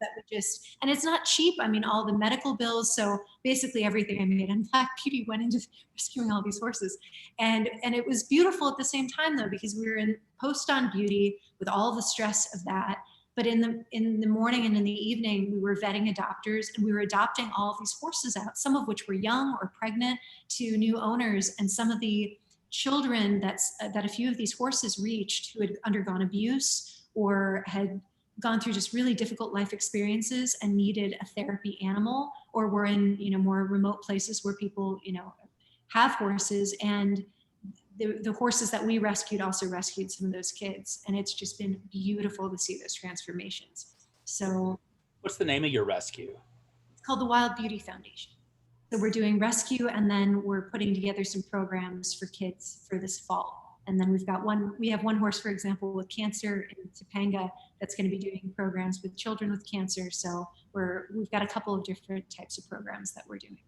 that we just, and it's not cheap. I mean, all the medical bills. So basically everything I made on Black Beauty went into rescuing all these horses. And it was beautiful at the same time though, because we were in post on Beauty with all the stress of that. But in the morning and in the evening, we were vetting adopters, and we were adopting all of these horses out, some of which were young or pregnant, to new owners. And some of the children that a few of these horses reached, who had undergone abuse or had gone through just really difficult life experiences and needed a therapy animal, or were in, you know, more remote places where people, you know, have horses. And the horses that we rescued also rescued some of those kids. And it's just been beautiful to see those transformations. So What's the name of your rescue? it's called the Wild Beauty Foundation. So we're doing rescue, and then we're putting together some programs for kids for this fall. And then we have one horse, for example, with cancer in Topanga that's going to be doing programs with children with cancer. So we've got a couple of different types of programs that we're doing.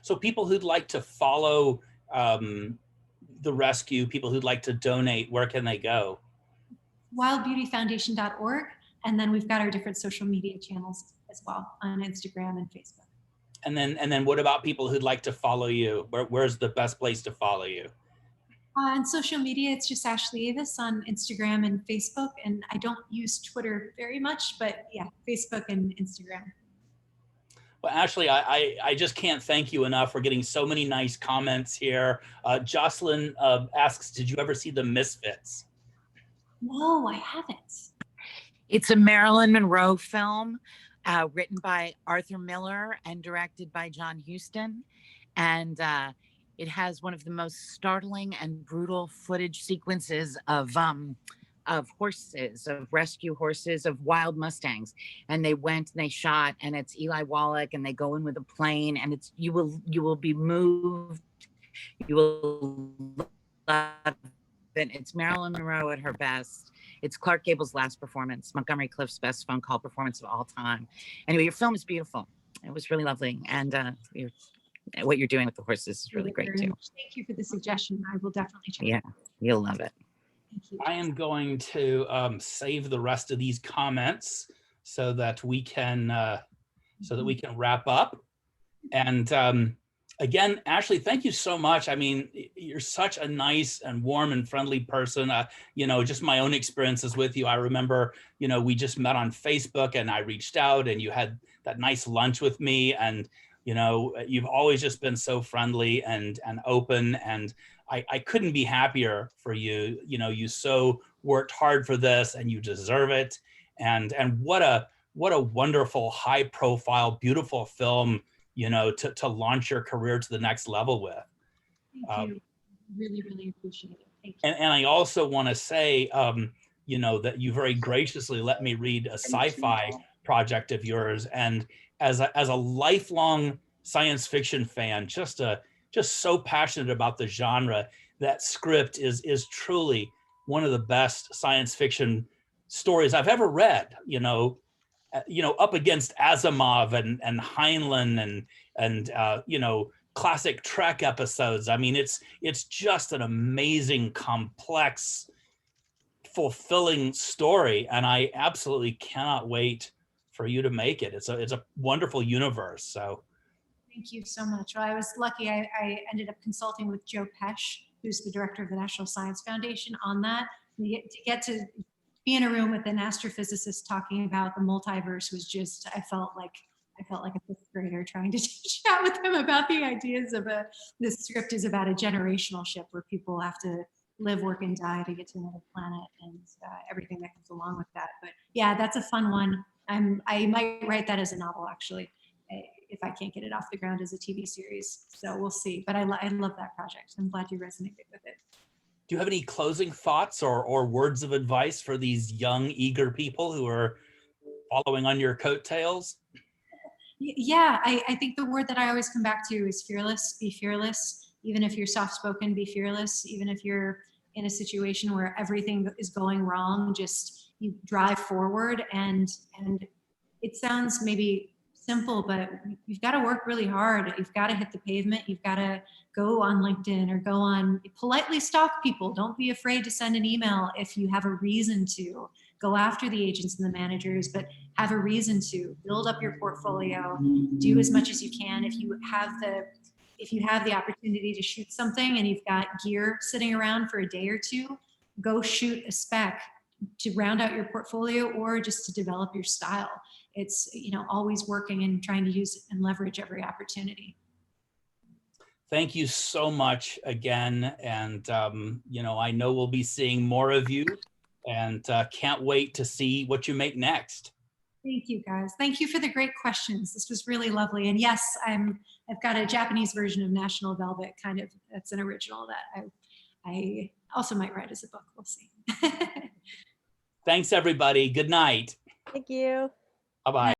So people who'd like to follow the rescue, people who'd like to donate, where can they go? wildbeautyfoundation.org. And then we've got our different social media channels as well on Instagram and Facebook. And then what about people who'd like to follow you? Where's the best place to follow you? On social media, it's just Ashley Avis on Instagram and Facebook. And I don't use Twitter very much, but yeah, Facebook and Instagram. Well, Ashley, I just can't thank you enough for getting so many nice comments here. Jocelyn asks, did you ever see The Misfits? No, I haven't. It's a Marilyn Monroe film written by Arthur Miller and directed by John Huston. And it has one of the most startling and brutal footage sequences of horses, of rescue horses, of wild Mustangs. And they went and they shot, and it's Eli Wallach, and they go in with a plane, and it's you will be moved. You will love it. It's Marilyn Monroe at her best. It's Clark Gable's last performance, Montgomery Clift's best phone call performance of all time. Anyway, your film is beautiful. It was really lovely. And what you're doing with the horses is really great too. Thank you for the suggestion. I will definitely check it out. You'll love it. Thank you. I am going to save the rest of these comments so that we can wrap up. And again, Ashley, thank you so much. I mean, you're such a nice and warm and friendly person. You know, just my own experiences with you. I remember, you know, we just met on Facebook, and I reached out, and you had that nice lunch with me, and you know, you've always just been so friendly and open, and I couldn't be happier for you. You know, you so worked hard for this, and you deserve it. And what a wonderful, high profile, beautiful film, you know, to launch your career to the next level with. Thank you. Really, really appreciate it. Thank you. And I also want to say, you know, that you very graciously let me read a sci-fi project of yours, and as a lifelong science fiction fan, just so passionate about the genre, that script is truly one of the best science fiction stories I've ever read. You know, up against Asimov and Heinlein and you know, classic Trek episodes. I mean, it's just an amazing, complex, fulfilling story, and I absolutely cannot wait for you to make it. It's a wonderful universe. So thank you so much. Well, I was lucky. I ended up consulting with Joe Pesh, who's the director of the National Science Foundation, on that. To get to be in a room with an astrophysicist talking about the multiverse was just, I felt like a fifth grader trying to chat with him about the ideas of this script is about a generational ship where people have to live, work, and die to get to another planet, and everything that comes along with that. But yeah, that's a fun one. I might write that as a novel, actually, if I can't get it off the ground as a TV series. So we'll see. But I love that project. I'm glad you resonated with it. Do you have any closing thoughts or words of advice for these young, eager people who are following on your coattails? Yeah, I think the word that I always come back to is fearless. Be fearless. Even if you're soft-spoken, be fearless. Even if you're in a situation where everything is going wrong, just you drive forward. And it sounds maybe simple, but you've got to work really hard. You've got to hit the pavement. You've got to go on LinkedIn or go on, politely stalk people. Don't be afraid to send an email if you have a reason to. Go after the agents and the managers, but have a reason to build up your portfolio, do as much as you can. If you have the opportunity to shoot something and you've got gear sitting around for a day or two, go shoot a spec to round out your portfolio or just to develop your style. It's, always working and trying to use and leverage every opportunity. Thank you so much again. And, I know we'll be seeing more of you, and can't wait to see what you make next. Thank you, guys. Thank you for the great questions. This was really lovely. And yes, I've got a Japanese version of National Velvet, that's an original that I also might write as a book. We'll see. Thanks, everybody. Good night. Thank you. Bye-bye.